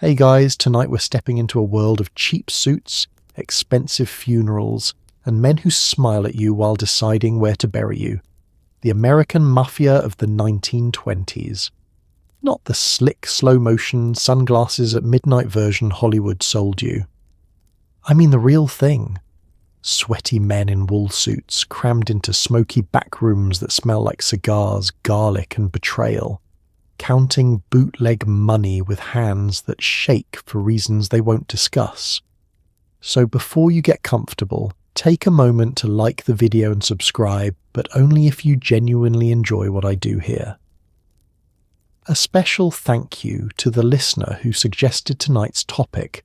Hey guys, tonight we're stepping into a world of cheap suits, expensive funerals, and men who smile at you while deciding where to bury you. The American Mafia of the 1920s. Not the slick, slow-motion, sunglasses at midnight version Hollywood sold you. I mean the real thing. Sweaty men in wool suits crammed into smoky back rooms that smell like cigars, garlic, and betrayal. Counting bootleg money with hands that shake for reasons they won't discuss. So before you get comfortable, take a moment to like the video and subscribe, but only if you genuinely enjoy what I do here. A special thank you to the listener who suggested tonight's topic.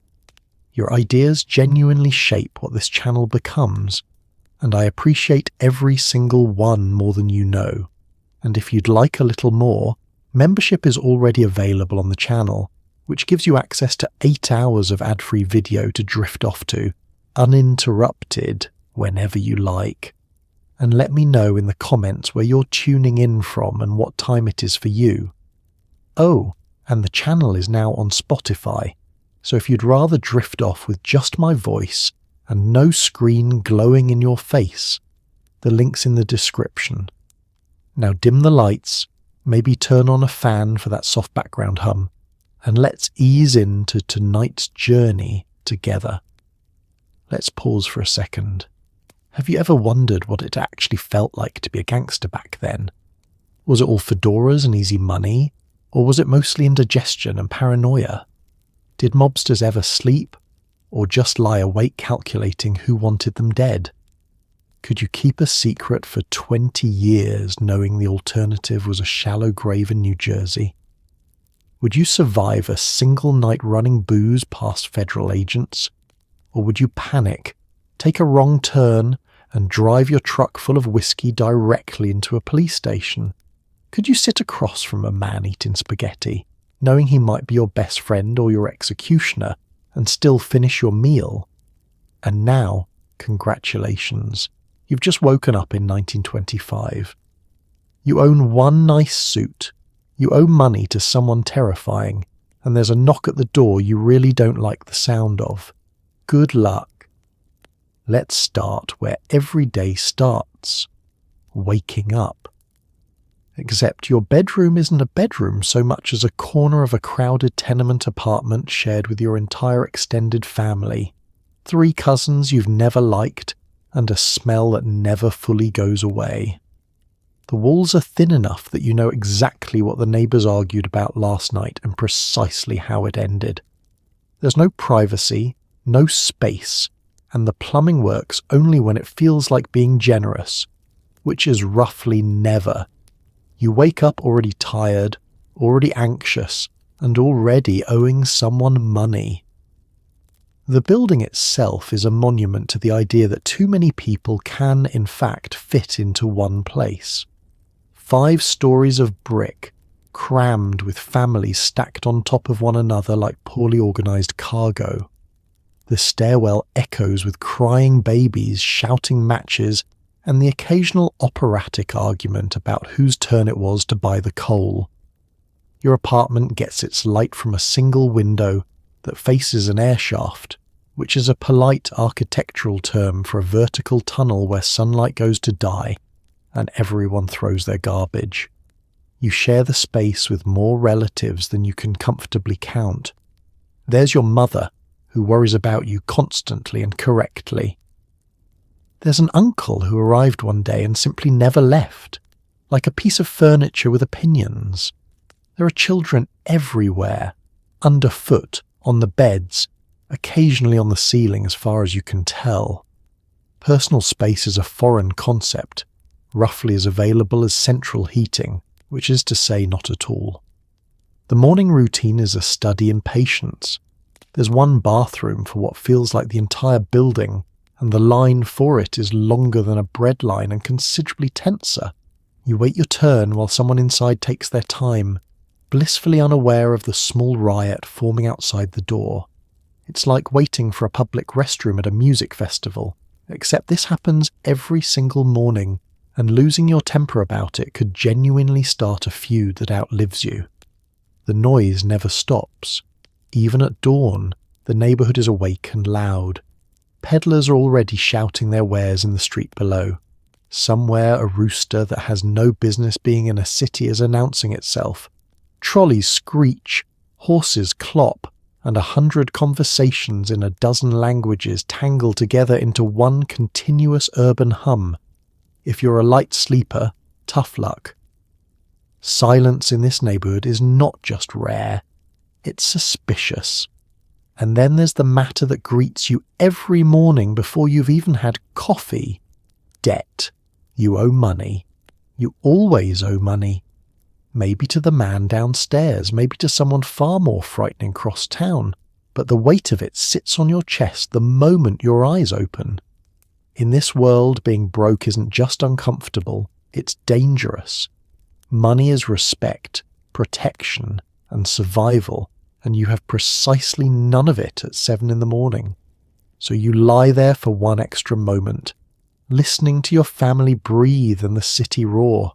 Your ideas genuinely shape what this channel becomes, and I appreciate every single one more than you know. And if you'd like a little more, membership is already available on the channel, which gives you access to 8 hours of ad-free video to drift off to, uninterrupted, whenever you like. And let me know in the comments where you're tuning in from and what time it is for you. Oh, and the channel is now on Spotify, so if you'd rather drift off with just my voice and no screen glowing in your face, the link's in the description. Now dim the lights, maybe turn on a fan for that soft background hum, and let's ease into tonight's journey together. Let's pause for a second. Have you ever wondered what it actually felt like to be a gangster back then? Was it all fedoras and easy money, or was it mostly indigestion and paranoia? Did mobsters ever sleep, or just lie awake calculating who wanted them dead? Could you keep a secret for 20 years knowing the alternative was a shallow grave in New Jersey? Would you survive a single night running booze past federal agents? Or would you panic, take a wrong turn, and drive your truck full of whiskey directly into a police station? Could you sit across from a man eating spaghetti, knowing he might be your best friend or your executioner, and still finish your meal? And now, congratulations. You've just woken up in 1925. You own one nice suit, you owe money to someone terrifying, and there's a knock at the door you really don't like the sound of. Good luck. Let's start where every day starts. Waking up. Except your bedroom isn't a bedroom so much as a corner of a crowded tenement apartment shared with your entire extended family. 3 cousins you've never liked, and a smell that never fully goes away. The walls are thin enough that you know exactly what the neighbours argued about last night and precisely how it ended. There's no privacy, no space, and the plumbing works only when it feels like being generous, which is roughly never. You wake up already tired, already anxious, and already owing someone money. The building itself is a monument to the idea that too many people can, in fact, fit into one place. 5 stories of brick, crammed with families stacked on top of one another like poorly organised cargo. The stairwell echoes with crying babies, shouting matches, and the occasional operatic argument about whose turn it was to buy the coal. Your apartment gets its light from a single window that faces an air shaft, which is a polite architectural term for a vertical tunnel where sunlight goes to die and everyone throws their garbage. You share the space with more relatives than you can comfortably count. There's your mother, who worries about you constantly and correctly. There's an uncle who arrived one day and simply never left, like a piece of furniture with opinions. There are children everywhere, underfoot, on the beds, occasionally on the ceiling as far as you can tell. Personal space is a foreign concept, roughly as available as central heating, which is to say not at all. The morning routine is a study in patience. There's one bathroom for what feels like the entire building, and the line for it is longer than a bread line and considerably tenser. You wait your turn while someone inside takes their time, blissfully unaware of the small riot forming outside the door. It's like waiting for a public restroom at a music festival, except this happens every single morning, and losing your temper about it could genuinely start a feud that outlives you. The noise never stops. Even at dawn, the neighbourhood is awake and loud. Peddlers are already shouting their wares in the street below. Somewhere a rooster that has no business being in a city is announcing itself. Trolleys screech, horses clop, and 100 conversations in a dozen languages tangle together into one continuous urban hum. If you're a light sleeper, tough luck. Silence in this neighbourhood is not just rare, it's suspicious. And then there's the matter that greets you every morning before you've even had coffee. Debt. You owe money. You always owe money. Maybe to the man downstairs, maybe to someone far more frightening cross town, but the weight of it sits on your chest the moment your eyes open. In this world, being broke isn't just uncomfortable, it's dangerous. Money is respect, protection, and survival, and you have precisely none of it at 7 a.m. So you lie there for one extra moment, listening to your family breathe and the city roar,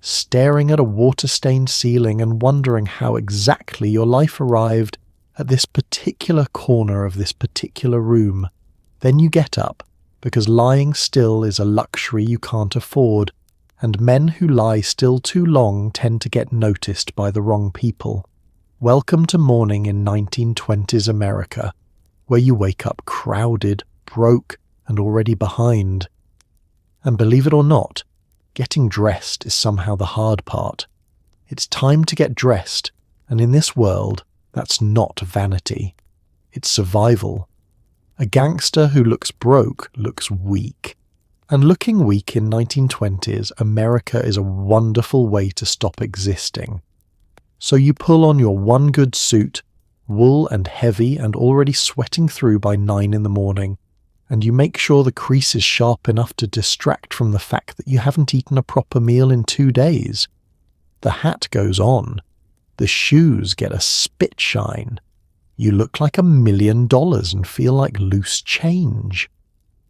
staring at a water-stained ceiling and wondering how exactly your life arrived at this particular corner of this particular room. Then you get up, because lying still is a luxury you can't afford, and men who lie still too long tend to get noticed by the wrong people. Welcome to morning in 1920s America, where you wake up crowded, broke, and already behind. And believe it or not, getting dressed is somehow the hard part. It's time to get dressed, and in this world, that's not vanity. It's survival. A gangster who looks broke looks weak. And looking weak in 1920s America is a wonderful way to stop existing. So you pull on your one good suit, wool and heavy and already sweating through by 9 a.m, and you make sure the crease is sharp enough to distract from the fact that you haven't eaten a proper meal in 2 days. The hat goes on. The shoes get a spit shine. You look like $1 million and feel like loose change.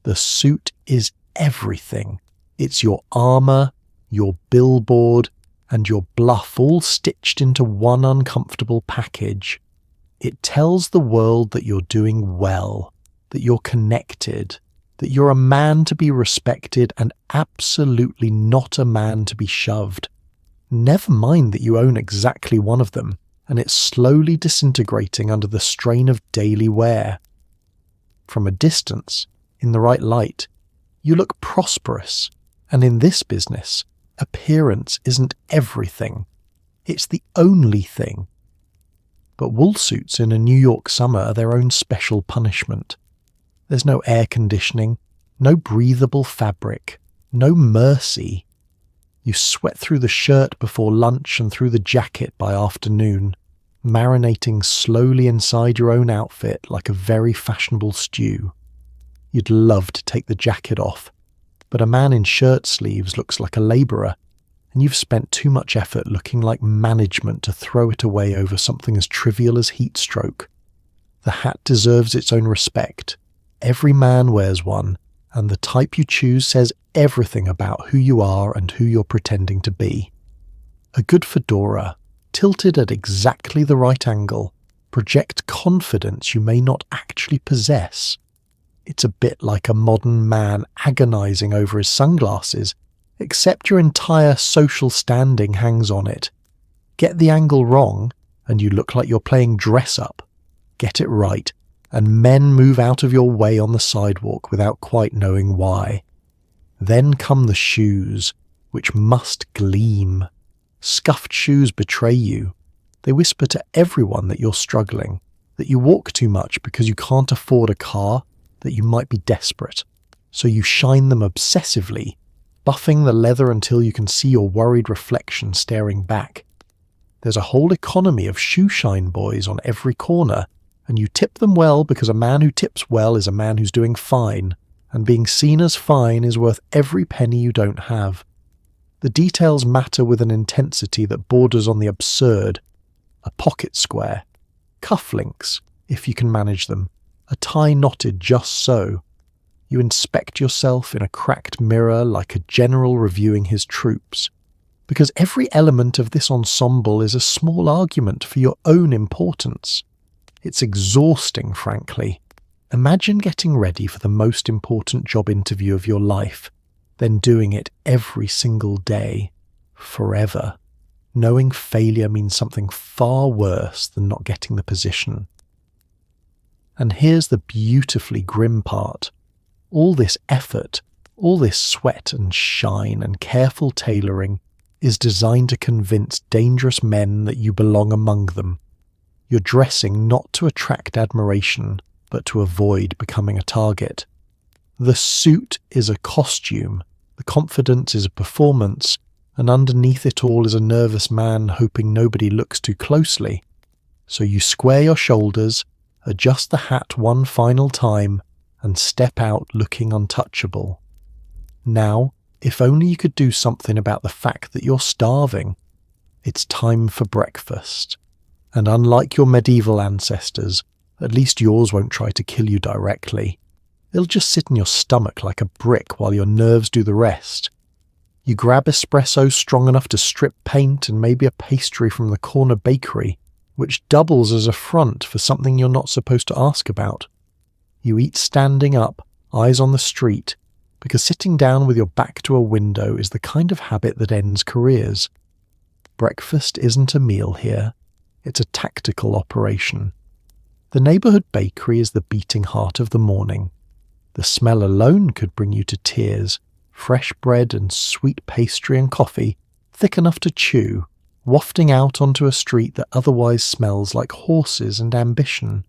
The suit is everything. It's your armour, your billboard, and your bluff all stitched into one uncomfortable package. It tells the world that you're doing well, that you're connected, that you're a man to be respected and absolutely not a man to be shoved. Never mind that you own exactly one of them, and it's slowly disintegrating under the strain of daily wear. From a distance, in the right light, you look prosperous, and in this business, appearance isn't everything. It's the only thing. But wool suits in a New York summer are their own special punishment. There's no air conditioning, no breathable fabric, no mercy. You sweat through the shirt before lunch and through the jacket by afternoon, marinating slowly inside your own outfit like a very fashionable stew. You'd love to take the jacket off, but a man in shirt sleeves looks like a labourer, and you've spent too much effort looking like management to throw it away over something as trivial as heat stroke. The hat deserves its own respect. Every man wears one, and the type you choose says everything about who you are and who you're pretending to be. A good fedora, tilted at exactly the right angle, projects confidence you may not actually possess. It's a bit like a modern man agonizing over his sunglasses, except your entire social standing hangs on it. Get the angle wrong, and you look like you're playing dress-up. Get it right, and men move out of your way on the sidewalk without quite knowing why. Then come the shoes, which must gleam. Scuffed shoes betray you. They whisper to everyone that you're struggling, that you walk too much because you can't afford a car, that you might be desperate. So you shine them obsessively, buffing the leather until you can see your worried reflection staring back. There's a whole economy of shoe shine boys on every corner, and you tip them well because a man who tips well is a man who's doing fine, and being seen as fine is worth every penny you don't have. The details matter with an intensity that borders on the absurd. A pocket square, cufflinks, if you can manage them, a tie knotted just so. You inspect yourself in a cracked mirror like a general reviewing his troops, because every element of this ensemble is a small argument for your own importance. It's exhausting, frankly. Imagine getting ready for the most important job interview of your life, then doing it every single day, forever, knowing failure means something far worse than not getting the position. And here's the beautifully grim part. All this effort, all this sweat and shine and careful tailoring is designed to convince dangerous men that you belong among them. You're dressing not to attract admiration, but to avoid becoming a target. The suit is a costume, the confidence is a performance, and underneath it all is a nervous man hoping nobody looks too closely. So you square your shoulders, adjust the hat one final time, and step out looking untouchable. Now, if only you could do something about the fact that you're starving. It's time for breakfast. And unlike your medieval ancestors, at least yours won't try to kill you directly. It'll just sit in your stomach like a brick while your nerves do the rest. You grab espresso strong enough to strip paint and maybe a pastry from the corner bakery, which doubles as a front for something you're not supposed to ask about. You eat standing up, eyes on the street, because sitting down with your back to a window is the kind of habit that ends careers. Breakfast isn't a meal here. It's a tactical operation. The neighborhood bakery is the beating heart of the morning. The smell alone could bring you to tears. Fresh bread and sweet pastry and coffee, thick enough to chew, wafting out onto a street that otherwise smells like horses and ambition.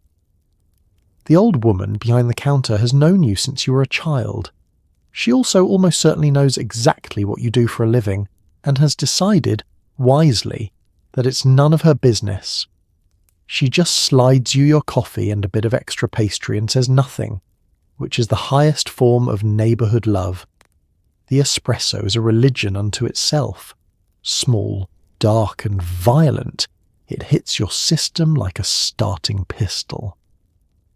The old woman behind the counter has known you since you were a child. She also almost certainly knows exactly what you do for a living, and has decided, wisely, that it's none of her business. She just slides you your coffee and a bit of extra pastry and says nothing, which is the highest form of neighborhood love. The espresso is a religion unto itself. Small, dark and violent, it hits your system like a starting pistol.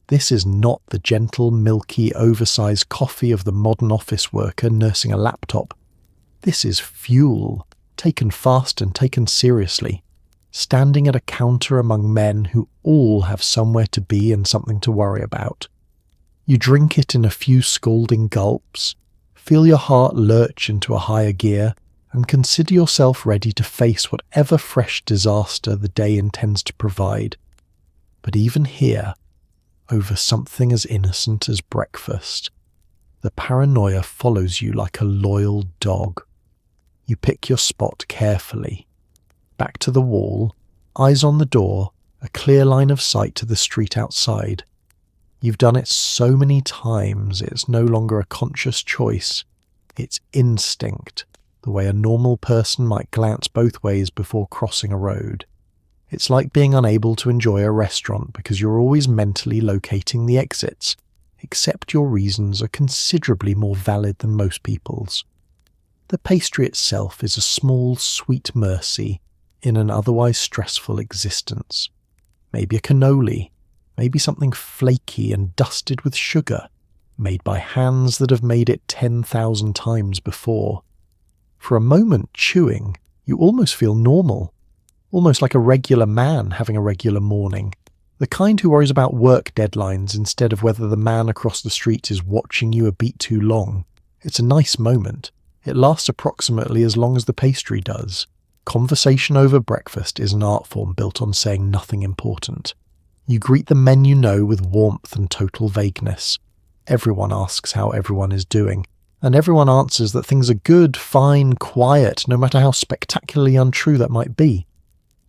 This is not the gentle, milky, oversized coffee of the modern office worker nursing a laptop. This is fuel, taken fast and taken seriously, standing at a counter among men who all have somewhere to be and something to worry about. You drink it in a few scalding gulps, feel your heart lurch into a higher gear, and consider yourself ready to face whatever fresh disaster the day intends to provide. But even here, over something as innocent as breakfast, the paranoia follows you like a loyal dog. You pick your spot carefully. Back to the wall, eyes on the door, a clear line of sight to the street outside. You've done it so many times it's no longer a conscious choice. It's instinct, the way a normal person might glance both ways before crossing a road. It's like being unable to enjoy a restaurant because you're always mentally locating the exits, except your reasons are considerably more valid than most people's. The pastry itself is a small, sweet mercy in an otherwise stressful existence. Maybe a cannoli, maybe something flaky and dusted with sugar, made by hands that have made it 10,000 times before. For a moment chewing, you almost feel normal, almost like a regular man having a regular morning, the kind who worries about work deadlines instead of whether the man across the street is watching you a beat too long. It's a nice moment. It lasts approximately as long as the pastry does. Conversation over breakfast is an art form built on saying nothing important. You greet the men you know with warmth and total vagueness. Everyone asks how everyone is doing, and everyone answers that things are good, fine, quiet, no matter how spectacularly untrue that might be.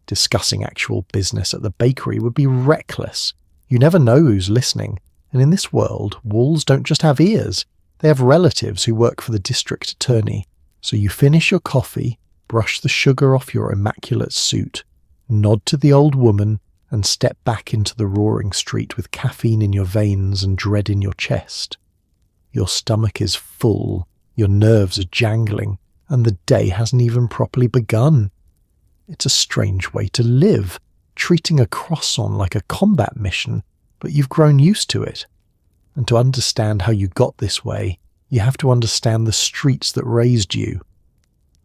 Discussing actual business at the bakery would be reckless. You never know who's listening, and in this world, walls don't just have ears. They have relatives who work for the district attorney. So you finish your coffee, brush the sugar off your immaculate suit, nod to the old woman, and step back into the roaring street with caffeine in your veins and dread in your chest. Your stomach is full, your nerves are jangling, and the day hasn't even properly begun. It's a strange way to live, treating a croissant like a combat mission, but you've grown used to it. And to understand how you got this way, you have to understand the streets that raised you.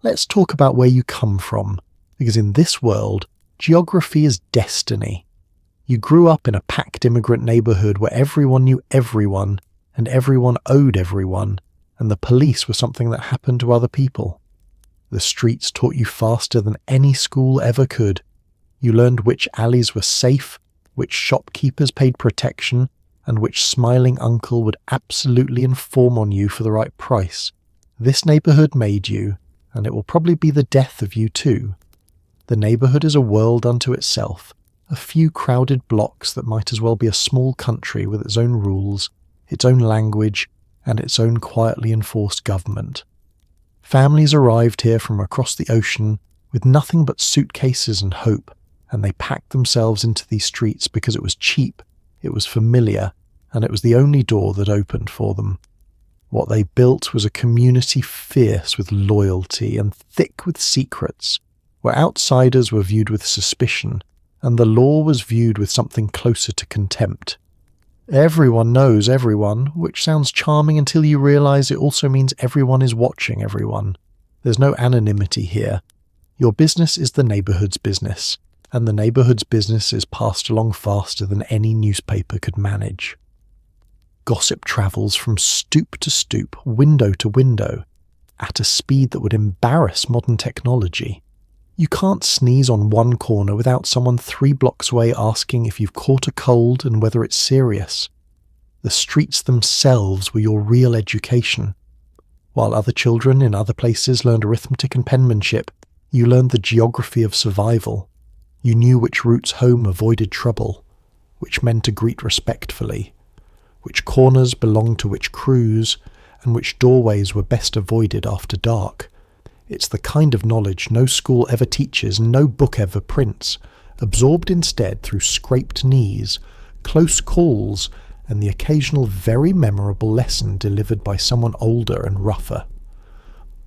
Let's talk about where you come from, because in this world, geography is destiny. You grew up in a packed immigrant neighborhood where everyone knew everyone and everyone owed everyone, and the police were something that happened to other people. The streets taught you faster than any school ever could. You learned which alleys were safe, which shopkeepers paid protection, and which smiling uncle would absolutely inform on you for the right price. This neighborhood made you, and it will probably be the death of you too. The neighborhood is a world unto itself, a few crowded blocks that might as well be a small country with its own rules, its own language, and its own quietly enforced government. Families arrived here from across the ocean with nothing but suitcases and hope, and they packed themselves into these streets because it was cheap, it was familiar, and it was the only door that opened for them. What they built was a community fierce with loyalty and thick with secrets, where outsiders were viewed with suspicion, and the law was viewed with something closer to contempt. Everyone knows everyone, which sounds charming until you realize it also means everyone is watching everyone. There's no anonymity here. Your business is the neighborhood's business, and the neighborhood's business is passed along faster than any newspaper could manage. Gossip travels from stoop to stoop, window to window, at a speed that would embarrass modern technology. You can't sneeze on one corner without someone 3 blocks away asking if you've caught a cold and whether it's serious. The streets themselves were your real education. While other children in other places learned arithmetic and penmanship, you learned the geography of survival. You knew which routes home avoided trouble, which men to greet respectfully, which corners belonged to which crews, and which doorways were best avoided after dark. It's the kind of knowledge no school ever teaches, no book ever prints, absorbed instead through scraped knees, close calls, and the occasional very memorable lesson delivered by someone older and rougher.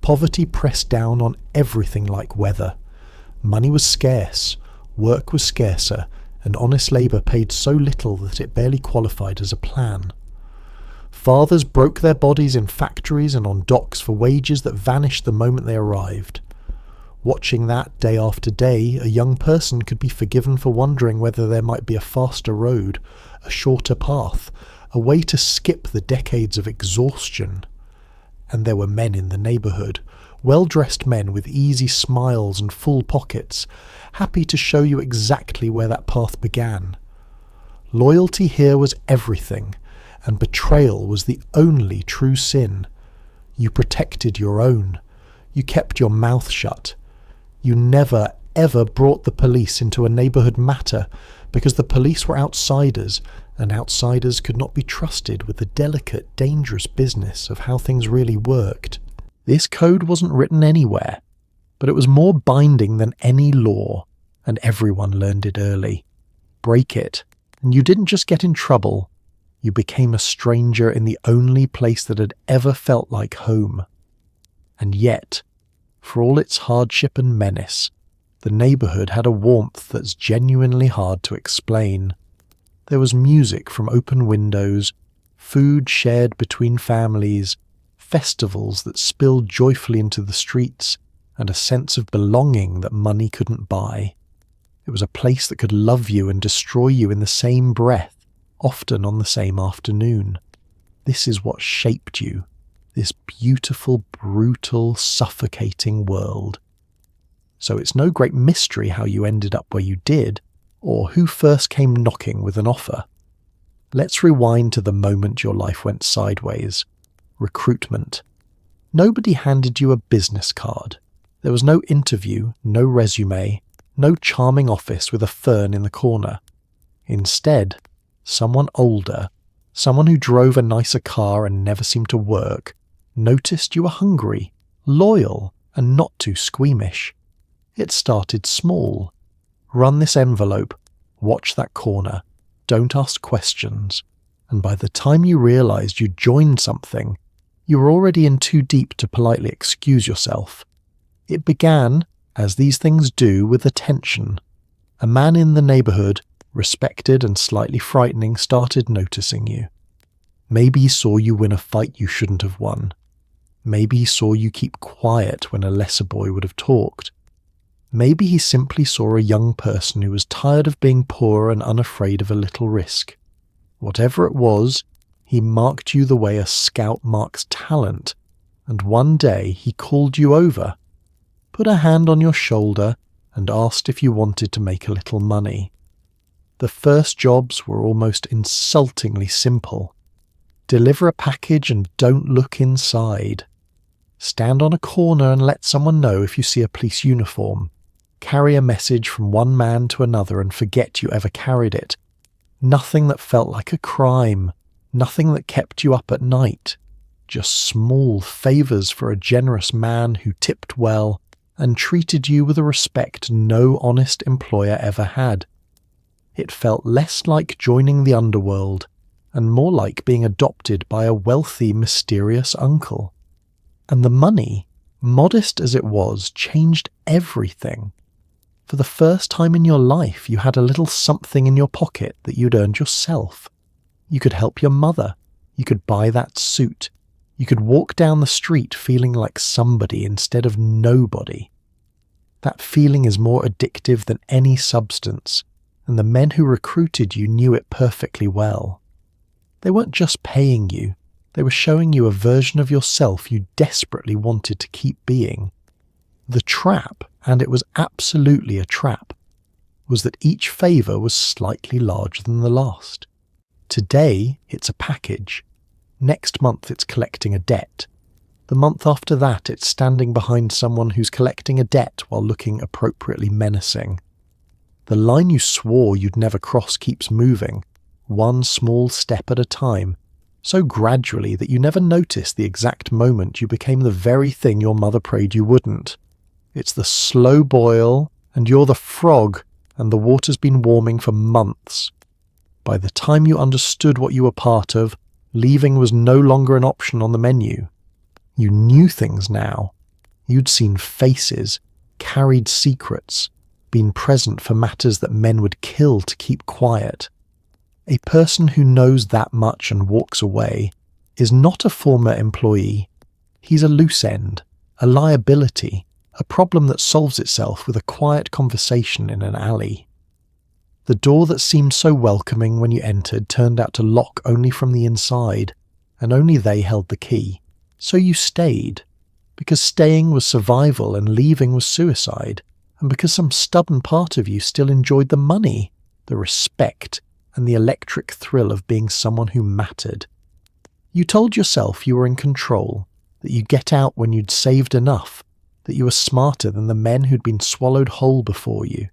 Poverty pressed down on everything like weather. Money was scarce, work was scarcer, and honest labour paid so little that it barely qualified as a plan. Fathers broke their bodies in factories and on docks for wages that vanished the moment they arrived. Watching that day after day, a young person could be forgiven for wondering whether there might be a faster road, a shorter path, a way to skip the decades of exhaustion. And there were men in the neighbourhood, well-dressed men with easy smiles and full pockets, happy to show you exactly where that path began. Loyalty here was everything, and betrayal was the only true sin. You protected your own. You kept your mouth shut. You never, ever brought the police into a neighbourhood matter because the police were outsiders, and outsiders could not be trusted with the delicate, dangerous business of how things really worked. This code wasn't written anywhere, but it was more binding than any law, and everyone learned it early. Break it, and you didn't just get in trouble, you became a stranger in the only place that had ever felt like home. And yet, for all its hardship and menace, the neighbourhood had a warmth that's genuinely hard to explain. There was music from open windows, food shared between families, festivals that spilled joyfully into the streets, and a sense of belonging that money couldn't buy. It was a place that could love you and destroy you in the same breath, often on the same afternoon. This is what shaped you, this beautiful, brutal, suffocating world. So it's no great mystery how you ended up where you did, or who first came knocking with an offer. Let's rewind to the moment your life went sideways. Recruitment. Nobody handed you a business card. There was no interview, no resume, no charming office with a fern in the corner. Instead, someone older, someone who drove a nicer car and never seemed to work, noticed you were hungry, loyal, and not too squeamish. It started small. Run this envelope, watch that corner, don't ask questions, and by the time you realized you'd joined something, you were already in too deep to politely excuse yourself. It began, as these things do, with attention. A man in the neighbourhood, respected and slightly frightening, started noticing you. Maybe he saw you win a fight you shouldn't have won. Maybe he saw you keep quiet when a lesser boy would have talked. Maybe he simply saw a young person who was tired of being poor and unafraid of a little risk. Whatever it was, he marked you the way a scout marks talent, and one day he called you over, put a hand on your shoulder, and asked if you wanted to make a little money. The first jobs were almost insultingly simple. Deliver a package and don't look inside. Stand on a corner and let someone know if you see a police uniform. Carry a message from one man to another and forget you ever carried it. Nothing that felt like a crime. Nothing that kept you up at night. Just small favours for a generous man who tipped well and treated you with a respect no honest employer ever had. It felt less like joining the underworld and more like being adopted by a wealthy, mysterious uncle. And the money, modest as it was, changed everything. For the first time in your life, you had a little something in your pocket that you'd earned yourself. You could help your mother. You could buy that suit. You could walk down the street feeling like somebody instead of nobody. That feeling is more addictive than any substance, and the men who recruited you knew it perfectly well. They weren't just paying you. They were showing you a version of yourself you desperately wanted to keep being. The trap, and it was absolutely a trap, was that each favour was slightly larger than the last. Today, it's a package. Next month, it's collecting a debt. The month after that, it's standing behind someone who's collecting a debt while looking appropriately menacing. The line you swore you'd never cross keeps moving, one small step at a time, so gradually that you never notice the exact moment you became the very thing your mother prayed you wouldn't. It's the slow boil, and you're the frog, and the water's been warming for months. By the time you understood what you were part of, leaving was no longer an option on the menu. You knew things now. You'd seen faces, carried secrets, been present for matters that men would kill to keep quiet. A person who knows that much and walks away is not a former employee. He's a loose end, a liability, a problem that solves itself with a quiet conversation in an alley. The door that seemed so welcoming when you entered turned out to lock only from the inside, and only they held the key. So you stayed, because staying was survival and leaving was suicide, and because some stubborn part of you still enjoyed the money, the respect, and the electric thrill of being someone who mattered. You told yourself you were in control, that you'd get out when you'd saved enough, that you were smarter than the men who'd been swallowed whole before you.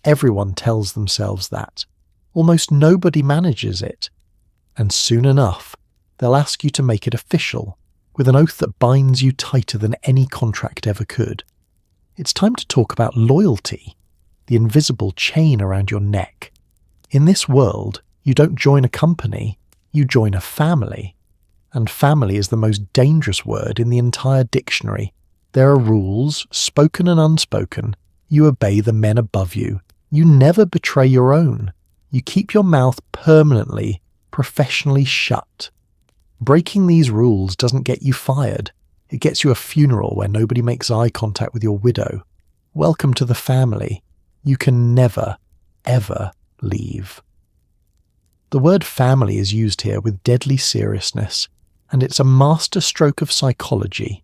Everyone tells themselves that. Almost nobody manages it. And soon enough, they'll ask you to make it official, with an oath that binds you tighter than any contract ever could. It's time to talk about loyalty, the invisible chain around your neck. In this world, you don't join a company, you join a family. And family is the most dangerous word in the entire dictionary. There are rules, spoken and unspoken. You obey the men above you. You never betray your own. You keep your mouth permanently, professionally shut. Breaking these rules doesn't get you fired. It gets you a funeral where nobody makes eye contact with your widow. Welcome to the family. You can never, ever leave. The word family is used here with deadly seriousness, and it's a master stroke of psychology.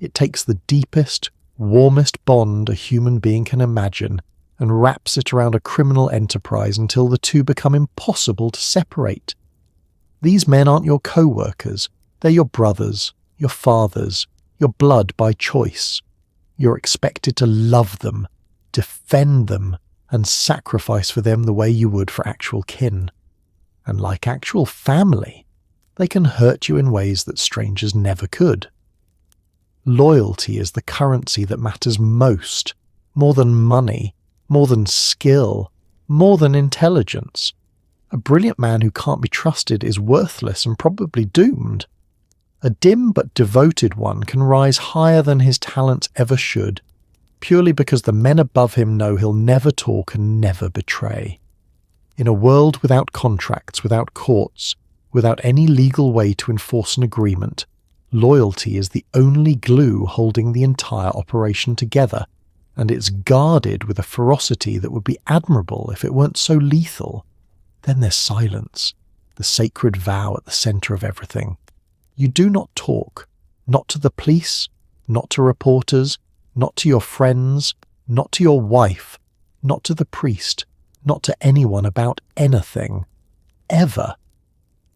It takes the deepest, warmest bond a human being can imagine and wraps it around a criminal enterprise until the two become impossible to separate. These men aren't your co-workers. They're your brothers, your fathers, your blood by choice. You're expected to love them, defend them, and sacrifice for them the way you would for actual kin. And like actual family, they can hurt you in ways that strangers never could. Loyalty is the currency that matters most, more than money, more than skill, more than intelligence. A brilliant man who can't be trusted is worthless and probably doomed. A dim but devoted one can rise higher than his talents ever should, purely because the men above him know he'll never talk and never betray. In a world without contracts, without courts, without any legal way to enforce an agreement, loyalty is the only glue holding the entire operation together, and it's guarded with a ferocity that would be admirable if it weren't so lethal. Then there's silence, the sacred vow at the centre of everything. You do not talk, not to the police, not to reporters, not to your friends, not to your wife, not to the priest, not to anyone about anything, ever.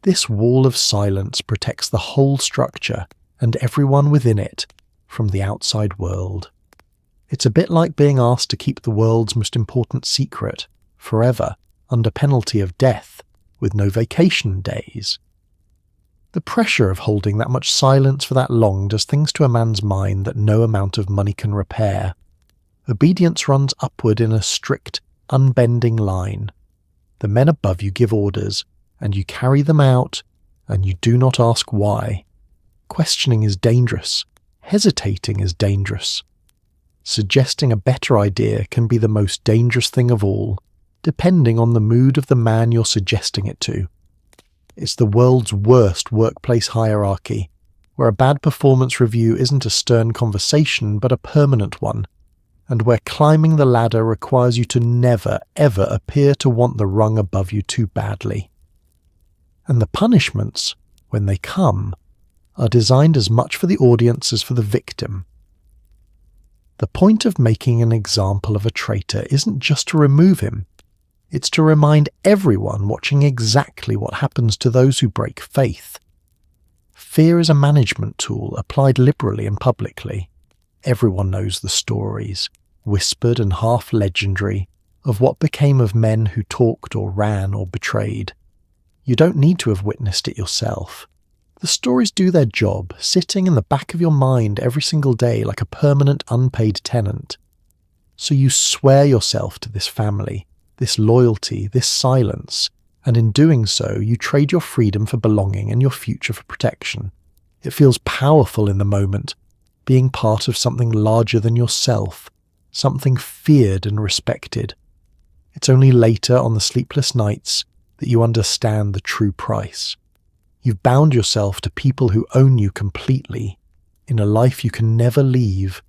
This wall of silence protects the whole structure and everyone within it from the outside world. It's a bit like being asked to keep the world's most important secret forever under penalty of death with no vacation days. The pressure of holding that much silence for that long does things to a man's mind that no amount of money can repair. Obedience runs upward in a strict, unbending line. The men above you give orders, and you carry them out, and you do not ask why. Questioning is dangerous. Hesitating is dangerous. Suggesting a better idea can be the most dangerous thing of all, depending on the mood of the man you're suggesting it to. It's the world's worst workplace hierarchy, where a bad performance review isn't a stern conversation but a permanent one, and where climbing the ladder requires you to never, ever appear to want the rung above you too badly. And the punishments, when they come, are designed as much for the audience as for the victim. The point of making an example of a traitor isn't just to remove him, it's to remind everyone watching exactly what happens to those who break faith. Fear is a management tool applied liberally and publicly. Everyone knows the stories, whispered and half legendary, of what became of men who talked or ran or betrayed. You don't need to have witnessed it yourself. The stories do their job, sitting in the back of your mind every single day like a permanent unpaid tenant. So you swear yourself to this family, this loyalty, this silence, and in doing so you trade your freedom for belonging and your future for protection. It feels powerful in the moment, being part of something larger than yourself, something feared and respected. It's only later on the sleepless nights that you understand the true price. You've bound yourself to people who own you completely, in a life you can never leave,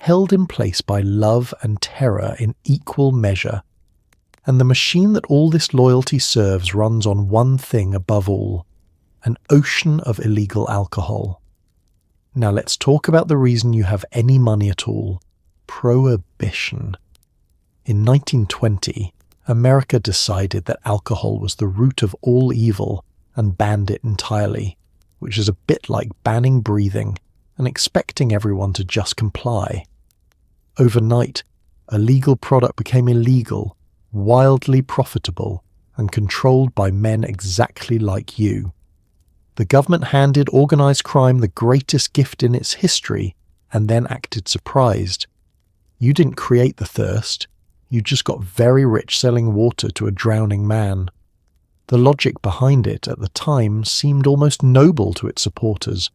held in place by love and terror in equal measure. And the machine that all this loyalty serves runs on one thing above all, an ocean of illegal alcohol. Now let's talk about the reason you have any money at all: Prohibition. In 1920, America decided that alcohol was the root of all evil and banned it entirely, which is a bit like banning breathing and expecting everyone to just comply. Overnight, a legal product became illegal, wildly profitable, and controlled by men exactly like you. The government handed organized crime the greatest gift in its history and then acted surprised. You didn't create the thirst, you just got very rich selling water to a drowning man. The logic behind it at the time seemed almost noble to its supporters.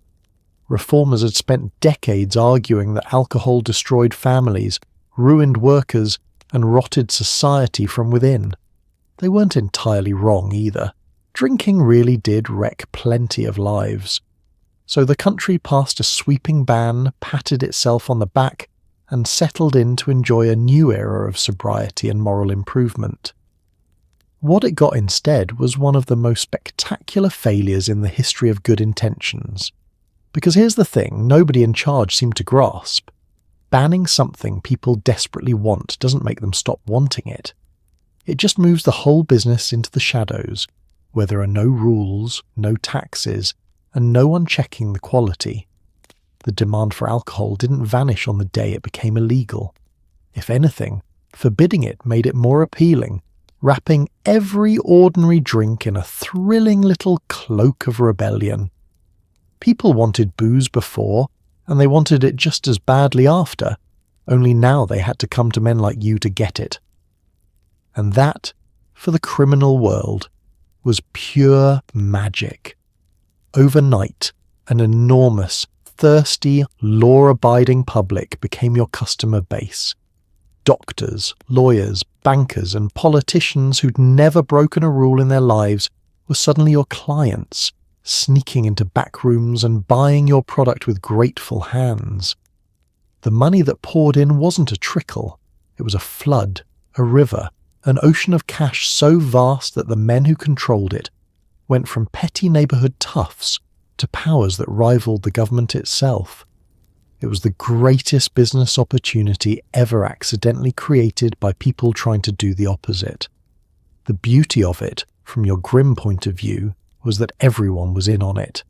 Reformers had spent decades arguing that alcohol destroyed families, ruined workers, and rotted society from within. They weren't entirely wrong either. Drinking really did wreck plenty of lives. So the country passed a sweeping ban, patted itself on the back, and settled in to enjoy a new era of sobriety and moral improvement. What it got instead was one of the most spectacular failures in the history of good intentions. Because here's the thing nobody in charge seemed to grasp. Banning something people desperately want doesn't make them stop wanting it. It just moves the whole business into the shadows, where there are no rules, no taxes, and no one checking the quality. The demand for alcohol didn't vanish on the day it became illegal. If anything, forbidding it made it more appealing, wrapping every ordinary drink in a thrilling little cloak of rebellion. People wanted booze before, and they wanted it just as badly after, only now they had to come to men like you to get it. And that, for the criminal world, was pure magic. Overnight, an enormous, thirsty, law-abiding public became your customer base. Doctors, lawyers, bankers, and politicians who'd never broken a rule in their lives were suddenly your clients, sneaking into back rooms and buying your product with grateful hands. The money that poured in wasn't a trickle, it was a flood, a river, an ocean of cash so vast that the men who controlled it went from petty neighbourhood toughs to powers that rivaled the government itself. It was the greatest business opportunity ever accidentally created by people trying to do the opposite. The beauty of it, from your grim point of view, was that everyone was in on it.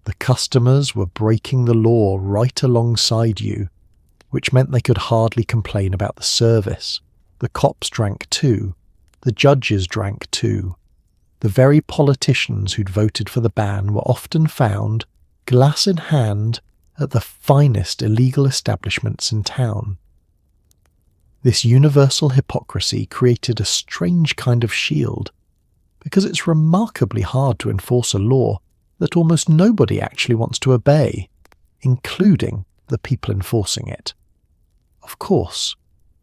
The customers were breaking the law right alongside you, which meant they could hardly complain about the service. The cops drank too. The judges drank too. The very politicians who'd voted for the ban were often found, glass in hand, at the finest illegal establishments in town. This universal hypocrisy created a strange kind of shield, because it's remarkably hard to enforce a law that almost nobody actually wants to obey, including the people enforcing it. Of course,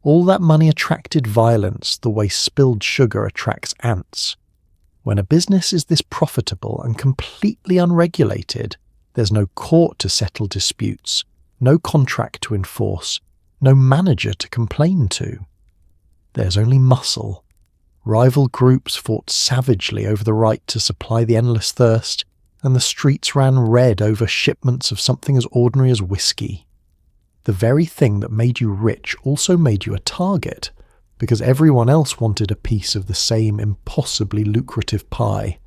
all that money attracted violence the way spilled sugar attracts ants. When a business is this profitable and completely unregulated, there's no court to settle disputes, no contract to enforce, no manager to complain to. There's only muscle. Rival groups fought savagely over the right to supply the endless thirst, and the streets ran red over shipments of something as ordinary as whiskey. The very thing that made you rich also made you a target, because everyone else wanted a piece of the same impossibly lucrative pie.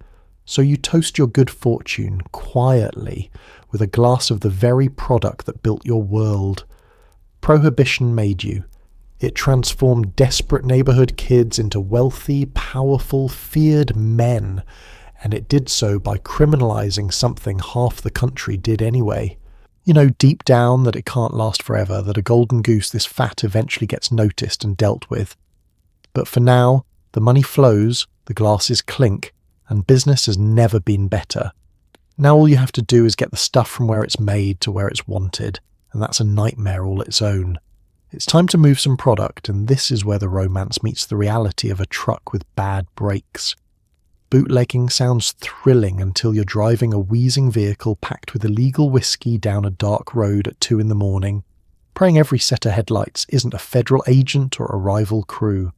So you toast your good fortune quietly with a glass of the very product that built your world. Prohibition made you. It transformed desperate neighborhood kids into wealthy, powerful, feared men, and it did so by criminalizing something half the country did anyway. You know deep down that it can't last forever, that a golden goose this fat eventually gets noticed and dealt with. But for now, the money flows, the glasses clink, and business has never been better. Now all you have to do is get the stuff from where it's made to where it's wanted, and that's a nightmare all its own. It's time to move some product, and this is where the romance meets the reality of a truck with bad brakes. Bootlegging sounds thrilling until you're driving a wheezing vehicle packed with illegal whiskey down a dark road at 2 a.m, praying every set of headlights isn't a federal agent or a rival crew.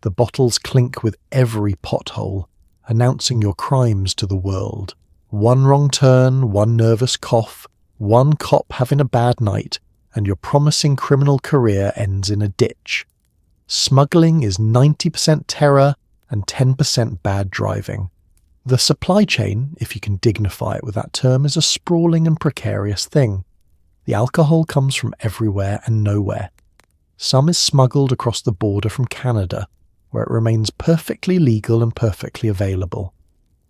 The bottles clink with every pothole, announcing your crimes to the world. One wrong turn, one nervous cough, one cop having a bad night, and your promising criminal career ends in a ditch. Smuggling is 90% terror and 10% bad driving. The supply chain, if you can dignify it with that term, is a sprawling and precarious thing. The alcohol comes from everywhere and nowhere. Some is smuggled across the border from Canada, where it remains perfectly legal and perfectly available.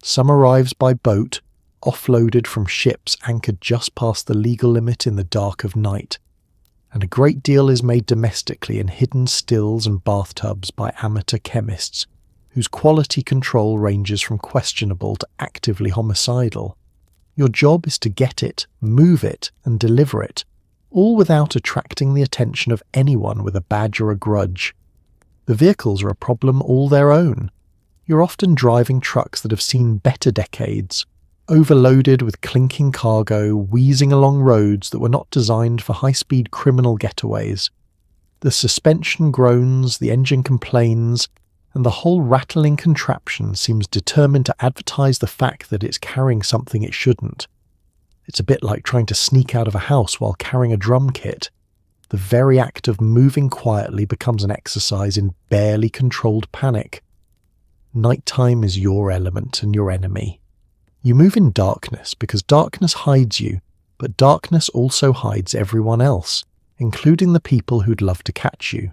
Some arrives by boat, offloaded from ships anchored just past the legal limit in the dark of night. And a great deal is made domestically in hidden stills and bathtubs by amateur chemists, whose quality control ranges from questionable to actively homicidal. Your job is to get it, move it, and deliver it, all without attracting the attention of anyone with a badge or a grudge. The vehicles are a problem all their own. You're often driving trucks that have seen better decades, overloaded with clinking cargo, wheezing along roads that were not designed for high-speed criminal getaways. The suspension groans, the engine complains, and the whole rattling contraption seems determined to advertise the fact that it's carrying something it shouldn't. It's a bit like trying to sneak out of a house while carrying a drum kit. The very act of moving quietly becomes an exercise in barely controlled panic. Nighttime is your element and your enemy. You move in darkness because darkness hides you, but darkness also hides everyone else, including the people who'd love to catch you.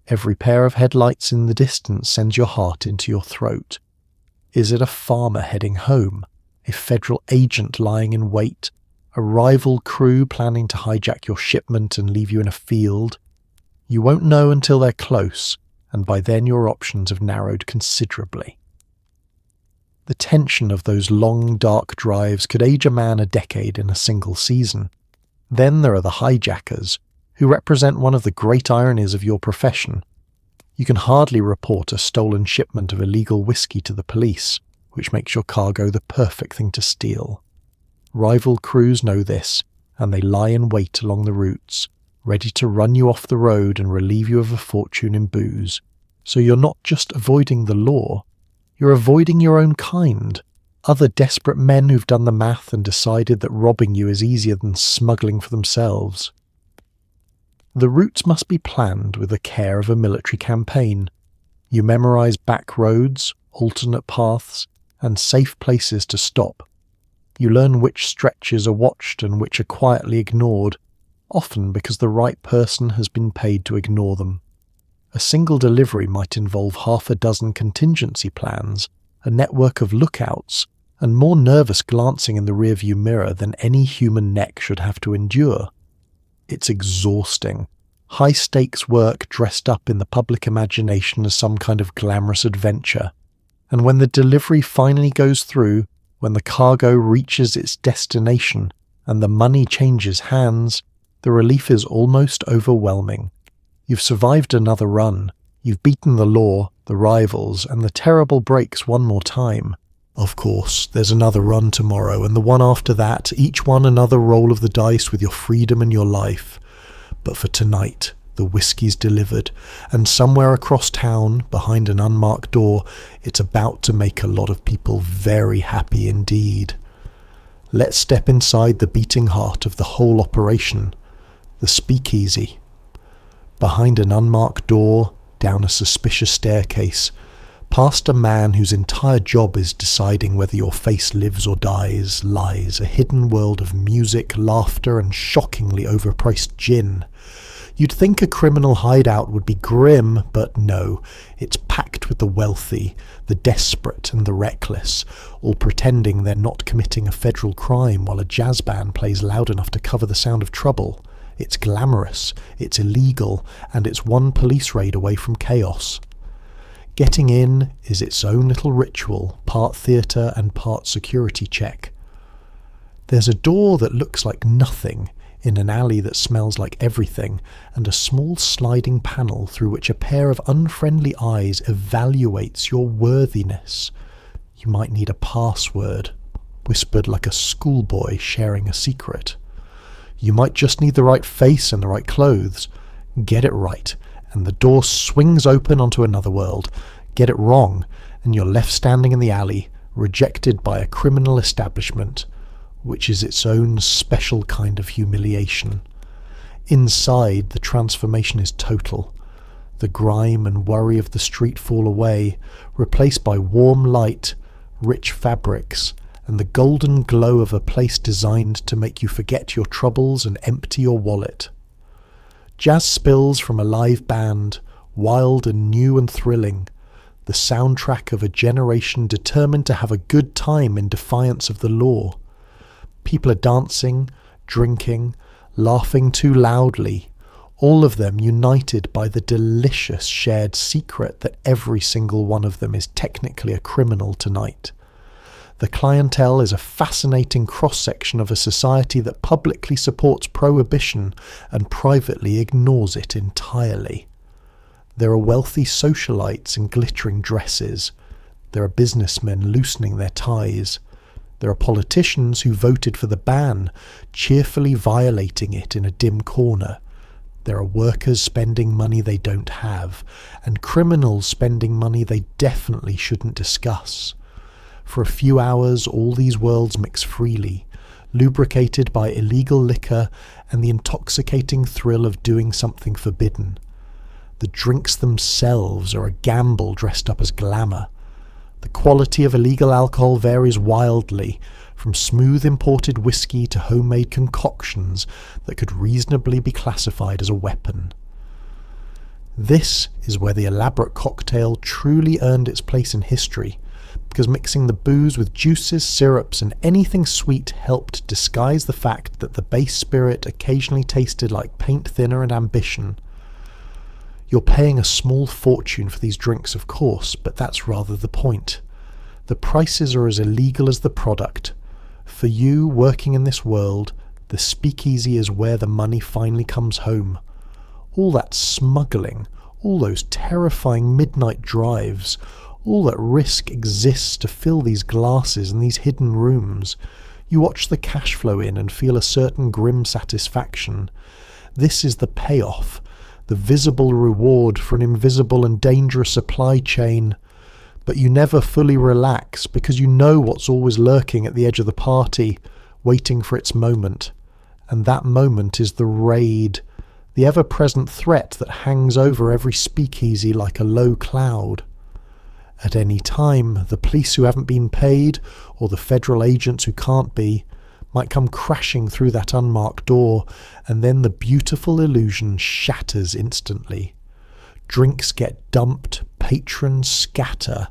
Every pair of headlights in the distance sends your heart into your throat. Is it a farmer heading home? A federal agent lying in wait? A rival crew planning to hijack your shipment and leave you in a field? You won't know until they're close, and by then your options have narrowed considerably. The tension of those long, dark drives could age a man a decade in a single season. Then there are the hijackers, who represent one of the great ironies of your profession. You can hardly report a stolen shipment of illegal whiskey to the police, which makes your cargo the perfect thing to steal. Rival crews know this, and they lie in wait along the routes, ready to run you off the road and relieve you of a fortune in booze. So you're not just avoiding the law, you're avoiding your own kind. Other desperate men who've done the math and decided that robbing you is easier than smuggling for themselves. The routes must be planned with the care of a military campaign. You memorize back roads, alternate paths, and safe places to stop. You learn which stretches are watched and which are quietly ignored, often because the right person has been paid to ignore them. A single delivery might involve half a dozen contingency plans, a network of lookouts, and more nervous glancing in the rearview mirror than any human neck should have to endure. It's exhausting. High-stakes work dressed up in the public imagination as some kind of glamorous adventure. And when the delivery finally goes through, when the cargo reaches its destination and the money changes hands, the relief is almost overwhelming. You've survived another run. You've beaten the law, the rivals, and the terrible breaks one more time. Of course, there's another run tomorrow, and the one after that, each one another roll of the dice with your freedom and your life. But for tonight, the whiskey's delivered, and somewhere across town, behind an unmarked door, it's about to make a lot of people very happy indeed. Let's step inside the beating heart of the whole operation, the speakeasy. Behind an unmarked door, down a suspicious staircase, past a man whose entire job is deciding whether your face lives or dies, lies a hidden world of music, laughter, and shockingly overpriced gin. You'd think a criminal hideout would be grim, but no, it's packed with the wealthy, the desperate, and the reckless, all pretending they're not committing a federal crime while a jazz band plays loud enough to cover the sound of trouble. It's glamorous, it's illegal, and it's one police raid away from chaos. Getting in is its own little ritual, part theatre and part security check. There's a door that looks like nothing in an alley that smells like everything, and a small sliding panel through which a pair of unfriendly eyes evaluates your worthiness. You might need a password, whispered like a schoolboy sharing a secret. You might just need the right face and the right clothes. Get it right, and the door swings open onto another world. Get it wrong, and you're left standing in the alley, rejected by a criminal establishment, which is its own special kind of humiliation. Inside, the transformation is total. The grime and worry of the street fall away, replaced by warm light, rich fabrics, and the golden glow of a place designed to make you forget your troubles and empty your wallet. Jazz spills from a live band, wild and new and thrilling, the soundtrack of a generation determined to have a good time in defiance of the law. People are dancing, drinking, laughing too loudly, all of them united by the delicious shared secret that every single one of them is technically a criminal tonight. The clientele is a fascinating cross-section of a society that publicly supports Prohibition and privately ignores it entirely. There are wealthy socialites in glittering dresses. There are businessmen loosening their ties. There are politicians who voted for the ban, cheerfully violating it in a dim corner. There are workers spending money they don't have, and criminals spending money they definitely shouldn't discuss. For a few hours, all these worlds mix freely, lubricated by illegal liquor and the intoxicating thrill of doing something forbidden. The drinks themselves are a gamble dressed up as glamour. The quality of illegal alcohol varies wildly, from smooth imported whiskey to homemade concoctions that could reasonably be classified as a weapon. This is where the elaborate cocktail truly earned its place in history, because mixing the booze with juices, syrups, and anything sweet helped disguise the fact that the base spirit occasionally tasted like paint thinner and ambition. You're paying a small fortune for these drinks, of course, but that's rather the point. The prices are as illegal as the product. For you, working in this world, the speakeasy is where the money finally comes home. All that smuggling, all those terrifying midnight drives, all that risk exists to fill these glasses and these hidden rooms. You watch the cash flow in and feel a certain grim satisfaction. This is the payoff, the visible reward for an invisible and dangerous supply chain. But you never fully relax because you know what's always lurking at the edge of the party, waiting for its moment. And that moment is the raid, the ever-present threat that hangs over every speakeasy like a low cloud. At any time, the police who haven't been paid, or the federal agents who can't be, might come crashing through that unmarked door, and then the beautiful illusion shatters instantly. Drinks get dumped, patrons scatter,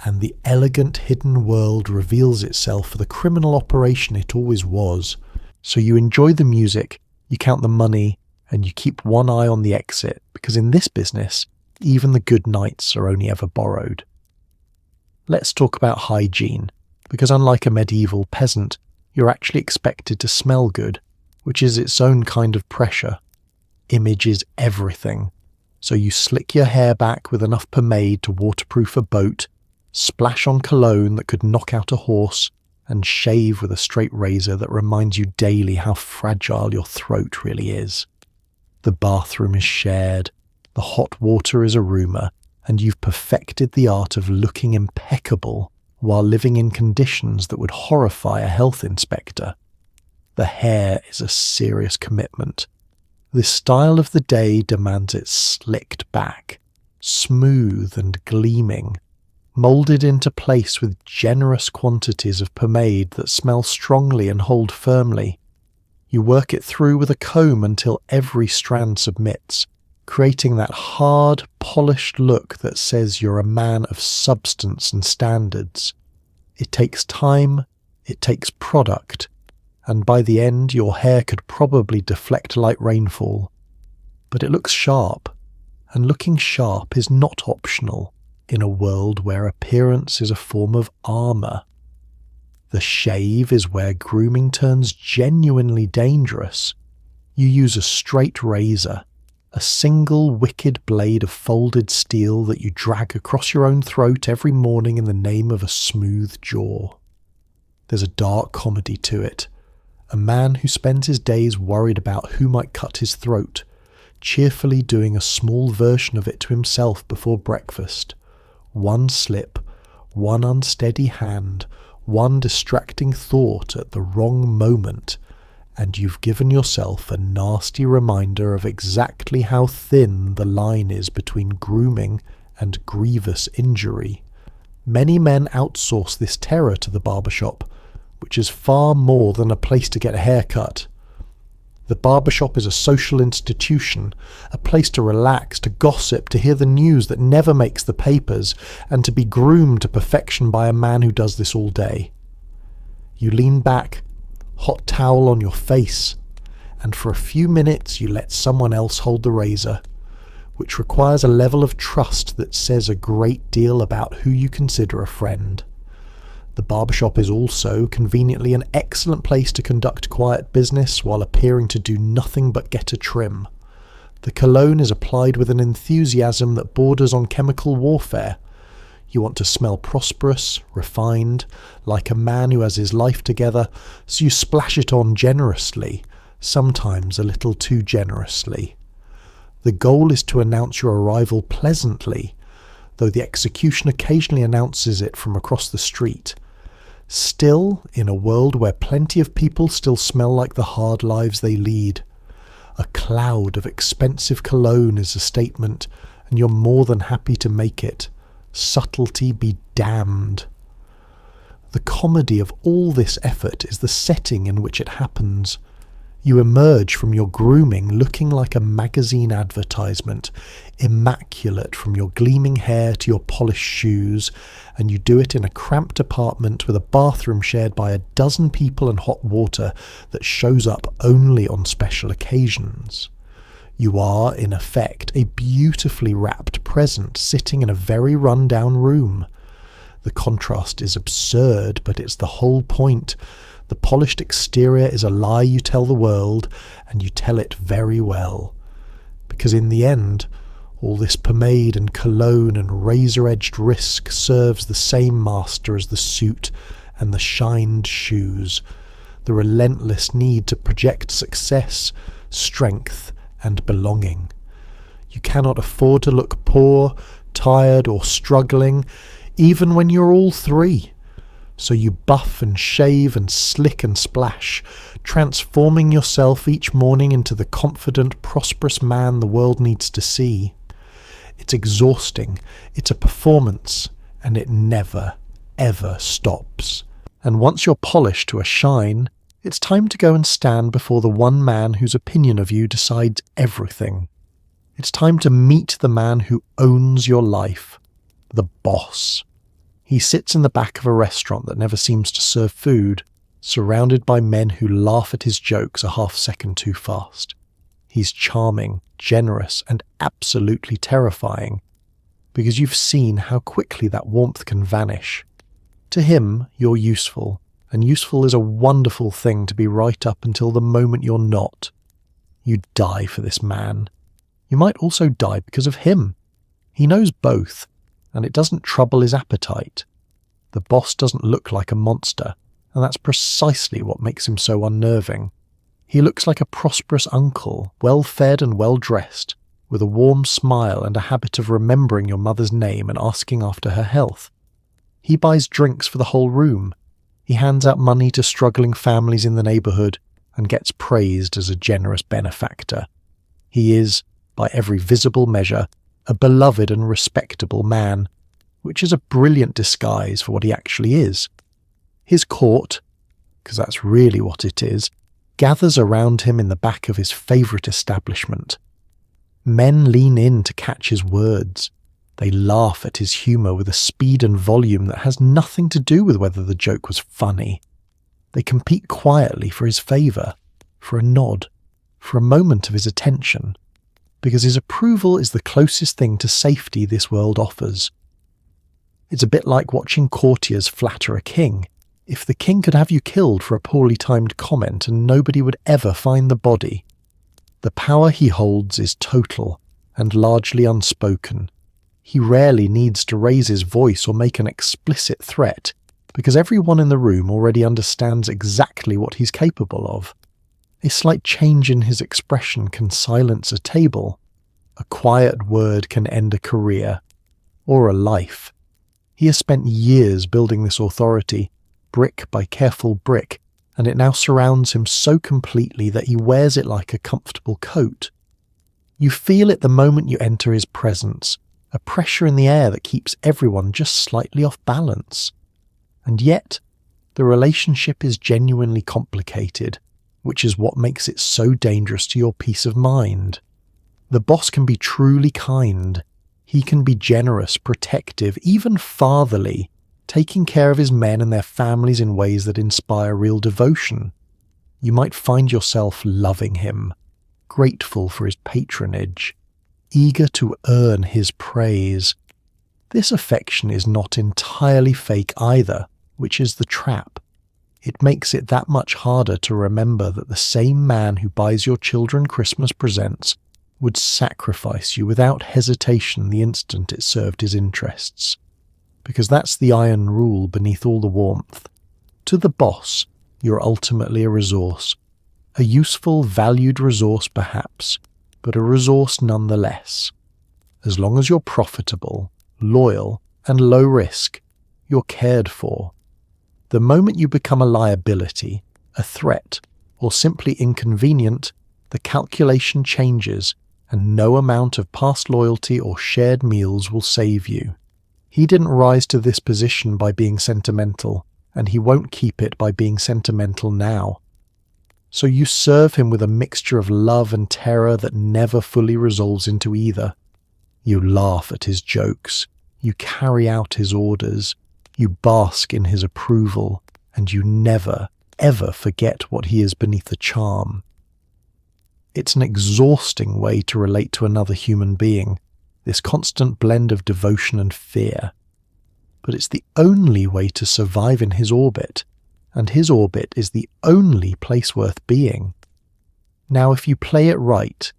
and the elegant hidden world reveals itself for the criminal operation it always was. So you enjoy the music, you count the money, and you keep one eye on the exit, because in this business, even the good nights are only ever borrowed. Let's talk about hygiene, because unlike a medieval peasant, you're actually expected to smell good, which is its own kind of pressure. Image is everything. So you slick your hair back with enough pomade to waterproof a boat, splash on cologne that could knock out a horse, and shave with a straight razor that reminds you daily how fragile your throat really is. The bathroom is shared, the hot water is a rumour, and you've perfected the art of looking impeccable while living in conditions that would horrify a health inspector. The hair is a serious commitment. The style of the day demands it slicked back, smooth and gleaming, moulded into place with generous quantities of pomade that smell strongly and hold firmly. You work it through with a comb until every strand submits, creating that hard, polished look that says you're a man of substance and standards. It takes time, it takes product, and by the end your hair could probably deflect like rainfall. But it looks sharp, and looking sharp is not optional in a world where appearance is a form of armour. The shave is where grooming turns genuinely dangerous. You use a straight razor, a single wicked blade of folded steel that you drag across your own throat every morning in the name of a smooth jaw. There's a dark comedy to it. A man who spends his days worried about who might cut his throat, cheerfully doing a small version of it to himself before breakfast. One slip, one unsteady hand, one distracting thought at the wrong moment, and you've given yourself a nasty reminder of exactly how thin the line is between grooming and grievous injury. Many men outsource this terror to the barbershop, which is far more than a place to get a haircut. The barbershop is a social institution, a place to relax, to gossip, to hear the news that never makes the papers, and to be groomed to perfection by a man who does this all day. You lean back, hot towel on your face, and for a few minutes you let someone else hold the razor, which requires a level of trust that says a great deal about who you consider a friend. The barbershop is also conveniently an excellent place to conduct quiet business while appearing to do nothing but get a trim. The cologne is applied with an enthusiasm that borders on chemical warfare. You want to smell prosperous, refined, like a man who has his life together, so you splash it on generously, sometimes a little too generously. The goal is to announce your arrival pleasantly, though the execution occasionally announces it from across the street. Still, in a world where plenty of people still smell like the hard lives they lead, a cloud of expensive cologne is a statement, and you're more than happy to make it. Subtlety be damned. The comedy of all this effort is the setting in which it happens. You emerge from your grooming looking like a magazine advertisement, immaculate from your gleaming hair to your polished shoes, and you do it in a cramped apartment with a bathroom shared by a dozen people and hot water that shows up only on special occasions. You are, in effect, a beautifully wrapped present sitting in a very run-down room. The contrast is absurd, but it's the whole point. The polished exterior is a lie you tell the world, and you tell it very well. Because in the end, all this pomade and cologne and razor-edged risk serves the same master as the suit and the shined shoes, the relentless need to project success, strength, and belonging. You cannot afford to look poor, tired, or struggling, even when you're all three. So you buff and shave and slick and splash, transforming yourself each morning into the confident, prosperous man the world needs to see. It's exhausting, it's a performance, and it never, ever stops. And once you're polished to a shine, it's time to go and stand before the one man whose opinion of you decides everything. It's time to meet the man who owns your life, the boss. He sits in the back of a restaurant that never seems to serve food, surrounded by men who laugh at his jokes a half-second too fast. He's charming, generous, and absolutely terrifying, because you've seen how quickly that warmth can vanish. To him, you're useful, and useful is a wonderful thing to be right up until the moment you're not. You die for this man. You might also die because of him. He knows both, and it doesn't trouble his appetite. The boss doesn't look like a monster, and that's precisely what makes him so unnerving. He looks like a prosperous uncle, well-fed and well-dressed, with a warm smile and a habit of remembering your mother's name and asking after her health. He buys drinks for the whole room. He hands out money to struggling families in the neighbourhood and gets praised as a generous benefactor. He is, by every visible measure, a beloved and respectable man, which is a brilliant disguise for what he actually is. His court, because that's really what it is, gathers around him in the back of his favourite establishment. Men lean in to catch his words. They laugh at his humour with a speed and volume that has nothing to do with whether the joke was funny. They compete quietly for his favour, for a nod, for a moment of his attention, because his approval is the closest thing to safety this world offers. It's a bit like watching courtiers flatter a king. If the king could have you killed for a poorly timed comment and nobody would ever find the body. The power he holds is total and largely unspoken. He rarely needs to raise his voice or make an explicit threat, because everyone in the room already understands exactly what he's capable of. A slight change in his expression can silence a table. A quiet word can end a career, or a life. He has spent years building this authority, brick by careful brick, and it now surrounds him so completely that he wears it like a comfortable coat. You feel it the moment you enter his presence, a pressure in the air that keeps everyone just slightly off balance. And yet, the relationship is genuinely complicated, which is what makes it so dangerous to your peace of mind. The boss can be truly kind. He can be generous, protective, even fatherly, taking care of his men and their families in ways that inspire real devotion. You might find yourself loving him, grateful for his patronage, eager to earn his praise. This affection is not entirely fake either, which is the trap. It makes it that much harder to remember that the same man who buys your children Christmas presents would sacrifice you without hesitation the instant it served his interests. Because that's the iron rule beneath all the warmth. To the boss, you're ultimately a resource. A useful, valued resource perhaps, but a resource nonetheless. As long as you're profitable, loyal, and low risk, you're cared for. The moment you become a liability, a threat, or simply inconvenient, the calculation changes, and no amount of past loyalty or shared meals will save you. He didn't rise to this position by being sentimental, and he won't keep it by being sentimental now. So you serve him with a mixture of love and terror that never fully resolves into either. You laugh at his jokes, you carry out his orders, you bask in his approval, and you never, ever forget what he is beneath the charm. It's an exhausting way to relate to another human being, this constant blend of devotion and fear. But it's the only way to survive in his orbit, and his orbit is the only place worth being. Now, if you play it right,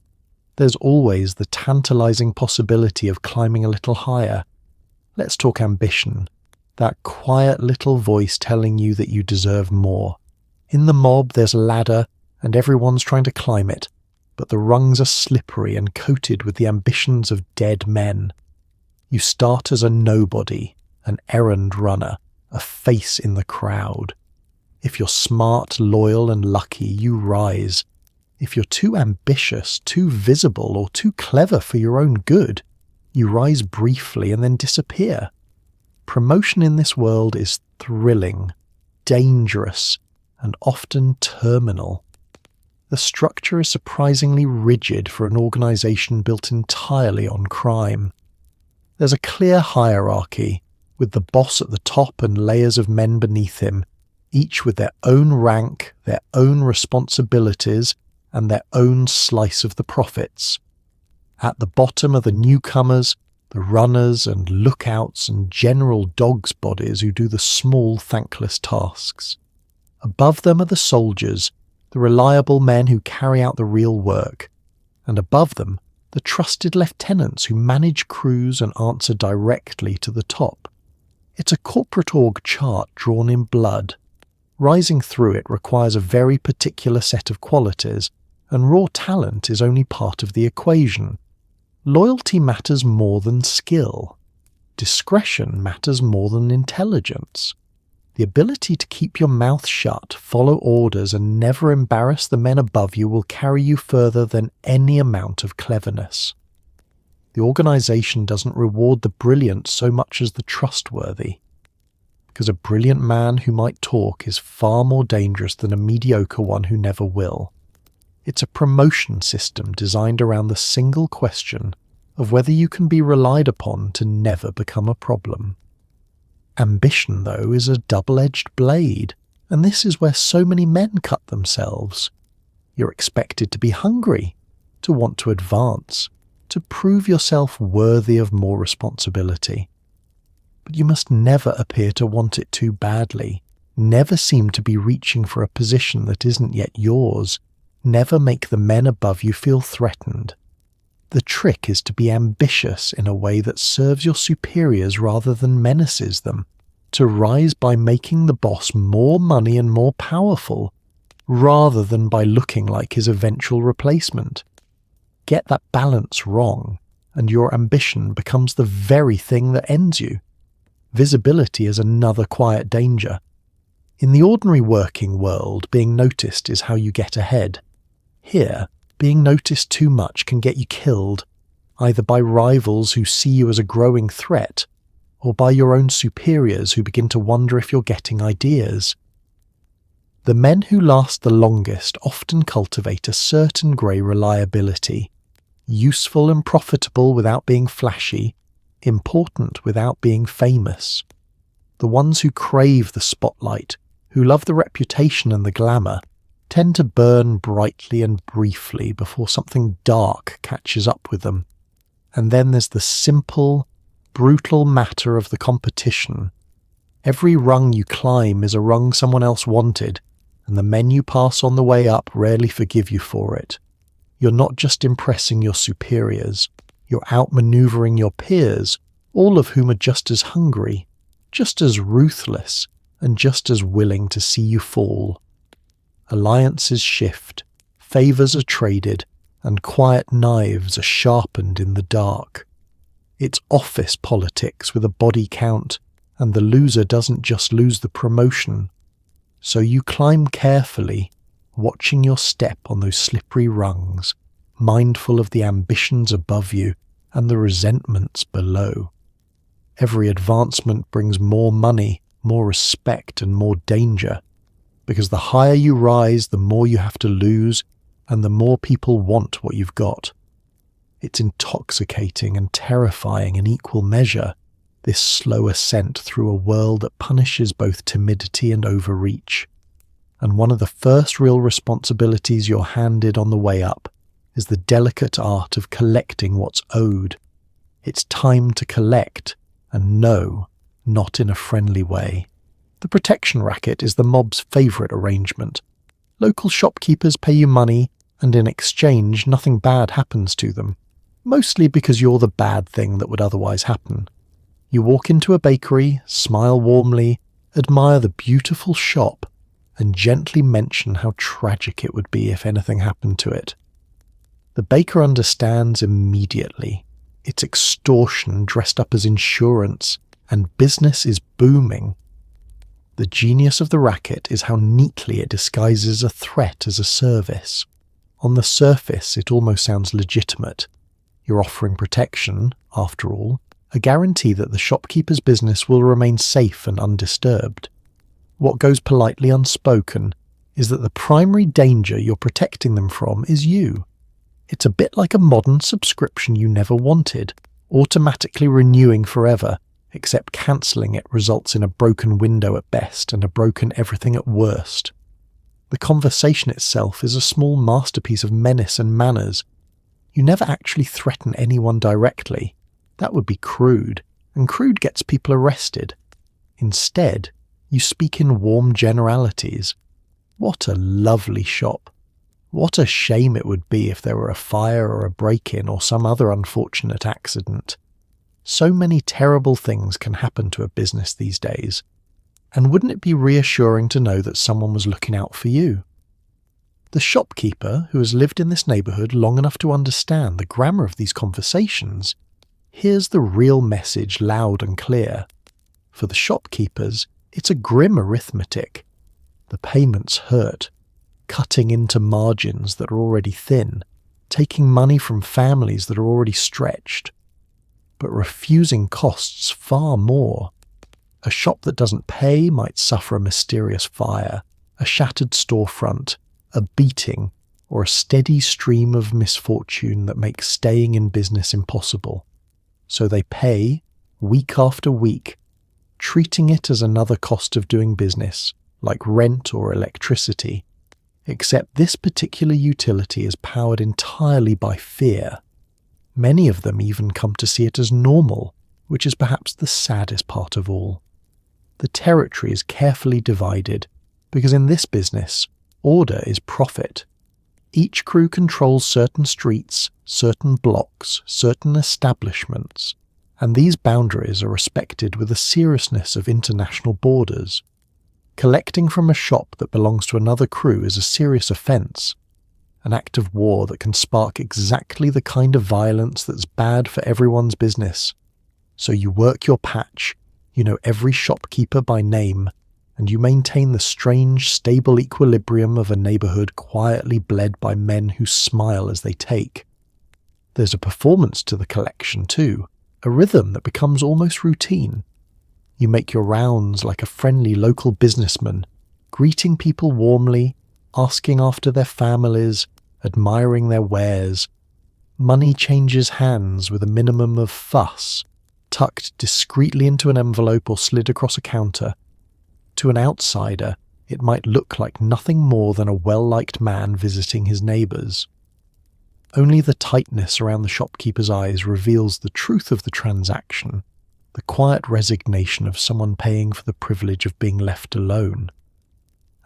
there's always the tantalizing possibility of climbing a little higher. Let's talk ambition, that quiet little voice telling you that you deserve more. In the mob, there's a ladder, and everyone's trying to climb it. but the rungs are slippery and coated with the ambitions of dead men. You start as a nobody, an errand runner, a face in the crowd. If you're smart, loyal, and lucky, you rise. If you're too ambitious, too visible, or too clever for your own good, you rise briefly and then disappear. Promotion in this world is thrilling, dangerous, and often terminal. The structure is surprisingly rigid for an organization built entirely on crime. There's a clear hierarchy, with the boss at the top and layers of men beneath him, each with their own rank, their own responsibilities, and their own slice of the profits. At the bottom are the newcomers, the runners and lookouts and general dog's bodies who do the small, thankless tasks. Above them are the soldiers, the reliable men who carry out the real work, and above them, the trusted lieutenants who manage crews and answer directly to the top. It's a corporate org chart drawn in blood. Rising through it requires a very particular set of qualities, and raw talent is only part of the equation. Loyalty matters more than skill. Discretion matters more than intelligence. The ability to keep your mouth shut, follow orders, and never embarrass the men above you will carry you further than any amount of cleverness. The organization doesn't reward the brilliant so much as the trustworthy, because a brilliant man who might talk is far more dangerous than a mediocre one who never will. It's a promotion system designed around the single question of whether you can be relied upon to never become a problem. Ambition, though, is a double-edged blade, and this is where so many men cut themselves. You're expected to be hungry, to want to advance, to prove yourself worthy of more responsibility. But you must never appear to want it too badly, never seem to be reaching for a position that isn't yet yours, never make the men above you feel threatened. The trick is to be ambitious in a way that serves your superiors rather than menaces them, to rise by making the boss more money and more powerful, rather than by looking like his eventual replacement. Get that balance wrong, and your ambition becomes the very thing that ends you. Visibility is another quiet danger. In the ordinary working world, being noticed is how you get ahead. Here, being noticed too much can get you killed, either by rivals who see you as a growing threat, or by your own superiors who begin to wonder if you're getting ideas. The men who last the longest often cultivate a certain grey reliability, useful and profitable without being flashy, important without being famous. The ones who crave the spotlight, who love the reputation and the glamour, tend to burn brightly and briefly before something dark catches up with them. And then there's the simple, brutal matter of the competition. Every rung you climb is a rung someone else wanted, and the men you pass on the way up rarely forgive you for it. You're not just impressing your superiors, you're outmaneuvering your peers, all of whom are just as hungry, just as ruthless, and just as willing to see you fall. Alliances shift, favours are traded, and quiet knives are sharpened in the dark. It's office politics with a body count, and the loser doesn't just lose the promotion. So you climb carefully, watching your step on those slippery rungs, mindful of the ambitions above you and the resentments below. Every advancement brings more money, more respect, and more danger, because the higher you rise, the more you have to lose, and the more people want what you've got. It's intoxicating and terrifying in equal measure, this slow ascent through a world that punishes both timidity and overreach. And one of the first real responsibilities you're handed on the way up is the delicate art of collecting what's owed. It's time to collect, and no, not in a friendly way. The protection racket is the mob's favourite arrangement. Local shopkeepers pay you money, and in exchange nothing bad happens to them, mostly because you're the bad thing that would otherwise happen. You walk into a bakery, smile warmly, admire the beautiful shop, and gently mention how tragic it would be if anything happened to it. The baker understands immediately. It's extortion dressed up as insurance, and business is booming. The genius of the racket is how neatly it disguises a threat as a service. On the surface, it almost sounds legitimate. You're offering protection, after all, a guarantee that the shopkeeper's business will remain safe and undisturbed. What goes politely unspoken is that the primary danger you're protecting them from is you. It's a bit like a modern subscription you never wanted, automatically renewing forever, except cancelling it results in a broken window at best and a broken everything at worst. The conversation itself is a small masterpiece of menace and manners. You never actually threaten anyone directly. That would be crude, and crude gets people arrested. Instead, you speak in warm generalities. What a lovely shop. What a shame it would be if there were a fire or a break-in or some other unfortunate accident. So many terrible things can happen to a business these days. And wouldn't it be reassuring to know that someone was looking out for you? The shopkeeper, who has lived in this neighbourhood long enough to understand the grammar of these conversations, hears the real message loud and clear. For the shopkeepers, it's a grim arithmetic. The payments hurt, cutting into margins that are already thin, taking money from families that are already stretched. But refusing costs far more. A shop that doesn't pay might suffer a mysterious fire, a shattered storefront, a beating, or a steady stream of misfortune that makes staying in business impossible. So they pay, week after week, treating it as another cost of doing business, like rent or electricity, except this particular utility is powered entirely by fear. Many of them even come to see it as normal, which is perhaps the saddest part of all. The territory is carefully divided, because in this business, order is profit. Each crew controls certain streets, certain blocks, certain establishments, and these boundaries are respected with the seriousness of international borders. Collecting from a shop that belongs to another crew is a serious offence, an act of war that can spark exactly the kind of violence that's bad for everyone's business. So you work your patch, you know every shopkeeper by name, and you maintain the strange, stable equilibrium of a neighbourhood quietly bled by men who smile as they take. There's a performance to the collection too, a rhythm that becomes almost routine. You make your rounds like a friendly local businessman, greeting people warmly, asking after their families, admiring their wares. Money changes hands with a minimum of fuss, tucked discreetly into an envelope or slid across a counter. To an outsider, it might look like nothing more than a well-liked man visiting his neighbours. Only the tightness around the shopkeeper's eyes reveals the truth of the transaction, the quiet resignation of someone paying for the privilege of being left alone.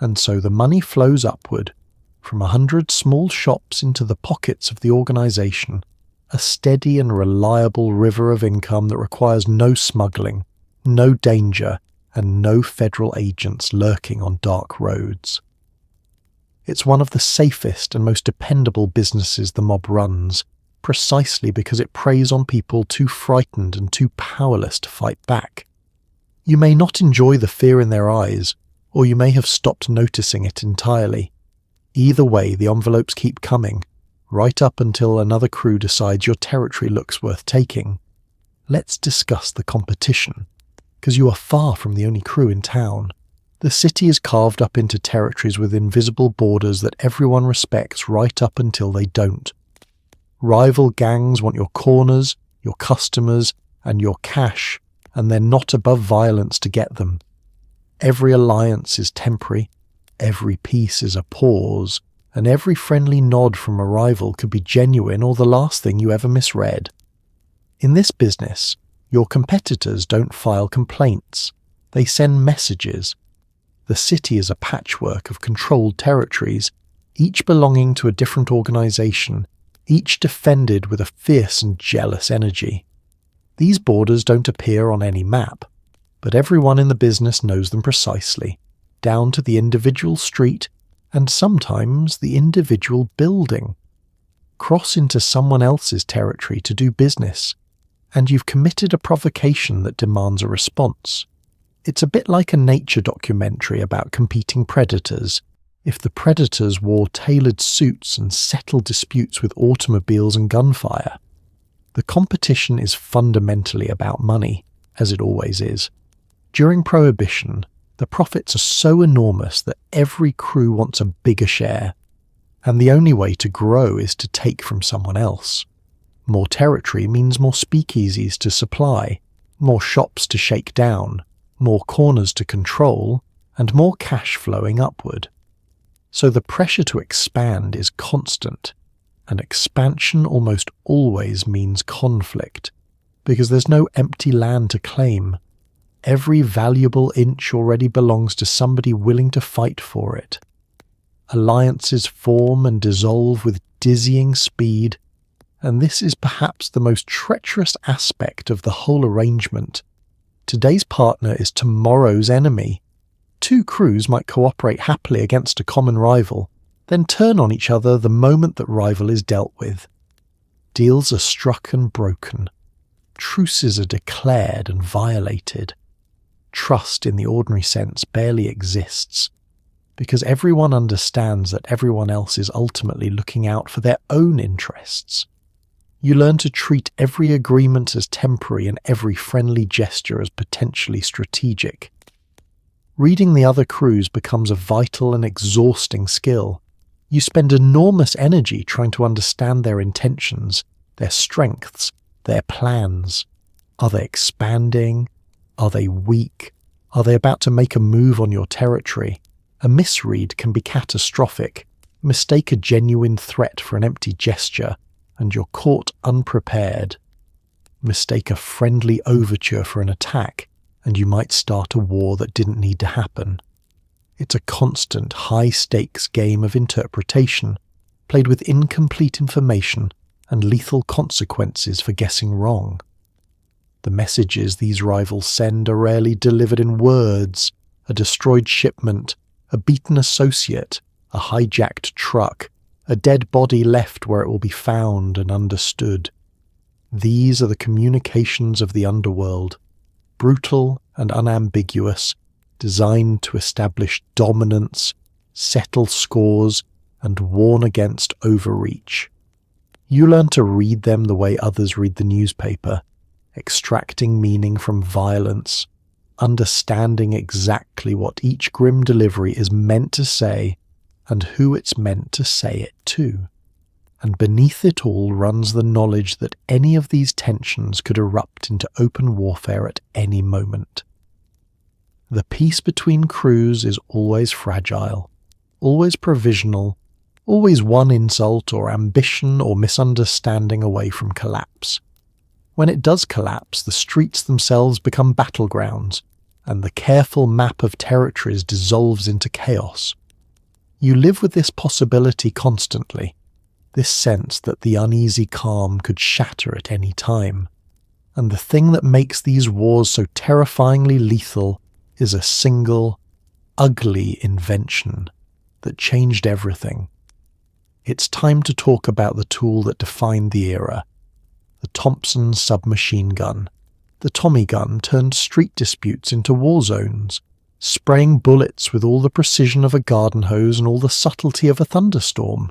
And so the money flows upward, from 100 small shops into the pockets of the organisation, a steady and reliable river of income that requires no smuggling, no danger, and no federal agents lurking on dark roads. It's one of the safest and most dependable businesses the mob runs, precisely because it preys on people too frightened and too powerless to fight back. You may not enjoy the fear in their eyes, or you may have stopped noticing it entirely. Either way, the envelopes keep coming, right up until another crew decides your territory looks worth taking. Let's discuss the competition, because you are far from the only crew in town. The city is carved up into territories with invisible borders that everyone respects right up until they don't. Rival gangs want your corners, your customers, and your cash, and they're not above violence to get them. Every alliance is temporary, every peace is a pause, and every friendly nod from a rival could be genuine or the last thing you ever misread. In this business, your competitors don't file complaints, they send messages. The city is a patchwork of controlled territories, each belonging to a different organisation, each defended with a fierce and jealous energy. These borders don't appear on any map, but everyone in the business knows them precisely, down to the individual street and sometimes the individual building. cross into someone else's territory to do business, and you've committed a provocation that demands a response. It's a bit like a nature documentary about competing predators. If the predators wore tailored suits and settled disputes with automobiles and gunfire, the competition is fundamentally about money, as it always is. During Prohibition, the profits are so enormous that every crew wants a bigger share, and the only way to grow is to take from someone else. More territory means more speakeasies to supply, more shops to shake down, more corners to control, and more cash flowing upward. So the pressure to expand is constant, and expansion almost always means conflict, because there's no empty land to claim. Every valuable inch already belongs to somebody willing to fight for it. Alliances form and dissolve with dizzying speed, and this is perhaps the most treacherous aspect of the whole arrangement. Today's partner is tomorrow's enemy. Two crews might cooperate happily against a common rival, then turn on each other the moment that rival is dealt with. Deals are struck and broken. Truces are declared and violated. Trust in the ordinary sense barely exists, because everyone understands that everyone else is ultimately looking out for their own interests. You learn to treat every agreement as temporary and every friendly gesture as potentially strategic. Reading the other crews becomes a vital and exhausting skill. You spend enormous energy trying to understand their intentions, their strengths, their plans. Are they expanding? Are they weak? Are they about to make a move on your territory? A misread can be catastrophic. Mistake a genuine threat for an empty gesture, and you're caught unprepared. Mistake a friendly overture for an attack, and you might start a war that didn't need to happen. It's a constant, high-stakes game of interpretation, played with incomplete information and lethal consequences for guessing wrong. The messages these rivals send are rarely delivered in words: a destroyed shipment, a beaten associate, a hijacked truck, a dead body left where it will be found and understood. These are the communications of the underworld, brutal and unambiguous, designed to establish dominance, settle scores, and warn against overreach. You learn to read them the way others read the newspaper, extracting meaning from violence, understanding exactly what each grim delivery is meant to say and who it's meant to say it to. And beneath it all runs the knowledge that any of these tensions could erupt into open warfare at any moment. The peace between crews is always fragile, always provisional, always one insult or ambition or misunderstanding away from collapse. When it does collapse, the streets themselves become battlegrounds, and the careful map of territories dissolves into chaos. You live with this possibility constantly, this sense that the uneasy calm could shatter at any time. And the thing that makes these wars so terrifyingly lethal is a single, ugly invention that changed everything. It's time to talk about the tool that defined the era: the Thompson submachine gun. The Tommy gun turned street disputes into war zones, spraying bullets with all the precision of a garden hose and all the subtlety of a thunderstorm.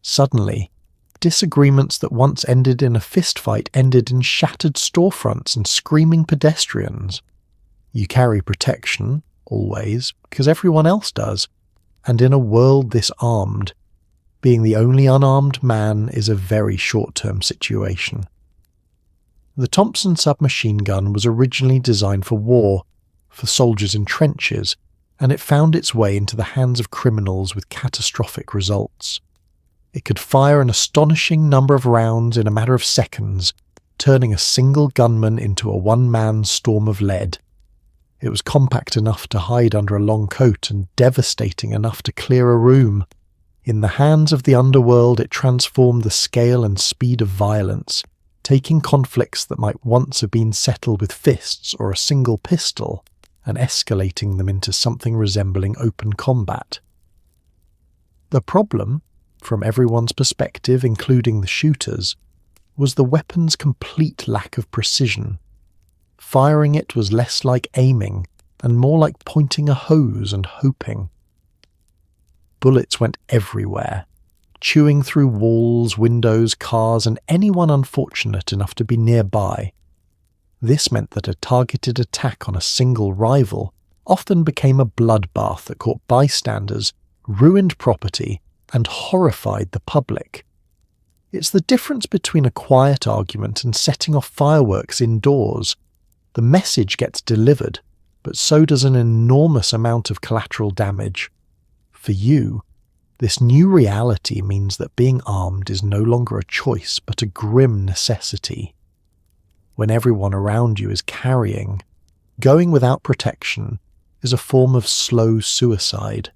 Suddenly, disagreements that once ended in a fistfight ended in shattered storefronts and screaming pedestrians. You carry protection, always, because everyone else does, and in a world this armed, being the only unarmed man is a very short-term situation. The Thompson submachine gun was originally designed for war, for soldiers in trenches, and it found its way into the hands of criminals with catastrophic results. It could fire an astonishing number of rounds in a matter of seconds, turning a single gunman into a one-man storm of lead. It was compact enough to hide under a long coat and devastating enough to clear a room. In the hands of the underworld, it transformed the scale and speed of violence, taking conflicts that might once have been settled with fists or a single pistol and escalating them into something resembling open combat. The problem from everyone's perspective, including the shooters, was the weapon's complete lack of precision. Firing it was less like aiming and more like pointing a hose and hoping. Bullets went everywhere, chewing through walls, windows, cars, and anyone unfortunate enough to be nearby. This meant that a targeted attack on a single rival often became a bloodbath that caught bystanders, ruined property, and horrified the public. It's the difference between a quiet argument and setting off fireworks indoors. The message gets delivered, but so does an enormous amount of collateral damage. For you, this new reality means that being armed is no longer a choice but a grim necessity. When everyone around you is carrying, going without protection is a form of slow suicide.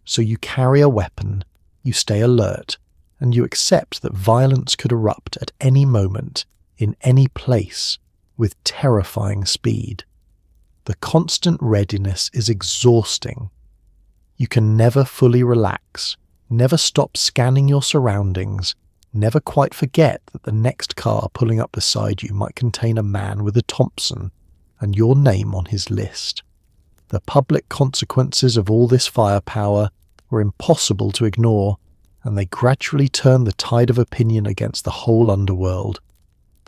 So you carry a weapon, you stay alert, and you accept that violence could erupt at any moment, in any place, with terrifying speed. The constant readiness is exhausting. You can never fully relax, never stop scanning your surroundings, never quite forget that the next car pulling up beside you might contain a man with a Thompson and your name on his list. The public consequences of all this firepower were impossible to ignore, and they gradually turned the tide of opinion against the whole underworld.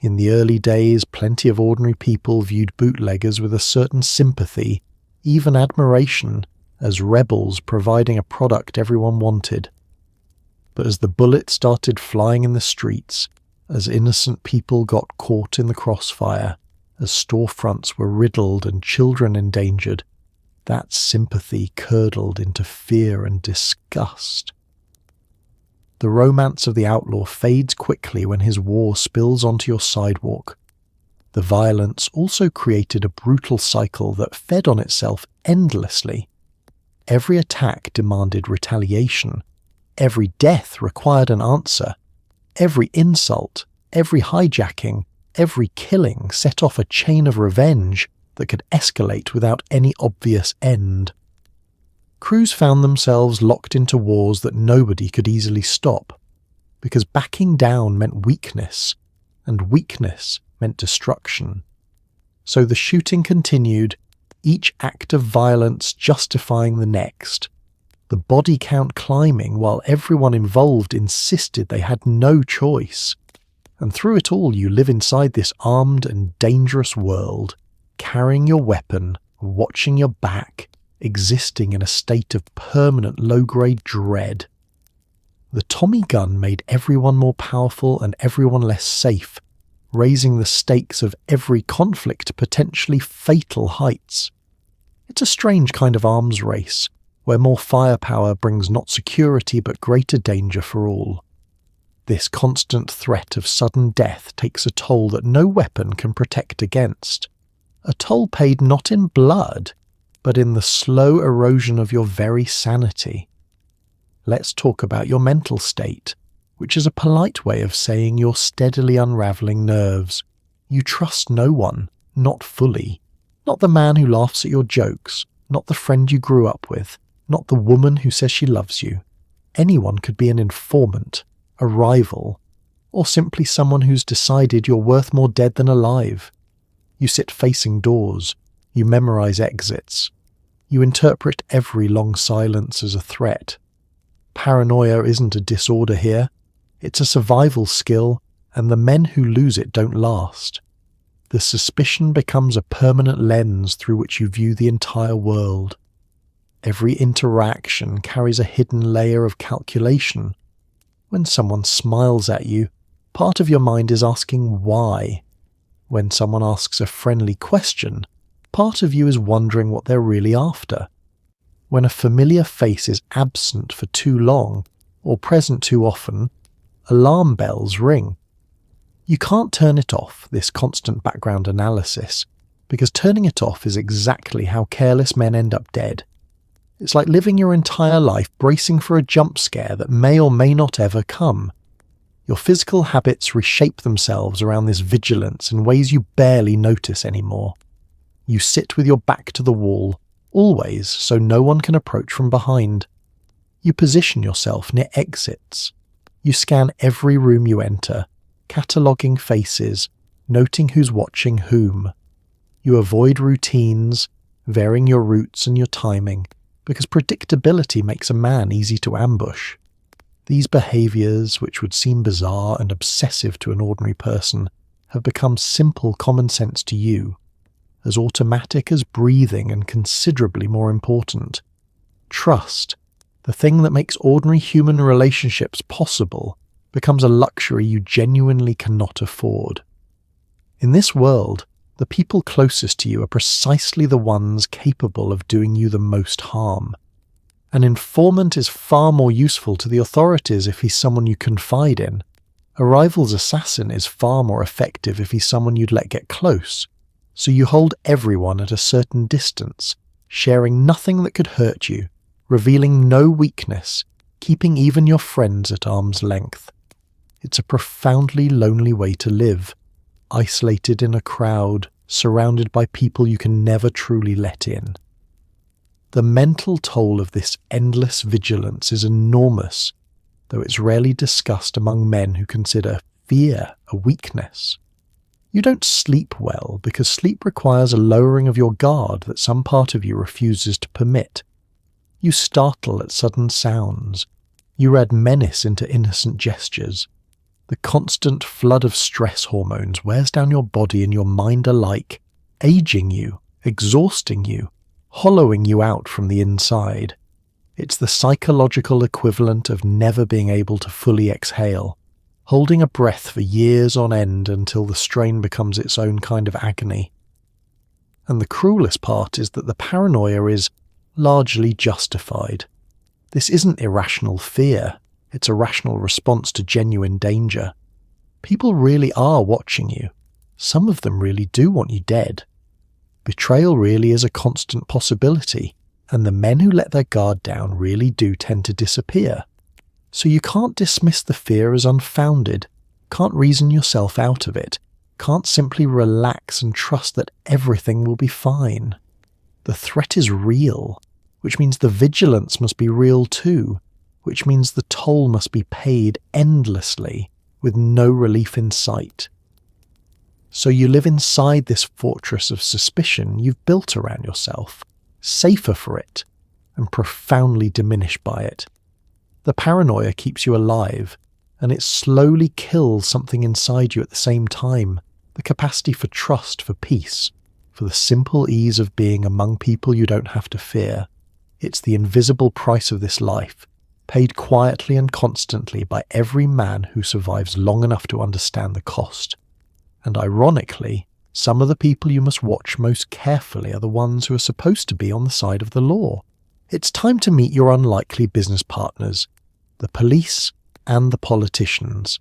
In the early days, plenty of ordinary people viewed bootleggers with a certain sympathy, even admiration, as rebels providing a product everyone wanted. But as the bullets started flying in the streets, as innocent people got caught in the crossfire, as storefronts were riddled and children endangered, that sympathy curdled into fear and disgust. The romance of the outlaw fades quickly when his war spills onto your sidewalk. The violence also created a brutal cycle that fed on itself endlessly. Every attack demanded retaliation. Every death required an answer. Every insult, every hijacking, every killing set off a chain of revenge that could escalate without any obvious end. Crews found themselves locked into wars that nobody could easily stop, because backing down meant weakness, and weakness meant destruction. So the shooting continued, each act of violence justifying the next, the body count climbing while everyone involved insisted they had no choice. And through it all you live inside this armed and dangerous world, carrying your weapon, watching your back, existing in a state of permanent low-grade dread. The Tommy gun made everyone more powerful and everyone less safe, raising the stakes of every conflict to potentially fatal heights. It's a strange kind of arms race, where more firepower brings not security but greater danger for all. This constant threat of sudden death takes a toll that no weapon can protect against. A toll paid not in blood, but in the slow erosion of your very sanity. Let's talk about your mental state, which is a polite way of saying you're steadily unravelling nerves. You trust no one, not fully. Not the man who laughs at your jokes, not the friend you grew up with, not the woman who says she loves you. Anyone could be an informant, a rival, or simply someone who's decided you're worth more dead than alive. You sit facing doors. You memorize exits. You interpret every long silence as a threat. Paranoia isn't a disorder here. It's a survival skill, and the men who lose it don't last. The suspicion becomes a permanent lens through which you view the entire world. Every interaction carries a hidden layer of calculation. When someone smiles at you, part of your mind is asking why. When someone asks a friendly question, part of you is wondering what they're really after. When a familiar face is absent for too long, or present too often, alarm bells ring. You can't turn it off, this constant background analysis, because turning it off is exactly how careless men end up dead. It's like living your entire life bracing for a jump scare that may or may not ever come. Your physical habits reshape themselves around this vigilance in ways you barely notice anymore. You sit with your back to the wall, always, so no one can approach from behind. You position yourself near exits. You scan every room you enter, cataloguing faces, noting who's watching whom. You avoid routines, varying your routes and your timing, because predictability makes a man easy to ambush. These behaviours, which would seem bizarre and obsessive to an ordinary person, have become simple common sense to you, as automatic as breathing and considerably more important. Trust, the thing that makes ordinary human relationships possible, becomes a luxury you genuinely cannot afford. In this world, the people closest to you are precisely the ones capable of doing you the most harm. An informant is far more useful to the authorities if he's someone you confide in. A rival's assassin is far more effective if he's someone you'd let get close. So you hold everyone at a certain distance, sharing nothing that could hurt you, revealing no weakness, keeping even your friends at arm's length. It's a profoundly lonely way to live, isolated in a crowd, surrounded by people you can never truly let in. The mental toll of this endless vigilance is enormous, though it's rarely discussed among men who consider fear a weakness. You don't sleep well because sleep requires a lowering of your guard that some part of you refuses to permit. You startle at sudden sounds. You read menace into innocent gestures. The constant flood of stress hormones wears down your body and your mind alike, aging you, exhausting you, hollowing you out from the inside. It's the psychological equivalent of never being able to fully exhale, holding a breath for years on end until the strain becomes its own kind of agony. And the cruelest part is that the paranoia is largely justified. This isn't irrational fear. It's a rational response to genuine danger. People really are watching you. Some of them really do want you dead. Betrayal really is a constant possibility, and the men who let their guard down really do tend to disappear. So you can't dismiss the fear as unfounded, can't reason yourself out of it, can't simply relax and trust that everything will be fine. The threat is real, which means the vigilance must be real too, which means the toll must be paid endlessly, with no relief in sight. So you live inside this fortress of suspicion you've built around yourself, safer for it, and profoundly diminished by it. The paranoia keeps you alive, and it slowly kills something inside you at the same time, the capacity for trust, for peace, for the simple ease of being among people you don't have to fear. It's the invisible price of this life, paid quietly and constantly by every man who survives long enough to understand the cost. And ironically, some of the people you must watch most carefully are the ones who are supposed to be on the side of the law. It's time to meet your unlikely business partners, the police and the politicians.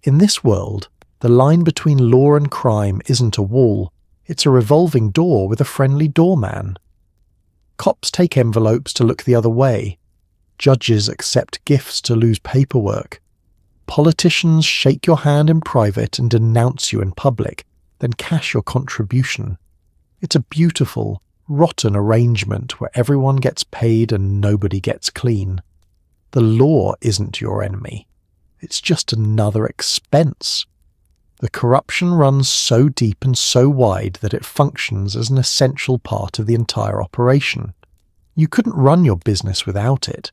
In this world, the line between law and crime isn't a wall, it's a revolving door with a friendly doorman. Cops take envelopes to look the other way. Judges accept gifts to lose paperwork. Politicians shake your hand in private and denounce you in public, then cash your contribution. It's a beautiful, rotten arrangement where everyone gets paid and nobody gets clean. The law isn't your enemy. It's just another expense. The corruption runs so deep and so wide that it functions as an essential part of the entire operation. You couldn't run your business without it.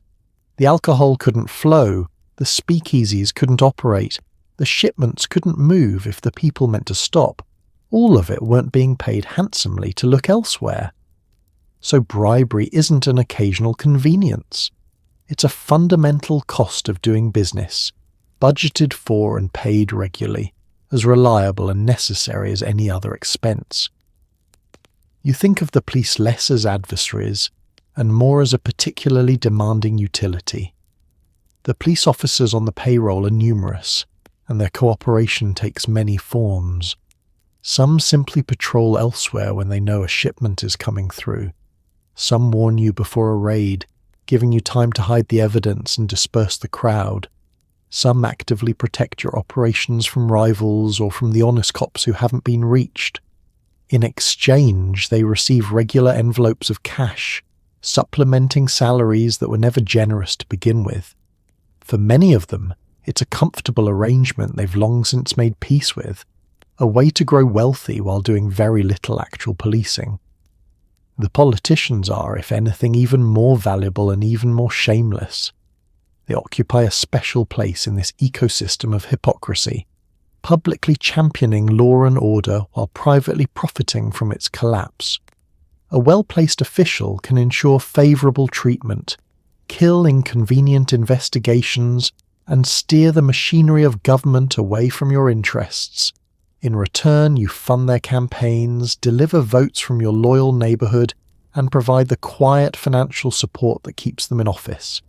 The alcohol couldn't flow, the speakeasies couldn't operate, the shipments couldn't move if the people meant to stop. All of it weren't being paid handsomely to look elsewhere. So bribery isn't an occasional convenience. It's a fundamental cost of doing business, budgeted for and paid regularly, as reliable and necessary as any other expense. You think of the police less as adversaries and more as a particularly demanding utility. The police officers on the payroll are numerous, and their cooperation takes many forms. Some simply patrol elsewhere when they know a shipment is coming through. Some warn you before a raid, giving you time to hide the evidence and disperse the crowd. Some actively protect your operations from rivals or from the honest cops who haven't been reached. In exchange, they receive regular envelopes of cash, supplementing salaries that were never generous to begin with. For many of them, it's a comfortable arrangement they've long since made peace with, a way to grow wealthy while doing very little actual policing. The politicians are, if anything, even more valuable and even more shameless. They occupy a special place in this ecosystem of hypocrisy, publicly championing law and order while privately profiting from its collapse. A well-placed official can ensure favourable treatment, kill inconvenient investigations, and steer the machinery of government away from your interests. In return, you fund their campaigns, deliver votes from your loyal neighbourhood, and provide the quiet financial support that keeps them in office.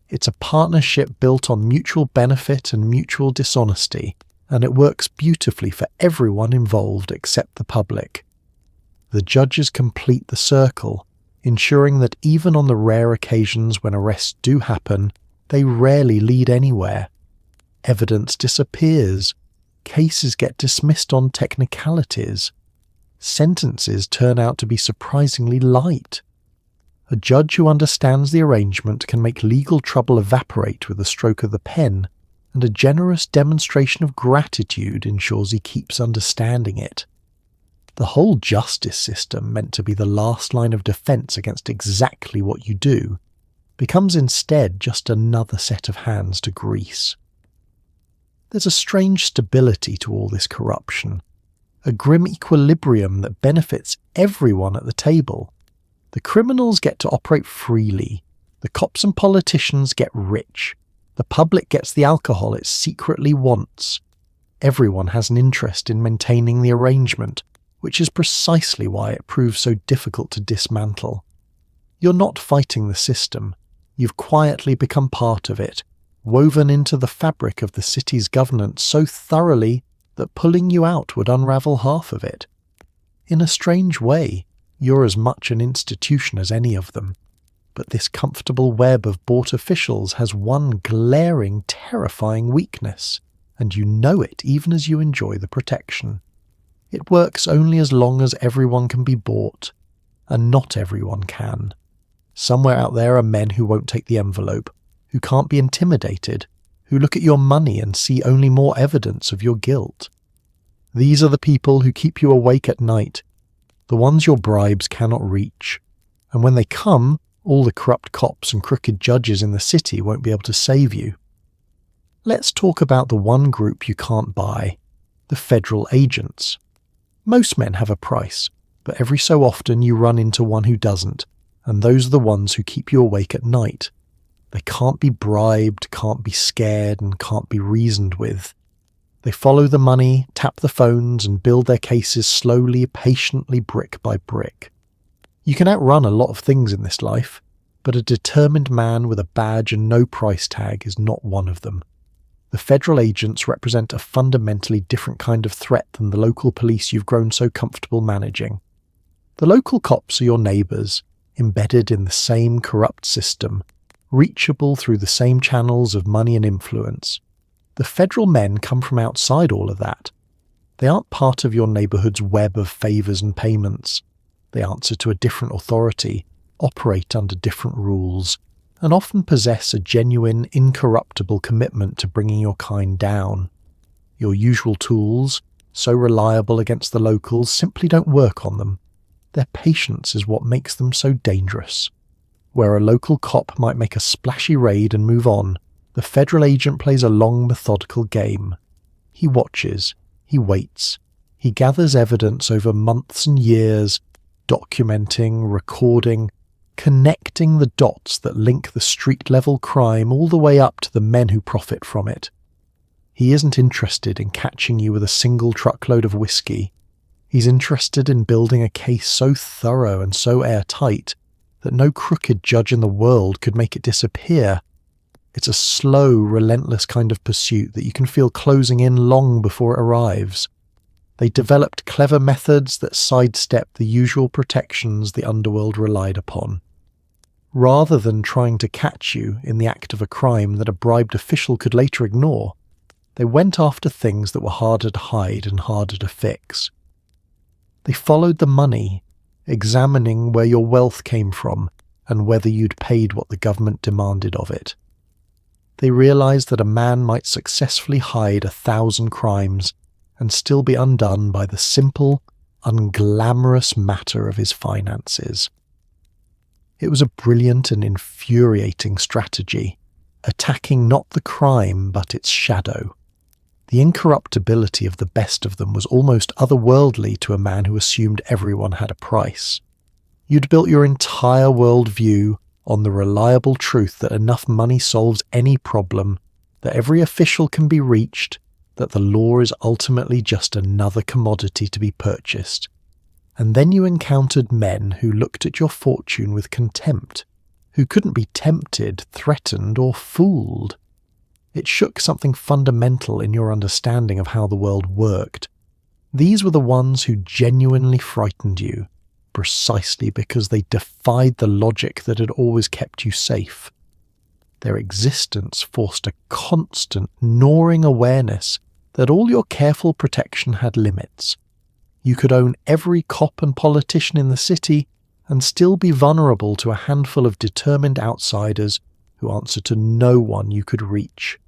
It's a partnership built on mutual benefit and mutual dishonesty, and it works beautifully for everyone involved except the public. The judges complete the circle, ensuring that even on the rare occasions when arrests do happen, they rarely lead anywhere. Evidence disappears. Cases get dismissed on technicalities. Sentences turn out to be surprisingly light. A judge who understands the arrangement can make legal trouble evaporate with a stroke of the pen, and a generous demonstration of gratitude ensures he keeps understanding it. The whole justice system, meant to be the last line of defence against exactly what you do, becomes instead just another set of hands to grease. There's a strange stability to all this corruption, a grim equilibrium that benefits everyone at the table. The criminals get to operate freely, the cops and politicians get rich, the public gets the alcohol it secretly wants. Everyone has an interest in maintaining the arrangement, which is precisely why it proves so difficult to dismantle. You're not fighting the system, you've quietly become part of it, woven into the fabric of the city's governance so thoroughly that pulling you out would unravel half of it. In a strange way, you're as much an institution as any of them, but this comfortable web of bought officials has one glaring, terrifying weakness, and you know it even as you enjoy the protection. It works only as long as everyone can be bought, and not everyone can. Somewhere out there are men who won't take the envelope, who can't be intimidated, who look at your money and see only more evidence of your guilt. These are the people who keep you awake at night, the ones your bribes cannot reach, and when they come, all the corrupt cops and crooked judges in the city won't be able to save you. Let's talk about the one group you can't buy, the federal agents. Most men have a price, but every so often you run into one who doesn't, and those are the ones who keep you awake at night. They can't be bribed, can't be scared, and can't be reasoned with. They follow the money, tap the phones, and build their cases slowly, patiently, brick by brick. You can outrun a lot of things in this life, but a determined man with a badge and no price tag is not one of them. The federal agents represent a fundamentally different kind of threat than the local police you've grown so comfortable managing. The local cops are your neighbours, embedded in the same corrupt system, reachable through the same channels of money and influence. The federal men come from outside all of that. They aren't part of your neighbourhood's web of favours and payments. They answer to a different authority, operate under different rules, and often possess a genuine, incorruptible commitment to bringing your kind down. Your usual tools, so reliable against the locals, simply don't work on them. Their patience is what makes them so dangerous. Where a local cop might make a splashy raid and move on, the federal agent plays a long, methodical game. He watches, he waits, he gathers evidence over months and years, documenting, recording, connecting the dots that link the street-level crime all the way up to the men who profit from it. He isn't interested in catching you with a single truckload of whiskey. He's interested in building a case so thorough and so airtight that no crooked judge in the world could make it disappear. It's a slow, relentless kind of pursuit that you can feel closing in long before it arrives. They developed clever methods that sidestep the usual protections the underworld relied upon. Rather than trying to catch you in the act of a crime that a bribed official could later ignore, they went after things that were harder to hide and harder to fix. They followed the money, examining where your wealth came from and whether you'd paid what the government demanded of it. They realized that a man might successfully hide 1,000 crimes and still be undone by the simple, unglamorous matter of his finances. It was a brilliant and infuriating strategy, attacking not the crime but its shadow. The incorruptibility of the best of them was almost otherworldly to a man who assumed everyone had a price. You'd built your entire worldview on the reliable truth that enough money solves any problem, that every official can be reached, that the law is ultimately just another commodity to be purchased. And then you encountered men who looked at your fortune with contempt, who couldn't be tempted, threatened, or fooled. It shook something fundamental in your understanding of how the world worked. These were the ones who genuinely frightened you, precisely because they defied the logic that had always kept you safe. Their existence forced a constant, gnawing awareness that all your careful protection had limits. You could own every cop and politician in the city and still be vulnerable to a handful of determined outsiders who answered to no one you could reach.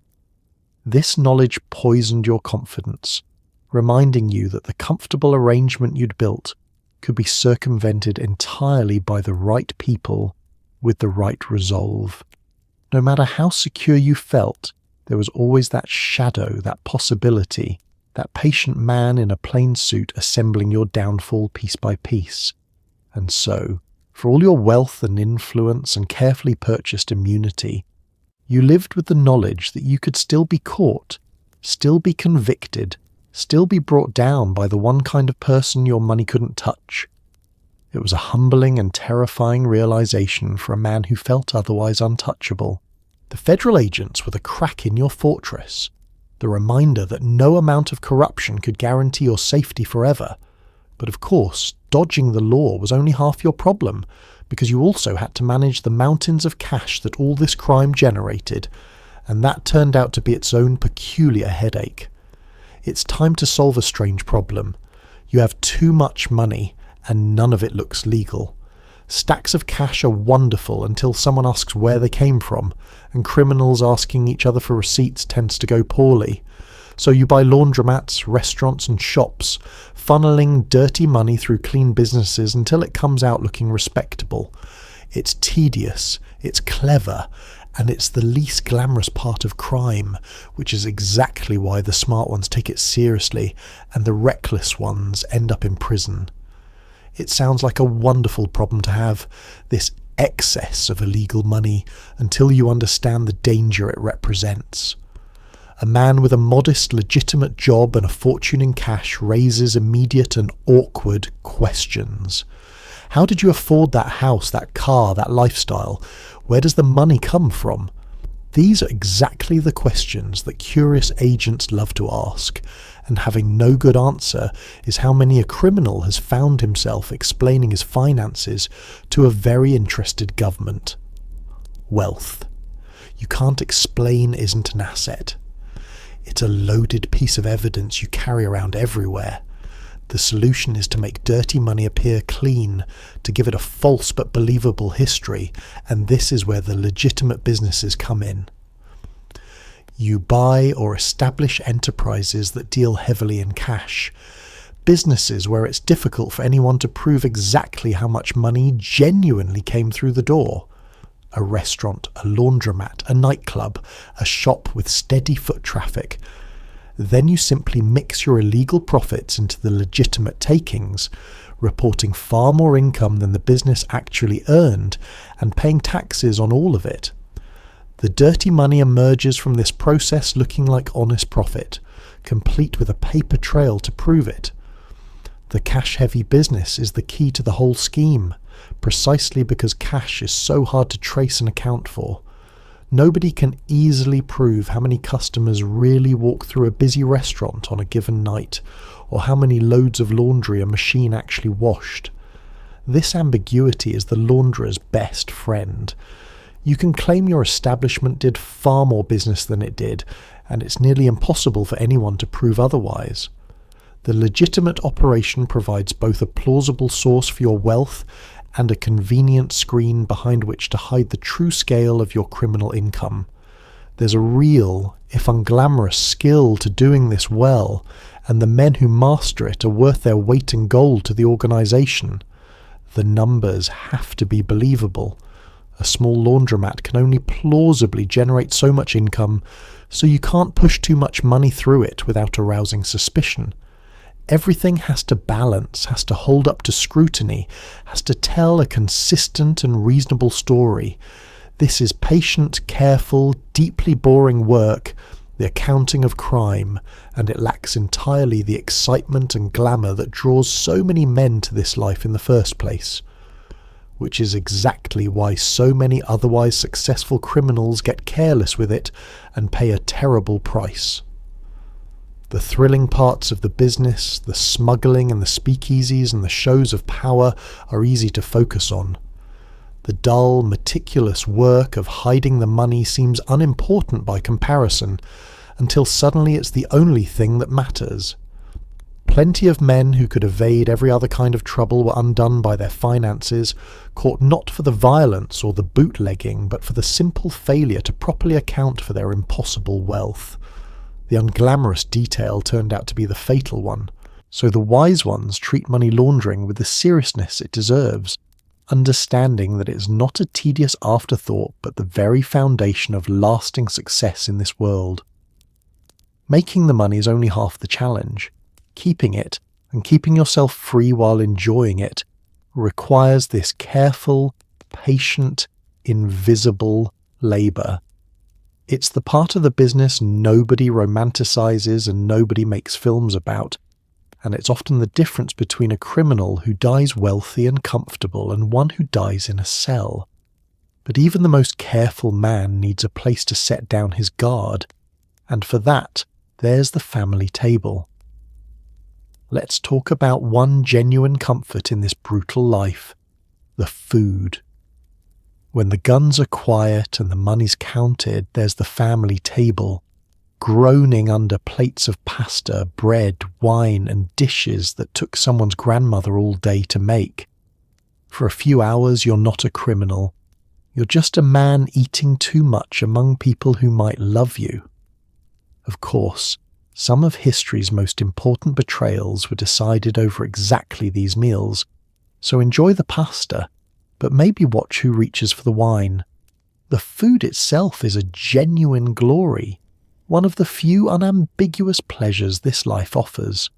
This knowledge poisoned your confidence, reminding you that the comfortable arrangement you'd built could be circumvented entirely by the right people with the right resolve. No matter how secure you felt, there was always that shadow, that possibility, that patient man in a plain suit assembling your downfall piece by piece. And so, for all your wealth and influence and carefully purchased immunity, you lived with the knowledge that you could still be caught, still be convicted, still be brought down by the one kind of person your money couldn't touch. It was a humbling and terrifying realization for a man who felt otherwise untouchable. The federal agents were the crack in your fortress, the reminder that no amount of corruption could guarantee your safety forever. But of course, dodging the law was only half your problem, because you also had to manage the mountains of cash that all this crime generated, and that turned out to be its own peculiar headache. It's time to solve a strange problem. You have too much money, and none of it looks legal. Stacks of cash are wonderful until someone asks where they came from, and criminals asking each other for receipts tends to go poorly. So you buy laundromats, restaurants and shops, funneling dirty money through clean businesses until it comes out looking respectable. It's tedious, it's clever, and it's the least glamorous part of crime, which is exactly why the smart ones take it seriously and the reckless ones end up in prison. It sounds like a wonderful problem to have, this excess of illegal money, until you understand the danger it represents. A man with a modest, legitimate job and a fortune in cash raises immediate and awkward questions. How did you afford that house, that car, that lifestyle? Where does the money come from? These are exactly the questions that curious agents love to ask, and having no good answer is how many a criminal has found himself explaining his finances to a very interested government. Wealth. You can't explain isn't an asset. It's a loaded piece of evidence you carry around everywhere. The solution is to make dirty money appear clean, to give it a false but believable history, and this is where the legitimate businesses come in. You buy or establish enterprises that deal heavily in cash, businesses where it's difficult for anyone to prove exactly how much money genuinely came through the door. A restaurant, a laundromat, a nightclub, a shop with steady foot traffic. Then you simply mix your illegal profits into the legitimate takings, reporting far more income than the business actually earned and paying taxes on all of it. The dirty money emerges from this process looking like honest profit, complete with a paper trail to prove it. The cash-heavy business is the key to the whole scheme, precisely because cash is so hard to trace and account for. Nobody can easily prove how many customers really walk through a busy restaurant on a given night, or how many loads of laundry a machine actually washed. This ambiguity is the launderer's best friend. You can claim your establishment did far more business than it did, and it's nearly impossible for anyone to prove otherwise. The legitimate operation provides both a plausible source for your wealth and a convenient screen behind which to hide the true scale of your criminal income. There's a real, if unglamorous, skill to doing this well, and the men who master it are worth their weight in gold to the organisation. The numbers have to be believable. A small laundromat can only plausibly generate so much income, so you can't push too much money through it without arousing suspicion. Everything has to balance, has to hold up to scrutiny, has to tell a consistent and reasonable story. This is patient, careful, deeply boring work, the accounting of crime, and it lacks entirely the excitement and glamour that draws so many men to this life in the first place. Which is exactly why so many otherwise successful criminals get careless with it and pay a terrible price. The thrilling parts of the business, the smuggling and the speakeasies and the shows of power are easy to focus on. The dull, meticulous work of hiding the money seems unimportant by comparison, until suddenly it's the only thing that matters. Plenty of men who could evade every other kind of trouble were undone by their finances, caught not for the violence or the bootlegging, but for the simple failure to properly account for their impossible wealth. The unglamorous detail turned out to be the fatal one, so the wise ones treat money laundering with the seriousness it deserves, understanding that it is not a tedious afterthought but the very foundation of lasting success in this world. Making the money is only half the challenge. Keeping it, and keeping yourself free while enjoying it, requires this careful, patient, invisible labour. It's the part of the business nobody romanticizes and nobody makes films about, and it's often the difference between a criminal who dies wealthy and comfortable and one who dies in a cell. But even the most careful man needs a place to set down his guard, and for that, there's the family table. Let's talk about one genuine comfort in this brutal life: the food. When the guns are quiet and the money's counted, there's the family table, groaning under plates of pasta, bread, wine, and dishes that took someone's grandmother all day to make. For a few hours, you're not a criminal. You're just a man eating too much among people who might love you. Of course, some of history's most important betrayals were decided over exactly these meals, so enjoy the pasta, but maybe watch who reaches for the wine. The food itself is a genuine glory, one of the few unambiguous pleasures this life offers.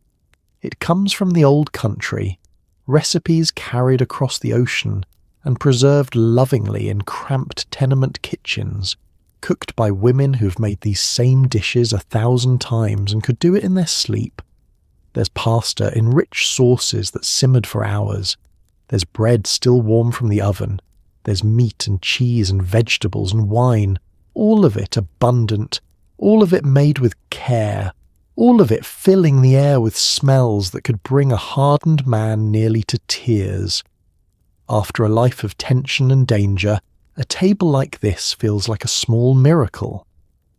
It comes from the old country, recipes carried across the ocean and preserved lovingly in cramped tenement kitchens, cooked by women who've made these same dishes 1,000 times and could do it in their sleep. There's pasta in rich sauces that simmered for hours. There's bread still warm from the oven. There's meat and cheese and vegetables and wine, all of it abundant, all of it made with care, all of it filling the air with smells that could bring a hardened man nearly to tears. After a life of tension and danger, a table like this feels like a small miracle.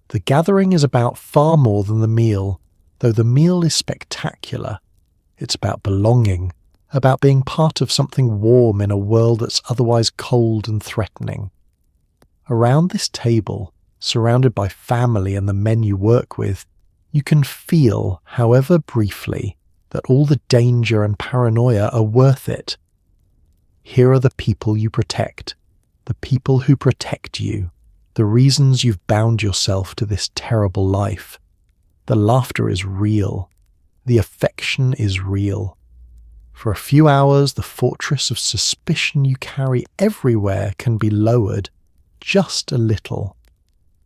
The gathering is about far more than the meal, though the meal is spectacular. It's about belonging, about being part of something warm in a world that's otherwise cold and threatening. Around this table, surrounded by family and the men you work with, you can feel, however briefly, that all the danger and paranoia are worth it. Here are the people you protect, the people who protect you, the reasons you've bound yourself to this terrible life. The laughter is real. The affection is real. For a few hours, the fortress of suspicion you carry everywhere can be lowered, just a little.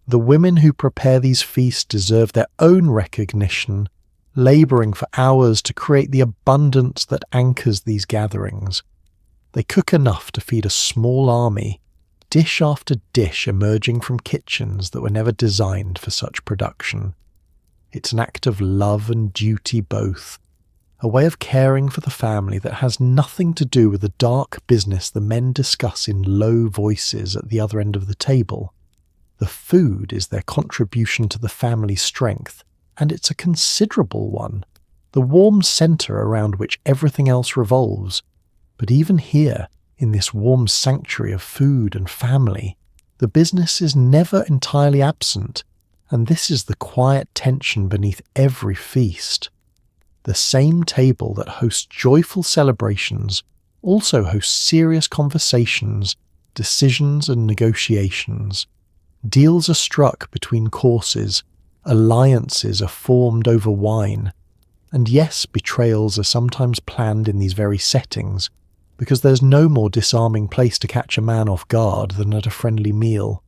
The women who prepare these feasts deserve their own recognition, labouring for hours to create the abundance that anchors these gatherings. They cook enough to feed a small army, dish after dish emerging from kitchens that were never designed for such production. It's an act of love and duty both, a way of caring for the family that has nothing to do with the dark business the men discuss in low voices at the other end of the table. The food is their contribution to the family's strength, and it's a considerable one, the warm centre around which everything else revolves. But even here, In this warm sanctuary of food and family, the business is never entirely absent, and this is the quiet tension beneath every feast. The same table that hosts joyful celebrations also hosts serious conversations, decisions and negotiations. Deals are struck between courses, alliances are formed over wine, and yes, betrayals are sometimes planned in these very settings, because there's no more disarming place to catch a man off guard than at a friendly meal.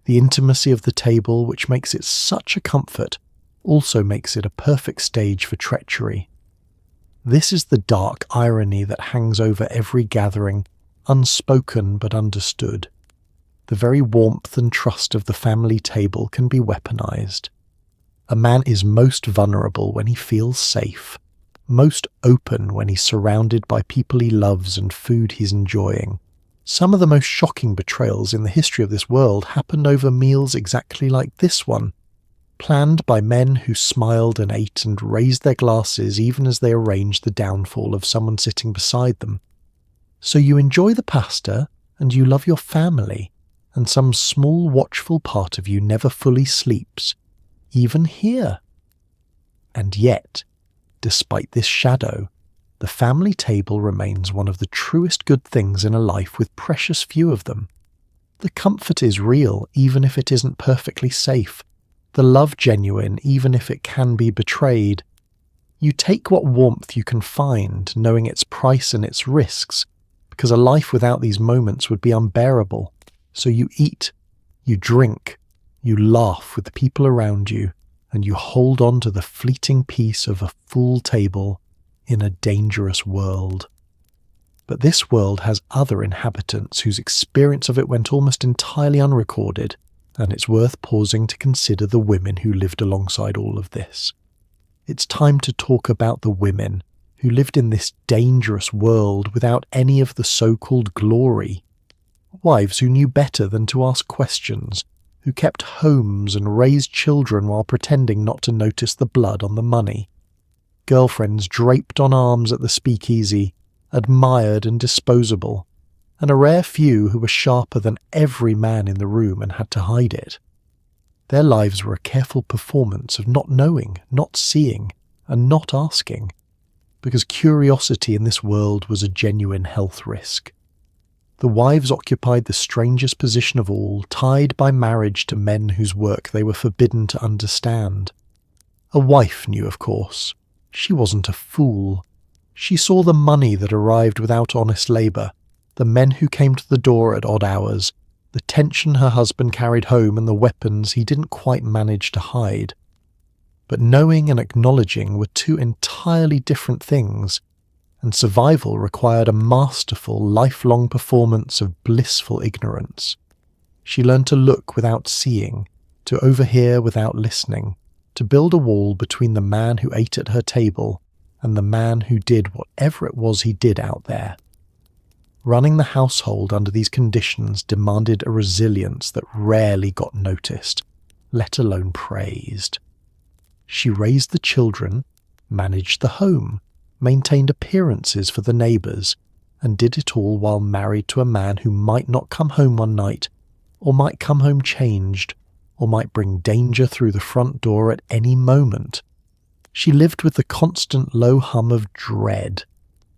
The intimacy of the table, which makes it such a comfort, also makes it a perfect stage for treachery. This is the dark irony that hangs over every gathering, unspoken but understood. The very warmth and trust of the family table can be weaponized. A man is most vulnerable when he feels safe, most open when he's surrounded by people he loves and food he's enjoying. Some of the most shocking betrayals in the history of this world happened over meals exactly like this one, planned by men who smiled and ate and raised their glasses even as they arranged the downfall of someone sitting beside them. So you enjoy the pasta and you love your family, and some small watchful part of you never fully sleeps, even here. And yet, despite this shadow, the family table remains one of the truest good things in a life with precious few of them. The comfort is real even if it isn't perfectly safe, the love genuine even if it can be betrayed. You take what warmth you can find, knowing its price and its risks, because a life without these moments would be unbearable. So you eat, you drink, you laugh with the people around you, and you hold on to the fleeting peace of a full table in a dangerous world. But this world has other inhabitants whose experience of it went almost entirely unrecorded, and it's worth pausing to consider the women who lived alongside all of this. It's time to talk about the women who lived in this dangerous world without any of the so-called glory. Wives who knew better than to ask questions, who kept homes and raised children while pretending not to notice the blood on the money. Girlfriends draped on arms at the speakeasy, admired and disposable, and a rare few who were sharper than every man in the room and had to hide it. Their lives were a careful performance of not knowing, not seeing, and not asking, because curiosity in this world was a genuine health risk. The wives occupied the strangest position of all, tied by marriage to men whose work they were forbidden to understand. A wife knew, of course. She wasn't a fool. She saw the money that arrived without honest labour, the men who came to the door at odd hours, the tension her husband carried home and the weapons he didn't quite manage to hide. But knowing and acknowledging were two entirely different things, and survival required a masterful, lifelong performance of blissful ignorance. She learned to look without seeing, to overhear without listening, to build a wall between the man who ate at her table and the man who did whatever it was he did out there. Running the household under these conditions demanded a resilience that rarely got noticed, let alone praised. She raised the children, managed the home, maintained appearances for the neighbours, and did it all while married to a man who might not come home one night, or might come home changed, or might bring danger through the front door at any moment. She lived with the constant low hum of dread,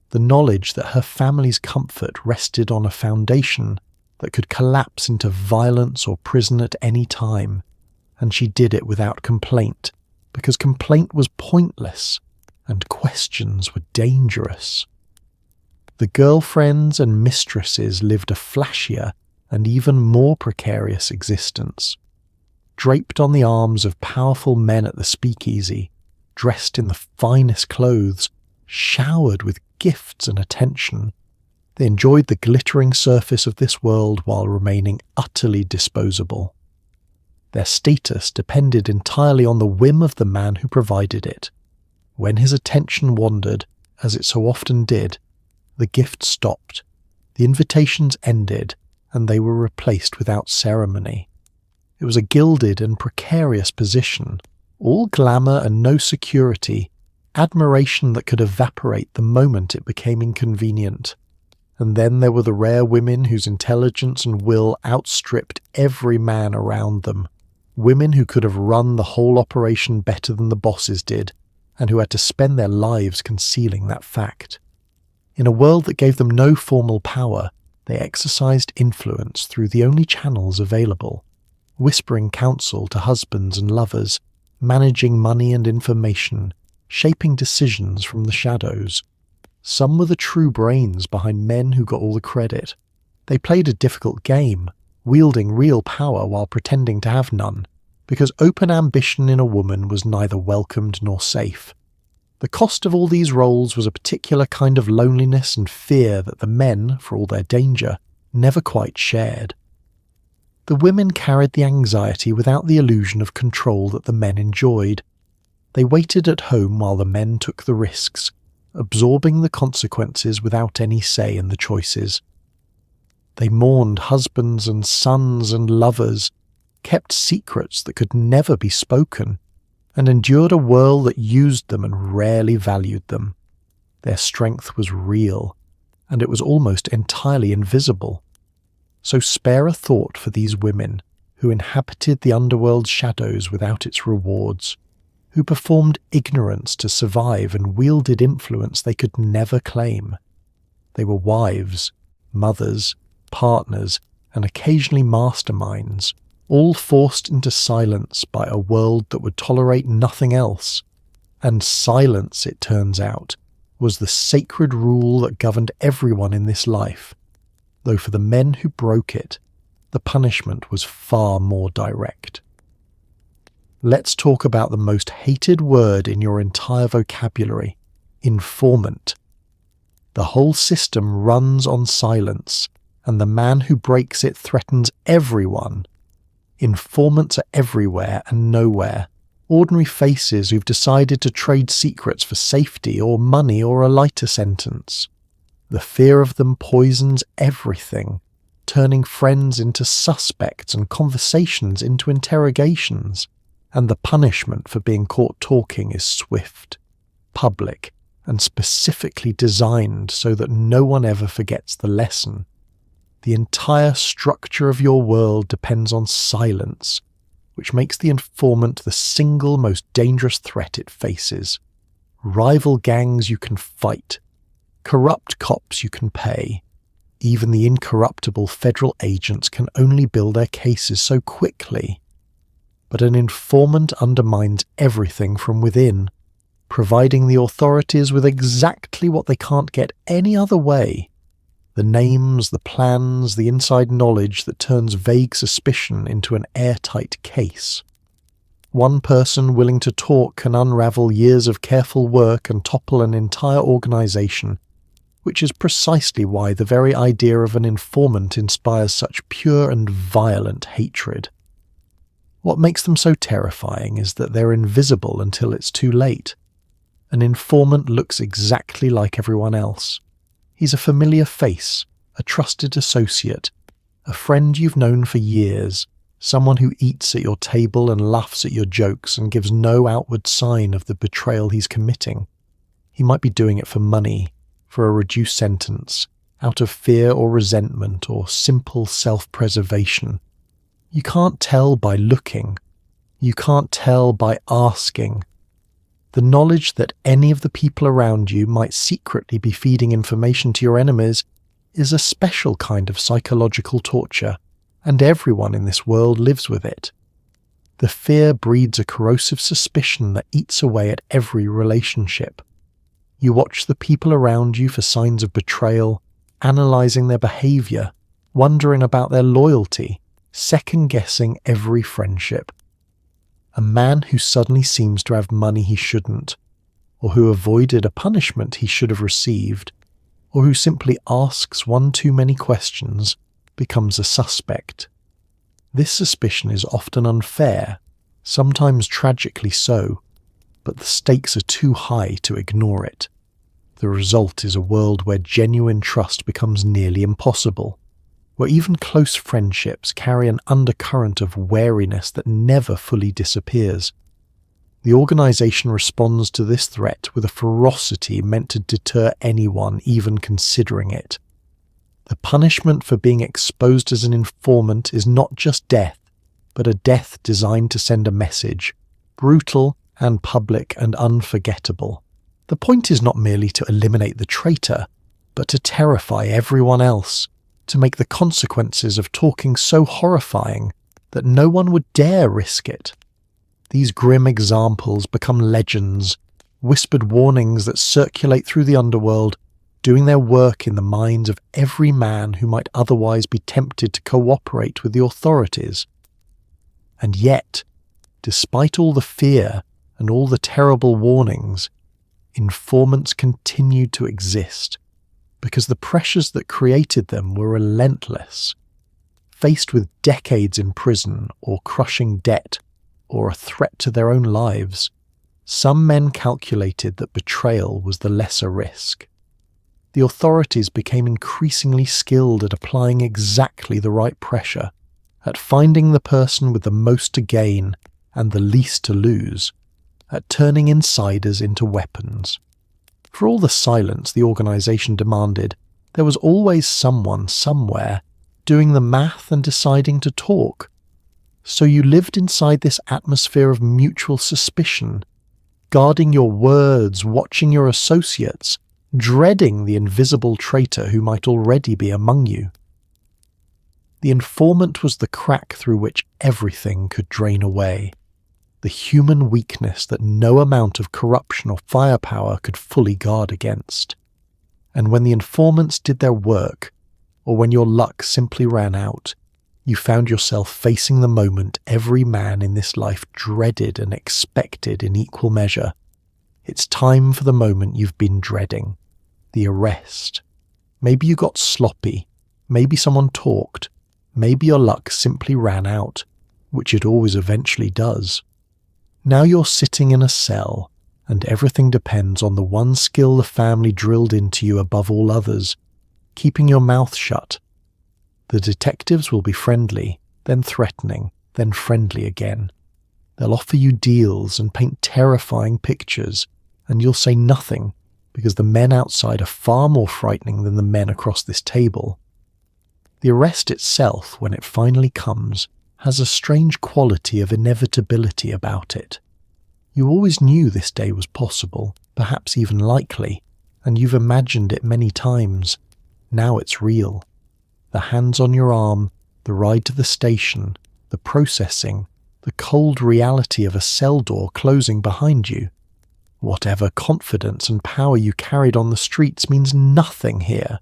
the knowledge that her family's comfort rested on a foundation that could collapse into violence or prison at any time, and she did it without complaint, because complaint was pointless, and questions were dangerous. The girlfriends and mistresses lived a flashier and even more precarious existence. Draped on the arms of powerful men at the speakeasy, dressed in the finest clothes, showered with gifts and attention, they enjoyed the glittering surface of this world while remaining utterly disposable. Their status depended entirely on the whim of the man who provided it. When his attention wandered, as it so often did, the gift stopped, the invitations ended, and they were replaced without ceremony. It was a gilded and precarious position, all glamour and no security, admiration that could evaporate the moment it became inconvenient. And then there were the rare women whose intelligence and will outstripped every man around them. Women who could have run the whole operation better than the bosses did, and who had to spend their lives concealing that fact. In a world that gave them no formal power, they exercised influence through the only channels available, whispering counsel to husbands and lovers, managing money and information, shaping decisions from the shadows. Some were the true brains behind men who got all the credit. They played a difficult game, wielding real power while pretending to have none, because open ambition in a woman was neither welcomed nor safe. The cost of all these roles was a particular kind of loneliness and fear that the men, for all their danger, never quite shared. The women carried the anxiety without the illusion of control that the men enjoyed. They waited at home while the men took the risks, absorbing the consequences without any say in the choices. They mourned husbands and sons and lovers, kept secrets that could never be spoken, and endured a world that used them and rarely valued them. Their strength was real, and it was almost entirely invisible. So spare a thought for these women who inhabited the underworld's shadows without its rewards, who performed ignorance to survive and wielded influence they could never claim. They were wives, mothers, partners, and occasionally masterminds, all forced into silence by a world that would tolerate nothing else. And silence, it turns out, was the sacred rule that governed everyone in this life, though for the men who broke it, the punishment was far more direct. Let's talk about the most hated word in your entire vocabulary, informant. The whole system runs on silence, and the man who breaks it threatens everyone. Informants are everywhere and nowhere, ordinary faces who've decided to trade secrets for safety or money or a lighter sentence. The fear of them poisons everything, turning friends into suspects and conversations into interrogations. And the punishment for being caught talking is swift, public, and specifically designed so that no one ever forgets the lesson. The entire structure of your world depends on silence, which makes the informant the single most dangerous threat it faces. Rival gangs you can fight, corrupt cops you can pay. Even the incorruptible federal agents can only build their cases so quickly. But an informant undermines everything from within, providing the authorities with exactly what they can't get any other way: the names, the plans, the inside knowledge that turns vague suspicion into an airtight case. One person willing to talk can unravel years of careful work and topple an entire organization, which is precisely why the very idea of an informant inspires such pure and violent hatred. What makes them so terrifying is that they're invisible until it's too late. An informant looks exactly like everyone else. He's a familiar face, a trusted associate, a friend you've known for years, someone who eats at your table and laughs at your jokes and gives no outward sign of the betrayal he's committing. He might be doing it for money, for a reduced sentence, out of fear or resentment or simple self-preservation. You can't tell by looking. You can't tell by asking. The knowledge that any of the people around you might secretly be feeding information to your enemies is a special kind of psychological torture, and everyone in this world lives with it. The fear breeds a corrosive suspicion that eats away at every relationship. You watch the people around you for signs of betrayal, analysing their behaviour, wondering about their loyalty, second-guessing every friendship. A man who suddenly seems to have money he shouldn't, or who avoided a punishment he should have received, or who simply asks one too many questions, becomes a suspect. This suspicion is often unfair, sometimes tragically so, but the stakes are too high to ignore it. The result is a world where genuine trust becomes nearly impossible, where even close friendships carry an undercurrent of wariness that never fully disappears. The organization responds to this threat with a ferocity meant to deter anyone even considering it. The punishment for being exposed as an informant is not just death, but a death designed to send a message, brutal and public and unforgettable. The point is not merely to eliminate the traitor, but to terrify everyone else, to make the consequences of talking so horrifying that no one would dare risk it. These grim examples become legends, whispered warnings that circulate through the underworld, doing their work in the minds of every man who might otherwise be tempted to cooperate with the authorities. And yet, despite all the fear and all the terrible warnings, informants continued to exist, because the pressures that created them were relentless. Faced with decades in prison or crushing debt or a threat to their own lives, some men calculated that betrayal was the lesser risk. The authorities became increasingly skilled at applying exactly the right pressure, at finding the person with the most to gain and the least to lose, at turning insiders into weapons. For all the silence the organization demanded, there was always someone somewhere doing the math and deciding to talk. So you lived inside this atmosphere of mutual suspicion, guarding your words, watching your associates, dreading the invisible traitor who might already be among you. The informant was the crack through which everything could drain away, the human weakness that no amount of corruption or firepower could fully guard against. And when the informants did their work, or when your luck simply ran out, you found yourself facing the moment every man in this life dreaded and expected in equal measure. It's time for the moment you've been dreading. The arrest. Maybe you got sloppy. Maybe someone talked. Maybe your luck simply ran out, which it always eventually does. Now you're sitting in a cell, and everything depends on the one skill the family drilled into you above all others, keeping your mouth shut. The detectives will be friendly, then threatening, then friendly again. They'll offer you deals and paint terrifying pictures, and you'll say nothing, because the men outside are far more frightening than the men across this table. The arrest itself, when it finally comes, has a strange quality of inevitability about it. You always knew this day was possible, perhaps even likely, and you've imagined it many times. Now it's real. The hands on your arm, the ride to the station, the processing, the cold reality of a cell door closing behind you. Whatever confidence and power you carried on the streets means nothing here.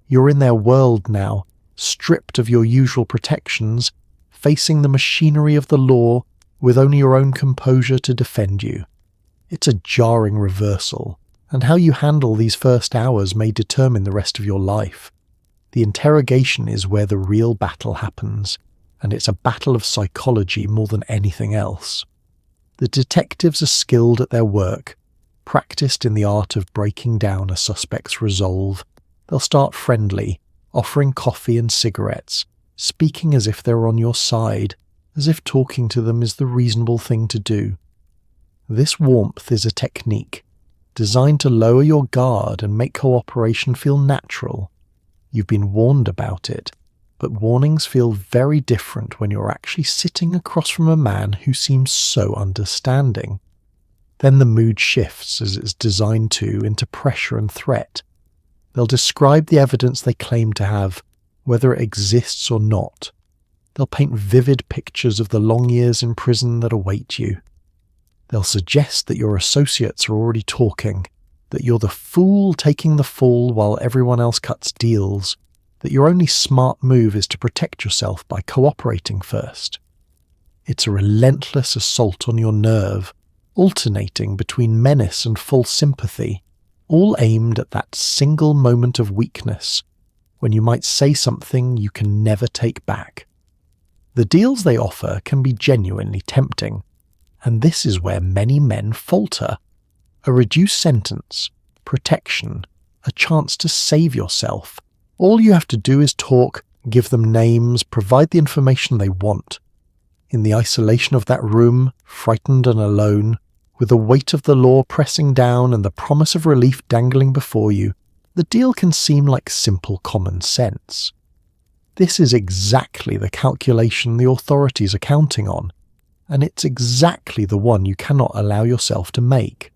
You're in their world now, stripped of your usual protections, facing the machinery of the law with only your own composure to defend you. It's a jarring reversal, and how you handle these first hours may determine the rest of your life. The interrogation is where the real battle happens, and it's a battle of psychology more than anything else. The detectives are skilled at their work, practiced in the art of breaking down a suspect's resolve. They'll start friendly, offering coffee and cigarettes, speaking as if they're on your side, as if talking to them is the reasonable thing to do. This warmth is a technique, designed to lower your guard and make cooperation feel natural. You've been warned about it, but warnings feel very different when you're actually sitting across from a man who seems so understanding. Then the mood shifts, as it's designed to, into pressure and threat. They'll describe the evidence they claim to have, whether it exists or not. They'll paint vivid pictures of the long years in prison that await you. They'll suggest that your associates are already talking, that you're the fool taking the fall while everyone else cuts deals, that your only smart move is to protect yourself by cooperating first. It's a relentless assault on your nerve, alternating between menace and false sympathy, all aimed at that single moment of weakness, when you might say something you can never take back. The deals they offer can be genuinely tempting, and this is where many men falter. A reduced sentence, protection, a chance to save yourself. All you have to do is talk, give them names, provide the information they want. In the isolation of that room, frightened and alone, with the weight of the law pressing down and the promise of relief dangling before you, The deal can seem like simple common sense. This is exactly the calculation the authorities are counting on, and it's exactly the one you cannot allow yourself to make.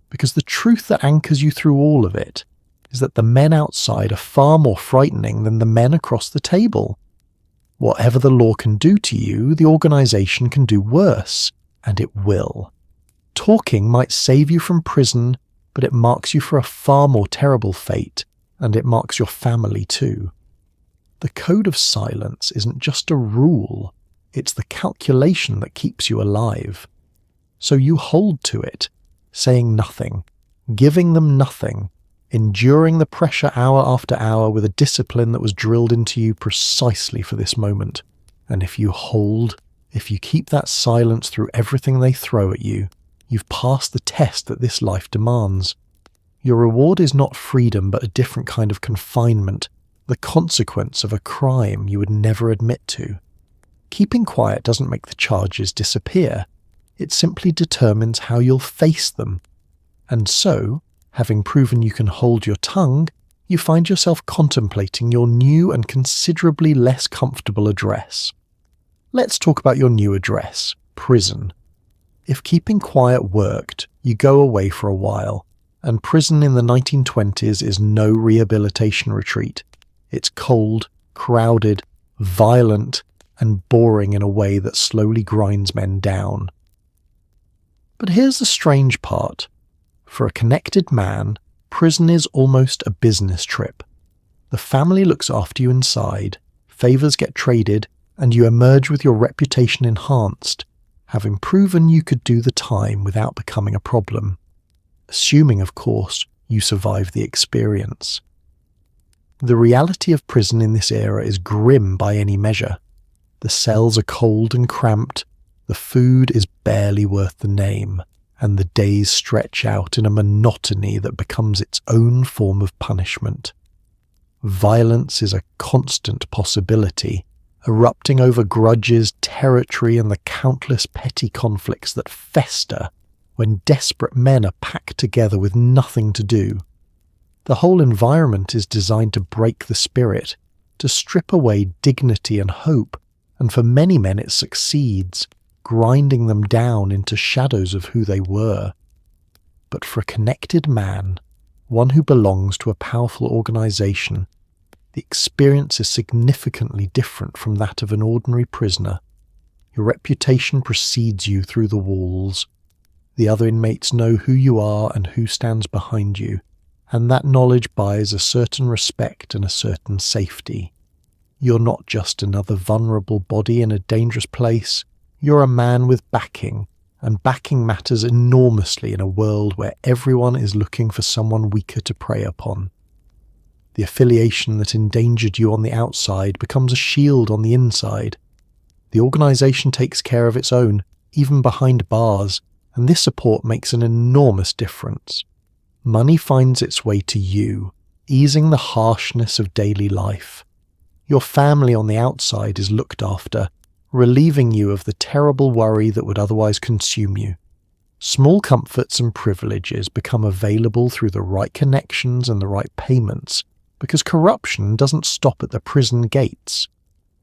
Because the truth that anchors you through all of it is that the men outside are far more frightening than the men across the table. Whatever the law can do to you, the organisation can do worse, and it will. Talking might save you from prison, but it marks you for a far more terrible fate, and it marks your family too. The code of silence isn't just a rule, it's the calculation that keeps you alive. So you hold to it, saying nothing, giving them nothing, enduring the pressure hour after hour with a discipline that was drilled into you precisely for this moment. And if you hold, if you keep that silence through everything they throw at you, you've passed the test that this life demands. Your reward is not freedom but a different kind of confinement, the consequence of a crime you would never admit to. Keeping quiet doesn't make the charges disappear. It simply determines how you'll face them. And so, having proven you can hold your tongue, you find yourself contemplating your new and considerably less comfortable address. Let's talk about your new address, prison. If keeping quiet worked, you go away for a while, and prison in the 1920s is no rehabilitation retreat. It's cold, crowded, violent, and boring in a way that slowly grinds men down. But here's the strange part. For a connected man, prison is almost a business trip. The family looks after you inside, favours get traded, and you emerge with your reputation enhanced, having proven you could do the time without becoming a problem. Assuming, of course, you survive the experience. The reality of prison in this era is grim by any measure. The cells are cold and cramped, the food is barely worth the name, and the days stretch out in a monotony that becomes its own form of punishment. Violence is a constant possibility, erupting over grudges, territory, and the countless petty conflicts that fester when desperate men are packed together with nothing to do. The whole environment is designed to break the spirit, to strip away dignity and hope, and for many men it succeeds, grinding them down into shadows of who they were. But for a connected man, one who belongs to a powerful organisation, the experience is significantly different from that of an ordinary prisoner. Your reputation precedes you through the walls. The other inmates know who you are and who stands behind you, and that knowledge buys a certain respect and a certain safety. You're not just another vulnerable body in a dangerous place. You're a man with backing, and backing matters enormously in a world where everyone is looking for someone weaker to prey upon. The affiliation that endangered you on the outside becomes a shield on the inside. The organisation takes care of its own, even behind bars, and this support makes an enormous difference. Money finds its way to you, easing the harshness of daily life. Your family on the outside is looked after, relieving you of the terrible worry that would otherwise consume you. Small comforts and privileges become available through the right connections and the right payments, because corruption doesn't stop at the prison gates.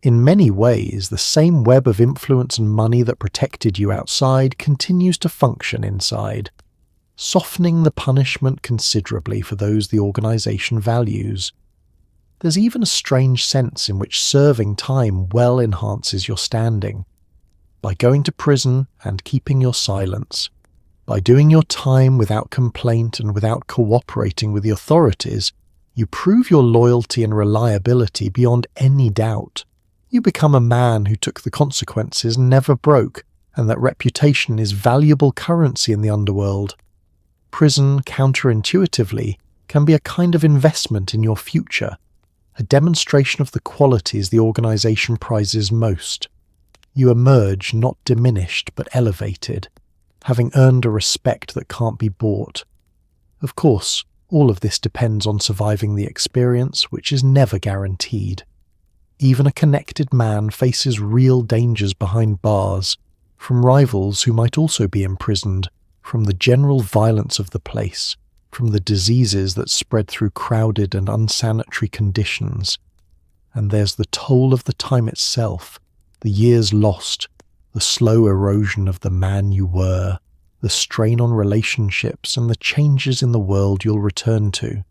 In many ways, the same web of influence and money that protected you outside continues to function inside, softening the punishment considerably for those the organisation values. There's even a strange sense in which serving time well enhances your standing. By going to prison and keeping your silence, by doing your time without complaint and without cooperating with the authorities, you prove your loyalty and reliability beyond any doubt. You become a man who took the consequences and never broke, and that reputation is valuable currency in the underworld. Prison, counterintuitively, can be a kind of investment in your future, a demonstration of the qualities the organisation prizes most. You emerge not diminished but elevated, having earned a respect that can't be bought. Of course, all of this depends on surviving the experience, which is never guaranteed. Even a connected man faces real dangers behind bars, from rivals who might also be imprisoned, from the general violence of the place. from the diseases that spread through crowded and unsanitary conditions. And there's the toll of the time itself, the years lost, the slow erosion of the man you were, the strain on relationships and the changes in the world you'll return to.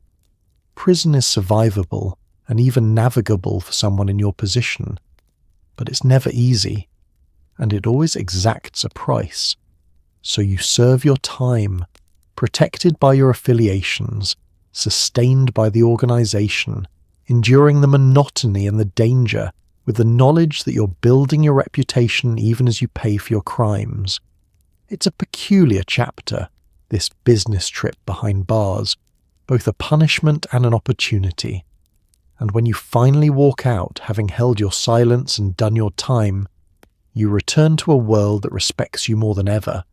Prison is survivable and even navigable for someone in your position, but it's never easy, and it always exacts a price. So you serve your time, protected by your affiliations, sustained by the organization, enduring the monotony and the danger, with the knowledge that you're building your reputation even as you pay for your crimes. It's a peculiar chapter, this business trip behind bars, both a punishment and an opportunity. And when you finally walk out, having held your silence and done your time, you return to a world that respects you more than ever,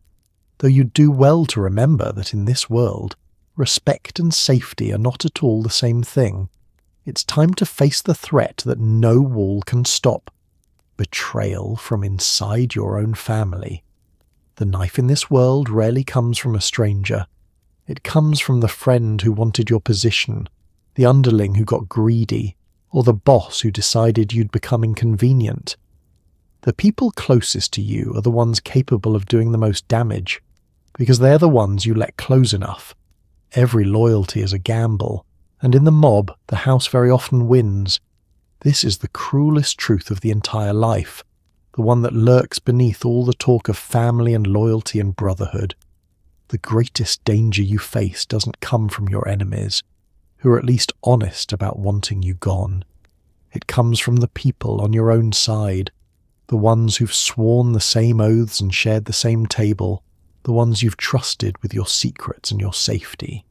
though you do well to remember that in this world, respect and safety are not at all the same thing. It's time to face the threat that no wall can stop. Betrayal from inside your own family. The knife in this world rarely comes from a stranger. It comes from the friend who wanted your position, the underling who got greedy, or the boss who decided you'd become inconvenient. The people closest to you are the ones capable of doing the most damage, because they're the ones you let close enough. Every loyalty is a gamble, and in the mob, the house very often wins. This is the cruelest truth of the entire life, the one that lurks beneath all the talk of family and loyalty and brotherhood. The greatest danger you face doesn't come from your enemies, who are at least honest about wanting you gone. It comes from the people on your own side, the ones who've sworn the same oaths and shared the same table, the ones you've trusted with your secrets and your safety.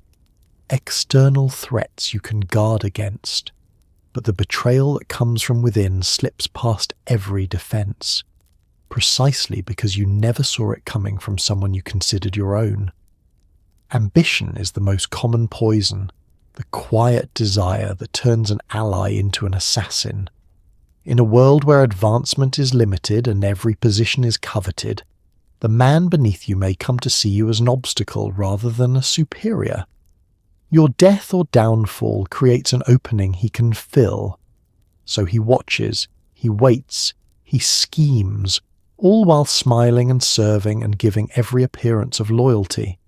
External threats you can guard against, but the betrayal that comes from within slips past every defense, precisely because you never saw it coming from someone you considered your own. Ambition is the most common poison, the quiet desire that turns an ally into an assassin. In a world where advancement is limited and every position is coveted, the man beneath you may come to see you as an obstacle rather than a superior. Your death or downfall creates an opening he can fill. So he watches, he waits, he schemes, all while smiling and serving and giving every appearance of loyalty.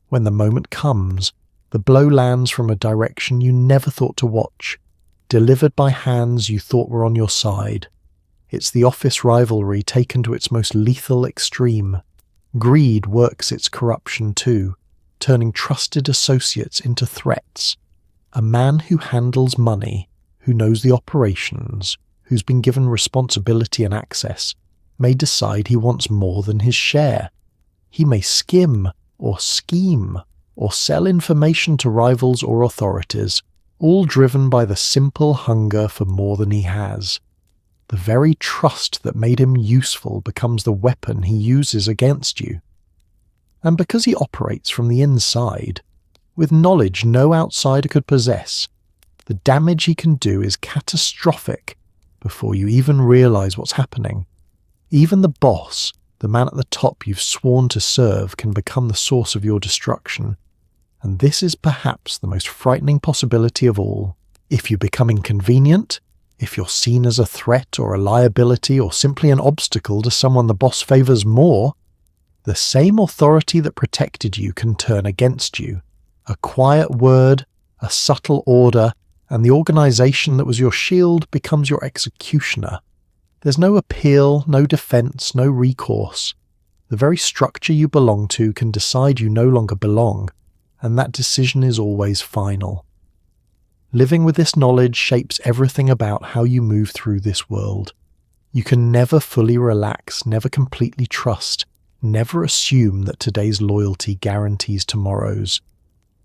When the moment comes, the blow lands from a direction you never thought to watch, delivered by hands you thought were on your side. It's the office rivalry taken to its most lethal extreme. Greed works its corruption too, turning trusted associates into threats. A man who handles money, who knows the operations, who's been given responsibility and access, may decide he wants more than his share. He may skim or scheme or sell information to rivals or authorities, all driven by the simple hunger for more than he has. The very trust that made him useful becomes the weapon he uses against you. And because he operates from the inside, with knowledge no outsider could possess, the damage he can do is catastrophic before you even realize what's happening. Even the boss, the man at the top you've sworn to serve, can become the source of your destruction. And this is perhaps the most frightening possibility of all. If you become inconvenient, if you're seen as a threat or a liability or simply an obstacle to someone the boss favors more, the same authority that protected you can turn against you. A quiet word, a subtle order, and the organization that was your shield becomes your executioner. There's no appeal, no defense, no recourse. The very structure you belong to can decide you no longer belong, and that decision is always final. Living with this knowledge shapes everything about how you move through this world. You can never fully relax, never completely trust, never assume that today's loyalty guarantees tomorrow's.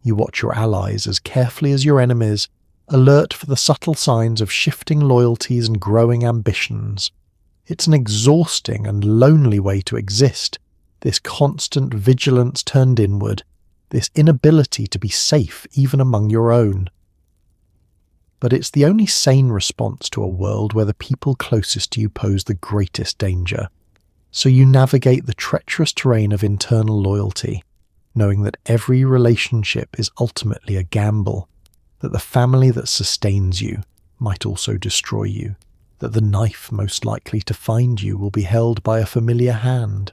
You watch your allies as carefully as your enemies, alert for the subtle signs of shifting loyalties and growing ambitions. It's an exhausting and lonely way to exist, this constant vigilance turned inward, this inability to be safe even among your own. But it's the only sane response to a world where the people closest to you pose the greatest danger. So you navigate the treacherous terrain of internal loyalty. knowing that every relationship is ultimately a gamble, that the family that sustains you might also destroy you, that the knife most likely to find you will be held by a familiar hand.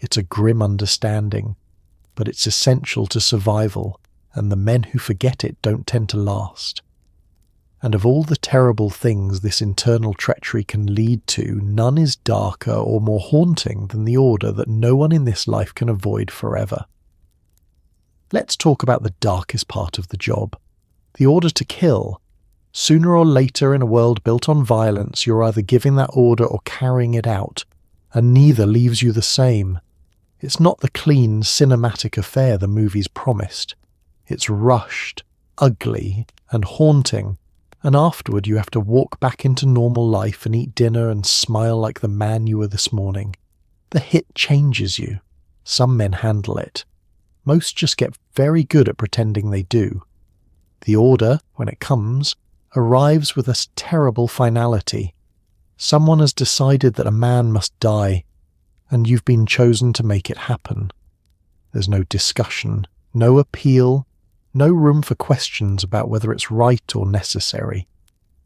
It's a grim understanding, but it's essential to survival, and the men who forget it don't tend to last. And of all the terrible things this internal treachery can lead to, none is darker or more haunting than the order that no one in this life can avoid forever. Let's talk about the darkest part of the job, the order to kill. Sooner or later in a world built on violence, you're either giving that order or carrying it out, and neither leaves you the same. It's not the clean, cinematic affair the movies promised. It's rushed, ugly, and haunting, and afterward you have to walk back into normal life and eat dinner and smile like the man you were this morning. The hit changes you. Some men handle it. Most just get very good at pretending they do. The order, when it comes, arrives with a terrible finality. Someone has decided that a man must die, and you've been chosen to make it happen. There's no discussion, no appeal, no room for questions about whether it's right or necessary.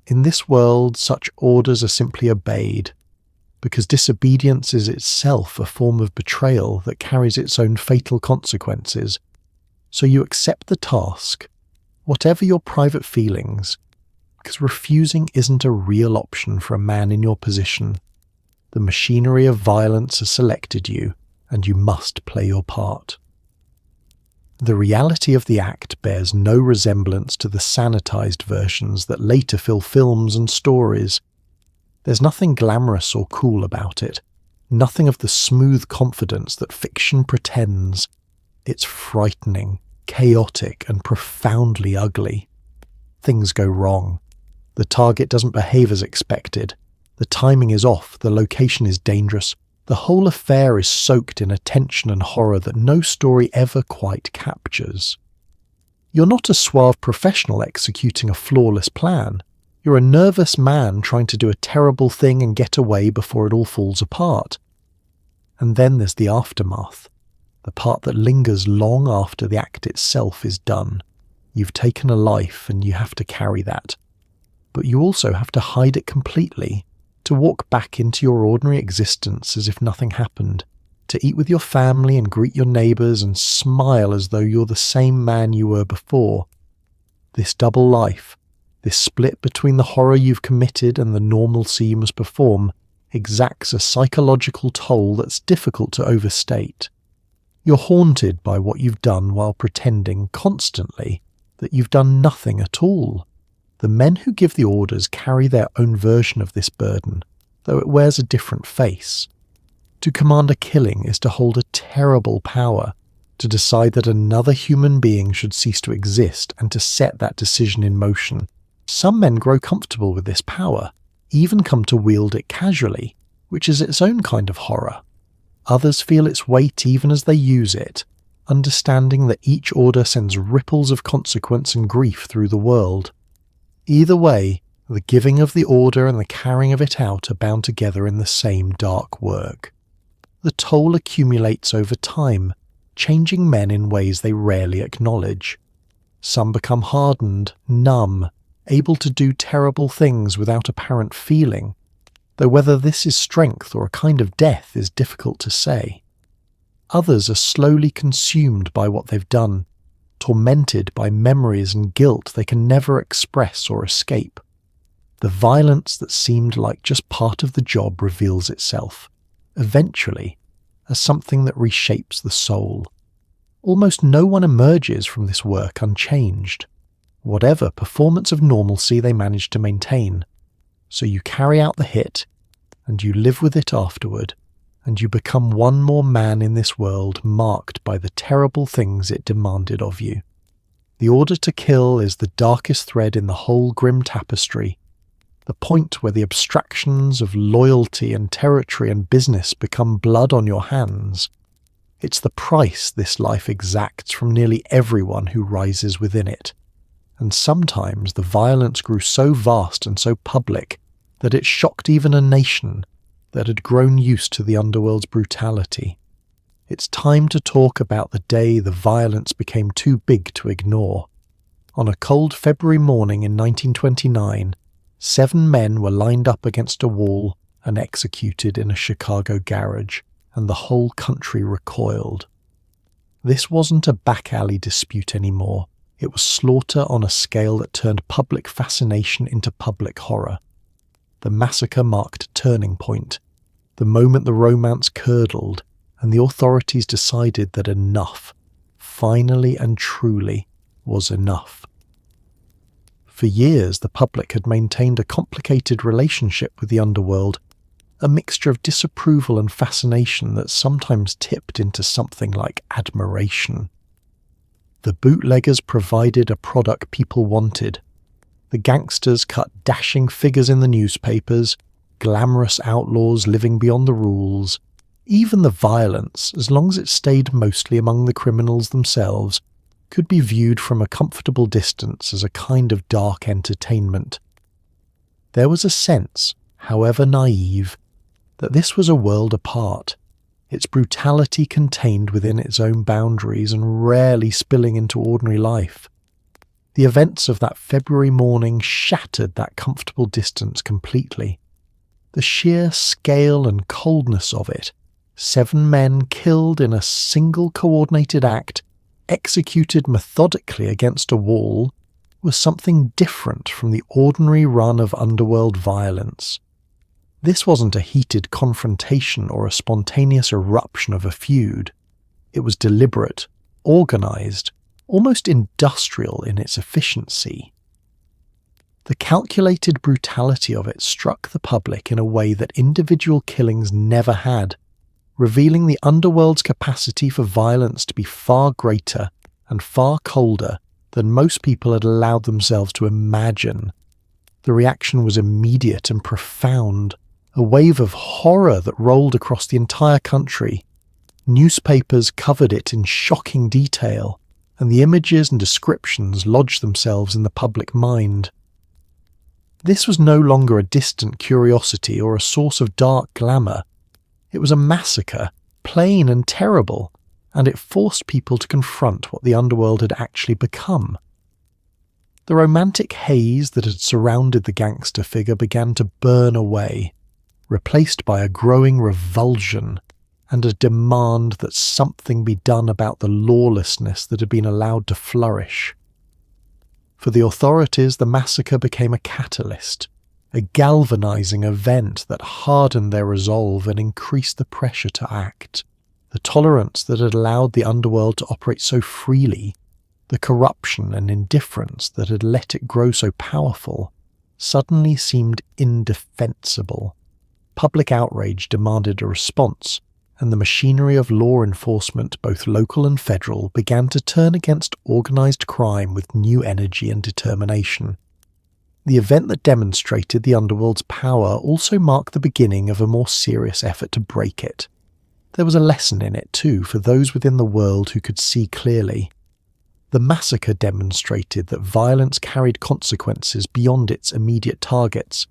In this world, such orders are simply obeyed, because disobedience is itself a form of betrayal that carries its own fatal consequences. So you accept the task, whatever your private feelings, because refusing isn't a real option for a man in your position. The machinery of violence has selected you, and you must play your part. The reality of the act bears no resemblance to the sanitized versions that later fill films and stories. There's nothing glamorous or cool about it, nothing of the smooth confidence that fiction pretends. It's frightening, chaotic, and profoundly ugly. Things go wrong. The target doesn't behave as expected. The timing is off, the location is dangerous. The whole affair is soaked in a tension and horror that no story ever quite captures. You're not a suave professional executing a flawless plan. You're a nervous man trying to do a terrible thing and get away before it all falls apart. And then there's the aftermath, the part that lingers long after the act itself is done. You've taken a life and you have to carry that. But you also have to hide it completely, to walk back into your ordinary existence as if nothing happened, to eat with your family and greet your neighbours and smile as though you're the same man you were before. This double life, this split between the horror you've committed and the normalcy you must perform, exacts a psychological toll that's difficult to overstate. You're haunted by what you've done while pretending constantly that you've done nothing at all. The men who give the orders carry their own version of this burden, though it wears a different face. To command a killing is to hold a terrible power, to decide that another human being should cease to exist and to set that decision in motion. Some men grow comfortable with this power, even come to wield it casually, which is its own kind of horror. Others feel its weight even as they use it, understanding that each order sends ripples of consequence and grief through the world. Either way, the giving of the order and the carrying of it out are bound together in the same dark work. The toll accumulates over time, changing men in ways they rarely acknowledge. Some become hardened, numb, able to do terrible things without apparent feeling, though whether this is strength or a kind of death is difficult to say. Others are slowly consumed by what they've done, tormented by memories and guilt they can never express or escape. The violence that seemed like just part of the job reveals itself, eventually, as something that reshapes the soul. Almost no one emerges from this work unchanged, whatever performance of normalcy they manage to maintain. So you carry out the hit, and you live with it afterward, and you become one more man in this world marked by the terrible things it demanded of you. The order to kill is the darkest thread in the whole grim tapestry, the point where the abstractions of loyalty and territory and business become blood on your hands. It's the price this life exacts from nearly everyone who rises within it. And sometimes the violence grew so vast and so public that it shocked even a nation that had grown used to the underworld's brutality. It's time to talk about the day the violence became too big to ignore. On a cold February morning in 1929, 7 men were lined up against a wall and executed in a Chicago garage, and the whole country recoiled. This wasn't a back-alley dispute anymore. It was slaughter on a scale that turned public fascination into public horror. The massacre marked a turning point, the moment the romance curdled and the authorities decided that enough, finally and truly, was enough. For years, the public had maintained a complicated relationship with the underworld, a mixture of disapproval and fascination that sometimes tipped into something like admiration. The bootleggers provided a product people wanted. The gangsters cut dashing figures in the newspapers, glamorous outlaws living beyond the rules. Even the violence, as long as it stayed mostly among the criminals themselves, could be viewed from a comfortable distance as a kind of dark entertainment. There was a sense, however naive, that this was a world apart, its brutality contained within its own boundaries and rarely spilling into ordinary life. The events of that February morning shattered that comfortable distance completely. The sheer scale and coldness of it, 7 men killed in a single coordinated act, executed methodically against a wall, was something different from the ordinary run of underworld violence. This wasn't a heated confrontation or a spontaneous eruption of a feud. It was deliberate, organized, almost industrial in its efficiency. The calculated brutality of it struck the public in a way that individual killings never had, revealing the underworld's capacity for violence to be far greater and far colder than most people had allowed themselves to imagine. The reaction was immediate and profound, a wave of horror that rolled across the entire country. Newspapers covered it in shocking detail, and the images and descriptions lodged themselves in the public mind. This was no longer a distant curiosity or a source of dark glamour. It was a massacre, plain and terrible, and it forced people to confront what the underworld had actually become. The romantic haze that had surrounded the gangster figure began to burn away, replaced by a growing revulsion and a demand that something be done about the lawlessness that had been allowed to flourish. For the authorities, the massacre became a catalyst, a galvanizing event that hardened their resolve and increased the pressure to act. The tolerance that had allowed the underworld to operate so freely, the corruption and indifference that had let it grow so powerful, suddenly seemed indefensible. Public outrage demanded a response, and the machinery of law enforcement, both local and federal, began to turn against organized crime with new energy and determination. The event that demonstrated the underworld's power also marked the beginning of a more serious effort to break it. There was a lesson in it, too, for those within the world who could see clearly. The massacre demonstrated that violence carried consequences beyond its immediate targets,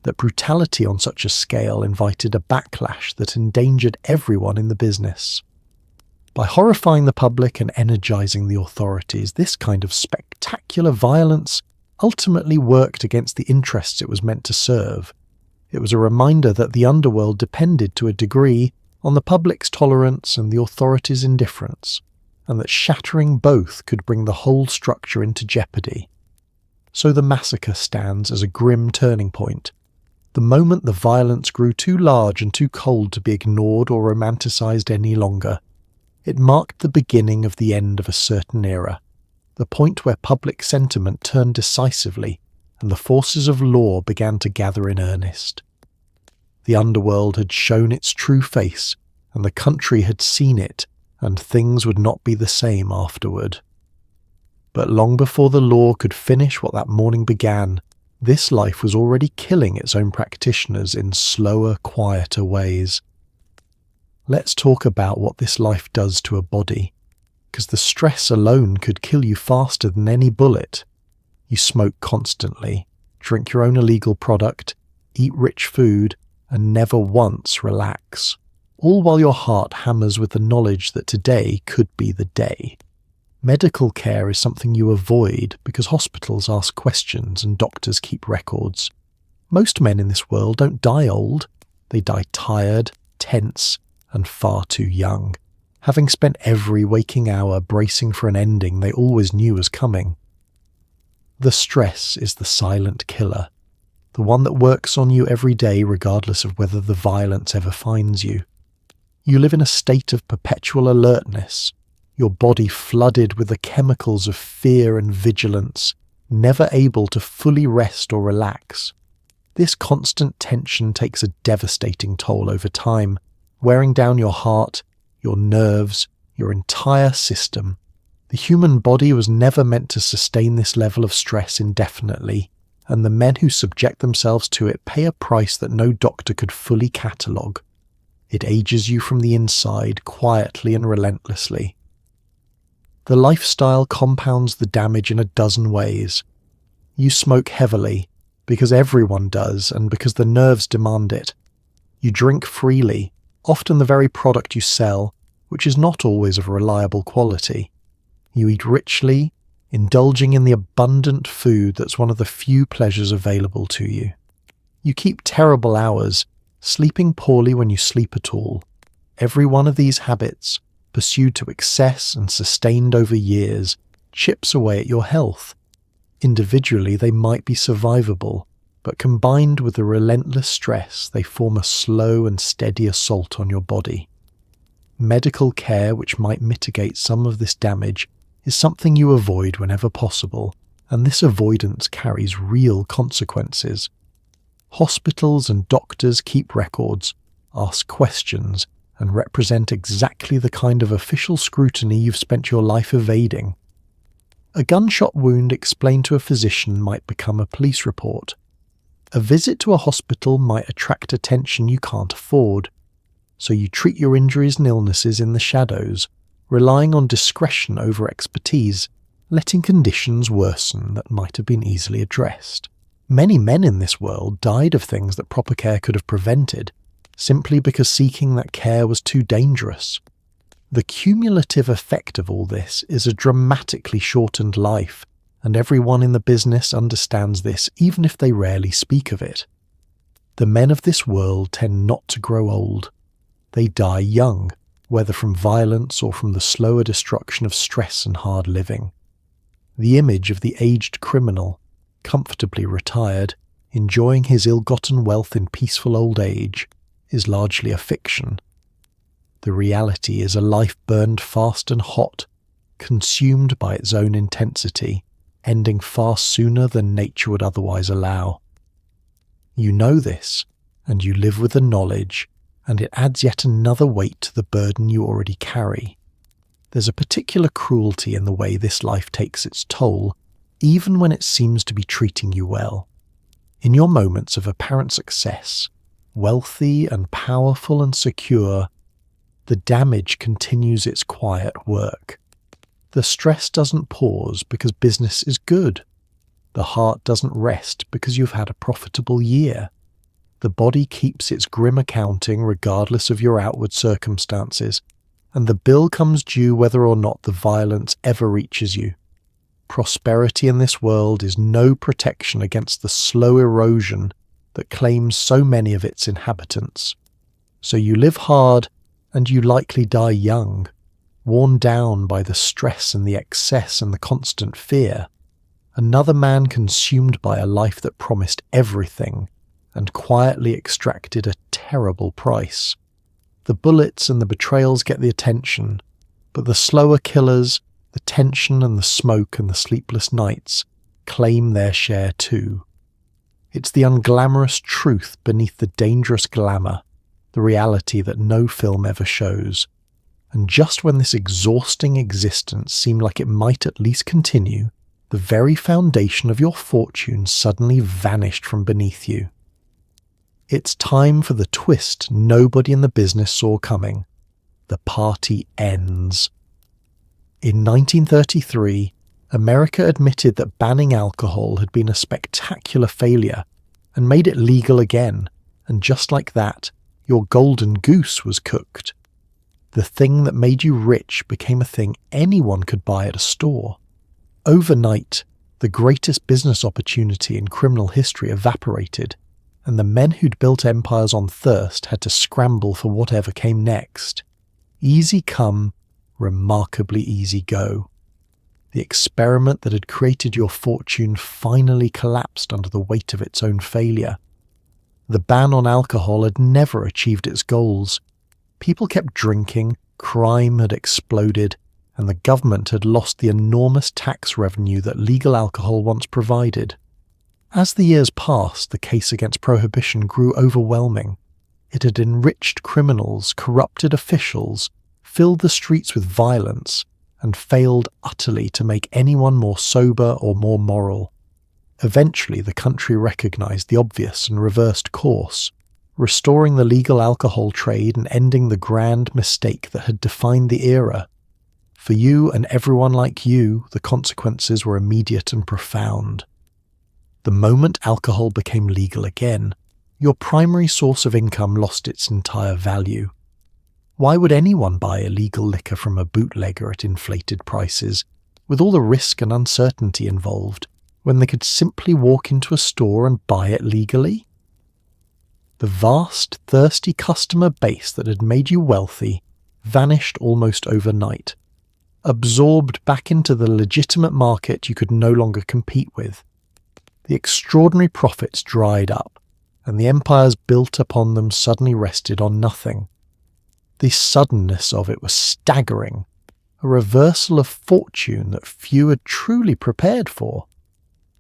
that brutality on such a scale invited a backlash that endangered everyone in the business. By horrifying the public and energizing the authorities, this kind of spectacular violence ultimately worked against the interests it was meant to serve. It was a reminder that the underworld depended to a degree on the public's tolerance and the authorities' indifference, and that shattering both could bring the whole structure into jeopardy. So the massacre stands as a grim turning point, the moment the violence grew too large and too cold to be ignored or romanticized any longer. It marked the beginning of the end of a certain era, the point where public sentiment turned decisively and the forces of law began to gather in earnest. The underworld had shown its true face, and the country had seen it, and things would not be the same afterward. But long before the law could finish what that morning began, this life was already killing its own practitioners in slower, quieter ways. Let's talk about what this life does to a body, because the stress alone could kill you faster than any bullet. You smoke constantly, drink your own illegal product, eat rich food, and never once relax. all while your heart hammers with the knowledge that today could be the day. Medical care is something you avoid because hospitals ask questions and doctors keep records. Most men in this world don't die old. They die tired, tense, and far too young, having spent every waking hour bracing for an ending they always knew was coming. The stress is the silent killer, the one that works on you every day regardless of whether the violence ever finds you. You live in a state of perpetual alertness, your body flooded with the chemicals of fear and vigilance, never able to fully rest or relax. This constant tension takes a devastating toll over time, wearing down your heart, your nerves, your entire system. The human body was never meant to sustain this level of stress indefinitely, and the men who subject themselves to it pay a price that no doctor could fully catalogue. It ages you from the inside, quietly and relentlessly. The lifestyle compounds the damage in a dozen ways. You smoke heavily, because everyone does and because the nerves demand it. You drink freely, often the very product you sell, which is not always of reliable quality. You eat richly, indulging in the abundant food that's one of the few pleasures available to you. You keep terrible hours, sleeping poorly when you sleep at all. Every one of these habits, pursued to excess and sustained over years, chips away at your health. Individually, they might be survivable, but combined with the relentless stress, they form a slow and steady assault on your body. Medical care, which might mitigate some of this damage, is something you avoid whenever possible, and this avoidance carries real consequences. Hospitals and doctors keep records, ask questions, and represent exactly the kind of official scrutiny you've spent your life evading. A gunshot wound explained to a physician might become a police report. A visit to a hospital might attract attention you can't afford, so you treat your injuries and illnesses in the shadows, relying on discretion over expertise, letting conditions worsen that might have been easily addressed. Many men in this world died of things that proper care could have prevented, simply because seeking that care was too dangerous. The cumulative effect of all this is a dramatically shortened life, and everyone in the business understands this even if they rarely speak of it. The men of this world tend not to grow old. They die young, whether from violence or from the slower destruction of stress and hard living. The image of the aged criminal, comfortably retired, enjoying his ill-gotten wealth in peaceful old age, is largely a fiction. The reality is a life burned fast and hot, consumed by its own intensity, ending far sooner than nature would otherwise allow. You know this, and you live with the knowledge, and it adds yet another weight to the burden you already carry. There's a particular cruelty in the way this life takes its toll, even when it seems to be treating you well. In your moments of apparent success, wealthy and powerful and secure, the damage continues its quiet work. The stress doesn't pause because business is good. The heart doesn't rest because you've had a profitable year. The body keeps its grim accounting regardless of your outward circumstances, and the bill comes due whether or not the violence ever reaches you. Prosperity in this world is no protection against the slow erosion that claims so many of its inhabitants. So you live hard, and you likely die young, worn down by the stress and the excess and the constant fear. Another man consumed by a life that promised everything and quietly extracted a terrible price. The bullets and the betrayals get the attention, but the slower killers, the tension and the smoke and the sleepless nights, claim their share too. It's the unglamorous truth beneath the dangerous glamour, the reality that no film ever shows. And just when this exhausting existence seemed like it might at least continue, the very foundation of your fortune suddenly vanished from beneath you. It's time for the twist nobody in the business saw coming. The party ends. In 1933, America admitted that banning alcohol had been a spectacular failure and made it legal again, and just like that, Your golden goose was cooked. The thing that made you rich became a thing anyone could buy at a store. Overnight, the greatest business opportunity in criminal history evaporated, and the men who'd built empires on thirst had to scramble for whatever came next. Easy come, remarkably easy go. The experiment that had created your fortune finally collapsed under the weight of its own failure. The ban on alcohol had never achieved its goals. People kept drinking, crime had exploded, and the government had lost the enormous tax revenue that legal alcohol once provided. As the years passed, the case against Prohibition grew overwhelming. It had enriched criminals, corrupted officials, filled the streets with violence, and failed utterly to make anyone more sober or more moral. Eventually, the country recognized the obvious and reversed course, restoring the legal alcohol trade and ending the grand mistake that had defined the era. For you and everyone like you, the consequences were immediate and profound. The moment alcohol became legal again, your primary source of income lost its entire value. Why would anyone buy illegal liquor from a bootlegger at inflated prices, with all the risk and uncertainty involved, when they could simply walk into a store and buy it legally? The vast, thirsty customer base that had made you wealthy vanished almost overnight, absorbed back into the legitimate market you could no longer compete with. The extraordinary profits dried up, and the empires built upon them suddenly rested on nothing. The suddenness of it was staggering, a reversal of fortune that few had truly prepared for.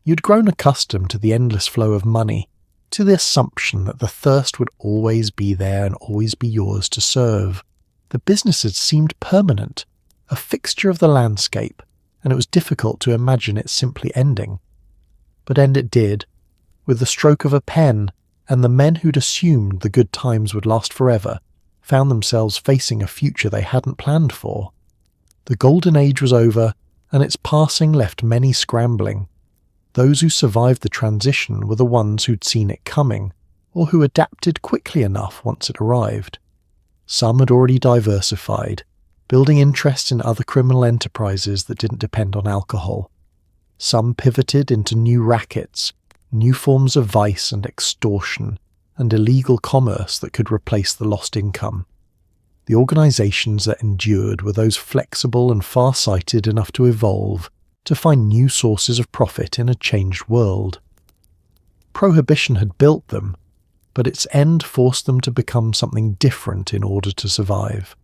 You'd grown accustomed to the endless flow of money, to the assumption that the thirst would always be there and always be yours to serve. The business had seemed permanent, a fixture of the landscape, and it was difficult to imagine it simply ending. But end it did, with the stroke of a pen, and the men who'd assumed the good times would last forever found themselves facing a future they hadn't planned for. The golden age was over, and its passing left many scrambling. Those who survived the transition were the ones who'd seen it coming, or who adapted quickly enough once it arrived. Some had already diversified, building interests in other criminal enterprises that didn't depend on alcohol. Some pivoted into new rackets, new forms of vice and extortion, and illegal commerce that could replace the lost income. The organizations that endured were those flexible and far-sighted enough to evolve, to find new sources of profit in a changed world. Prohibition had built them, but its end forced them to become something different in order to survive.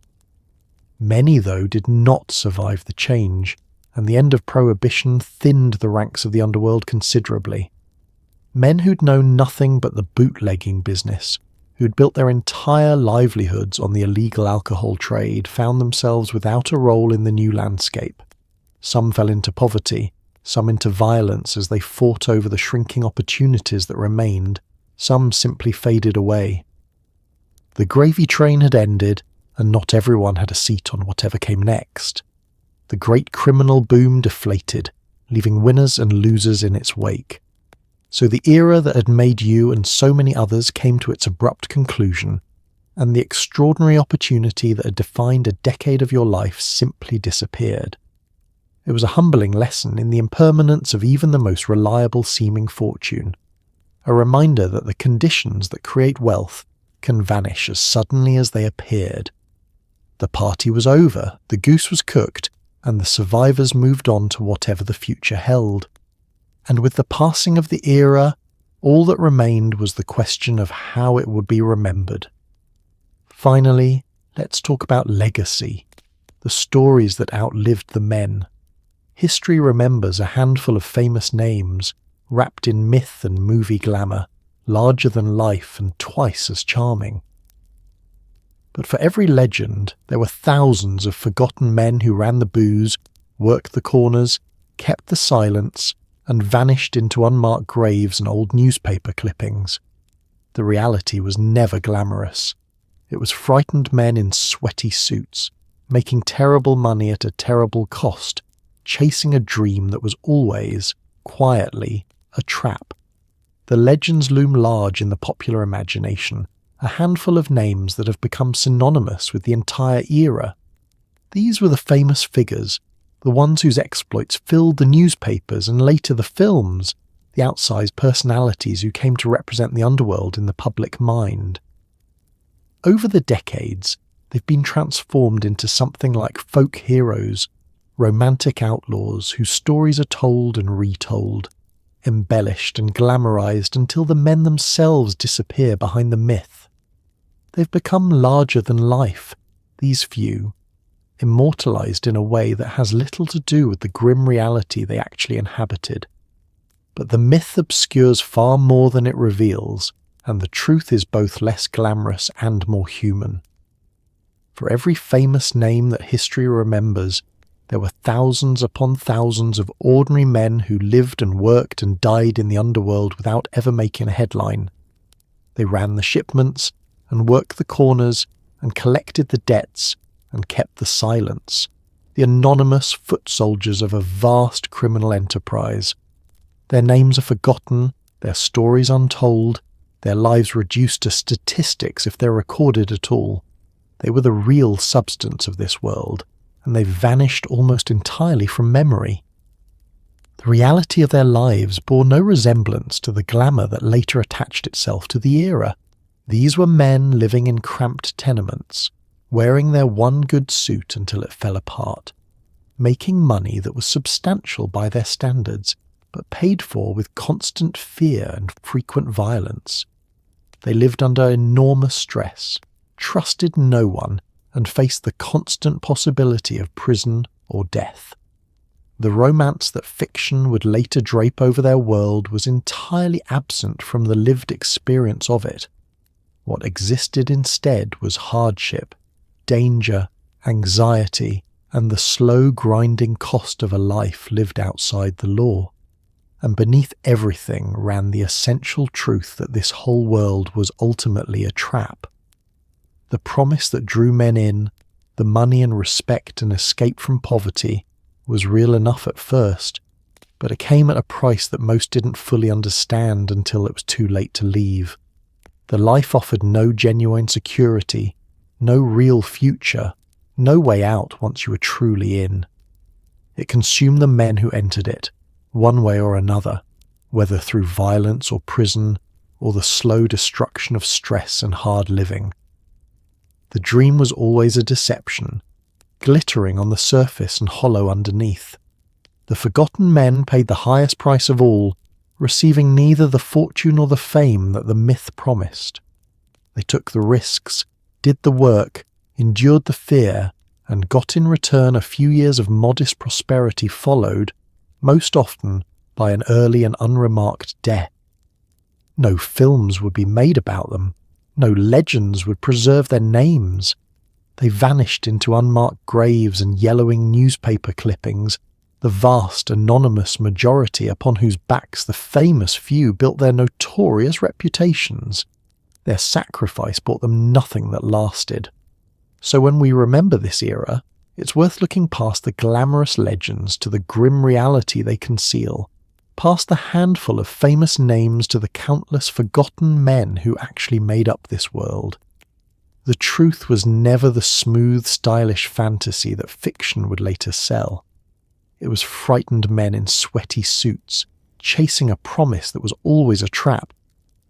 Many, though, did not survive the change, and the end of Prohibition thinned the ranks of the underworld considerably. Men who'd known nothing but the bootlegging business, who'd built their entire livelihoods on the illegal alcohol trade, found themselves without a role in the new landscape. Some fell into poverty, some into violence as they fought over the shrinking opportunities that remained, some simply faded away. The gravy train had ended, and not everyone had a seat on whatever came next. The great criminal boom deflated, leaving winners and losers in its wake. So the era that had made you and so many others came to its abrupt conclusion, and the extraordinary opportunity that had defined a decade of your life simply disappeared. It was a humbling lesson in the impermanence of even the most reliable seeming fortune, a reminder that the conditions that create wealth can vanish as suddenly as they appeared. The party was over, the goose was cooked, and the survivors moved on to whatever the future held. And with the passing of the era, all that remained was the question of how it would be remembered. Finally, let's talk about legacy, the stories that outlived the men. History remembers a handful of famous names, wrapped in myth and movie glamour, larger than life and twice as charming. But for every legend, there were thousands of forgotten men who ran the booze, worked the corners, kept the silence, and vanished into unmarked graves and old newspaper clippings. The reality was never glamorous. It was frightened men in sweaty suits, making terrible money at a terrible cost, chasing a dream that was always, quietly, a trap. The legends loom large in the popular imagination, a handful of names that have become synonymous with the entire era. These were the famous figures, the ones whose exploits filled the newspapers and later the films, the outsized personalities who came to represent the underworld in the public mind. Over the decades, they've been transformed into something like folk heroes, romantic outlaws whose stories are told and retold, embellished and glamorized until the men themselves disappear behind the myth. They've become larger than life, these few, immortalized in a way that has little to do with the grim reality they actually inhabited. But the myth obscures far more than it reveals, and the truth is both less glamorous and more human. For every famous name that history remembers, there were thousands upon thousands of ordinary men who lived and worked and died in the underworld without ever making a headline. They ran the shipments and worked the corners and collected the debts and kept the silence, the anonymous foot soldiers of a vast criminal enterprise. Their names are forgotten, their stories untold, their lives reduced to statistics if they're recorded at all. They were the real substance of this world, and they vanished almost entirely from memory. The reality of their lives bore no resemblance to the glamour that later attached itself to the era. These were men living in cramped tenements, wearing their one good suit until it fell apart, making money that was substantial by their standards, but paid for with constant fear and frequent violence. They lived under enormous stress, trusted no one, and faced the constant possibility of prison or death. The romance that fiction would later drape over their world was entirely absent from the lived experience of it. What existed instead was hardship, danger, anxiety, and the slow grinding cost of a life lived outside the law. And beneath everything ran the essential truth that this whole world was ultimately a trap. The promise that drew men in, the money and respect and escape from poverty, was real enough at first, but it came at a price that most didn't fully understand until it was too late to leave. The life offered no genuine security, no real future, no way out once you were truly in. It consumed the men who entered it, one way or another, whether through violence or prison, or the slow destruction of stress and hard living. The dream was always a deception, glittering on the surface and hollow underneath. The forgotten men paid the highest price of all, receiving neither the fortune nor the fame that the myth promised. They took the risks, did the work, endured the fear, and got in return a few years of modest prosperity followed, most often by an early and unremarked death. No films would be made about them. No legends would preserve their names. They vanished into unmarked graves and yellowing newspaper clippings, the vast anonymous majority upon whose backs the famous few built their notorious reputations. Their sacrifice brought them nothing that lasted. So when we remember this era, it's worth looking past the glamorous legends to the grim reality they conceal, past the handful of famous names to the countless forgotten men who actually made up this world. The truth was never the smooth, stylish fantasy that fiction would later sell. It was frightened men in sweaty suits, chasing a promise that was always a trap,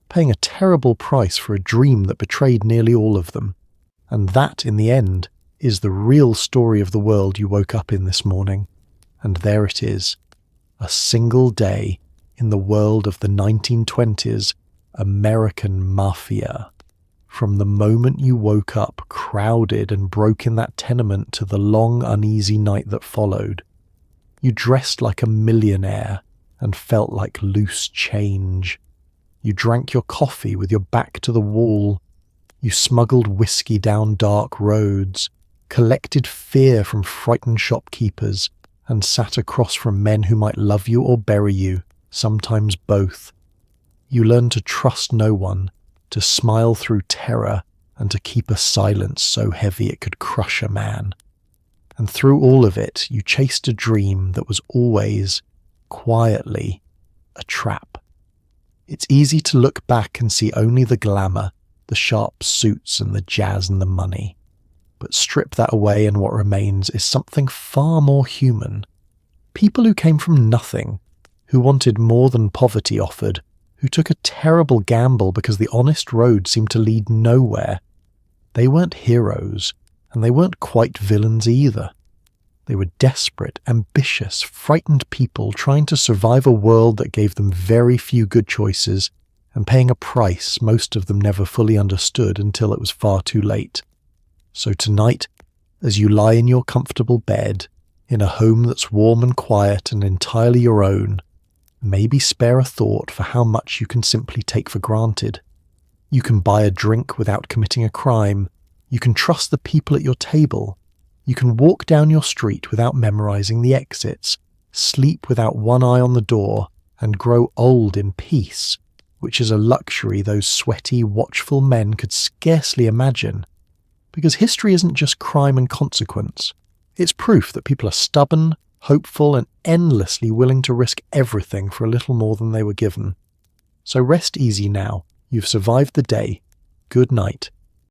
paying a terrible price for a dream that betrayed nearly all of them. And that, in the end, is the real story of the world you woke up in this morning. And there it is. A single day in the world of the 1920s American Mafia. From the moment you woke up crowded and broke in that tenement to the long uneasy night that followed, you dressed like a millionaire and felt like loose change. You drank your coffee with your back to the wall. You smuggled whiskey down dark roads, collected fear from frightened shopkeepers, and sat across from men who might love you or bury you, sometimes both. You learned to trust no one, to smile through terror, and to keep a silence so heavy it could crush a man. And through all of it, you chased a dream that was always, quietly, a trap. It's easy to look back and see only the glamour, the sharp suits and the jazz and the money. But strip that away and what remains is something far more human. People who came from nothing, who wanted more than poverty offered, who took a terrible gamble because the honest road seemed to lead nowhere. They weren't heroes, and they weren't quite villains either. They were desperate, ambitious, frightened people trying to survive a world that gave them very few good choices and paying a price most of them never fully understood until it was far too late. So tonight, as you lie in your comfortable bed, in a home that's warm and quiet and entirely your own, maybe spare a thought for how much you can simply take for granted. You can buy a drink without committing a crime. You can trust the people at your table. You can walk down your street without memorizing the exits, sleep without one eye on the door, and grow old in peace, which is a luxury those sweaty, watchful men could scarcely imagine. Because history isn't just crime and consequence. It's proof that people are stubborn, hopeful, and endlessly willing to risk everything for a little more than they were given. So rest easy now. You've survived the day. Good night.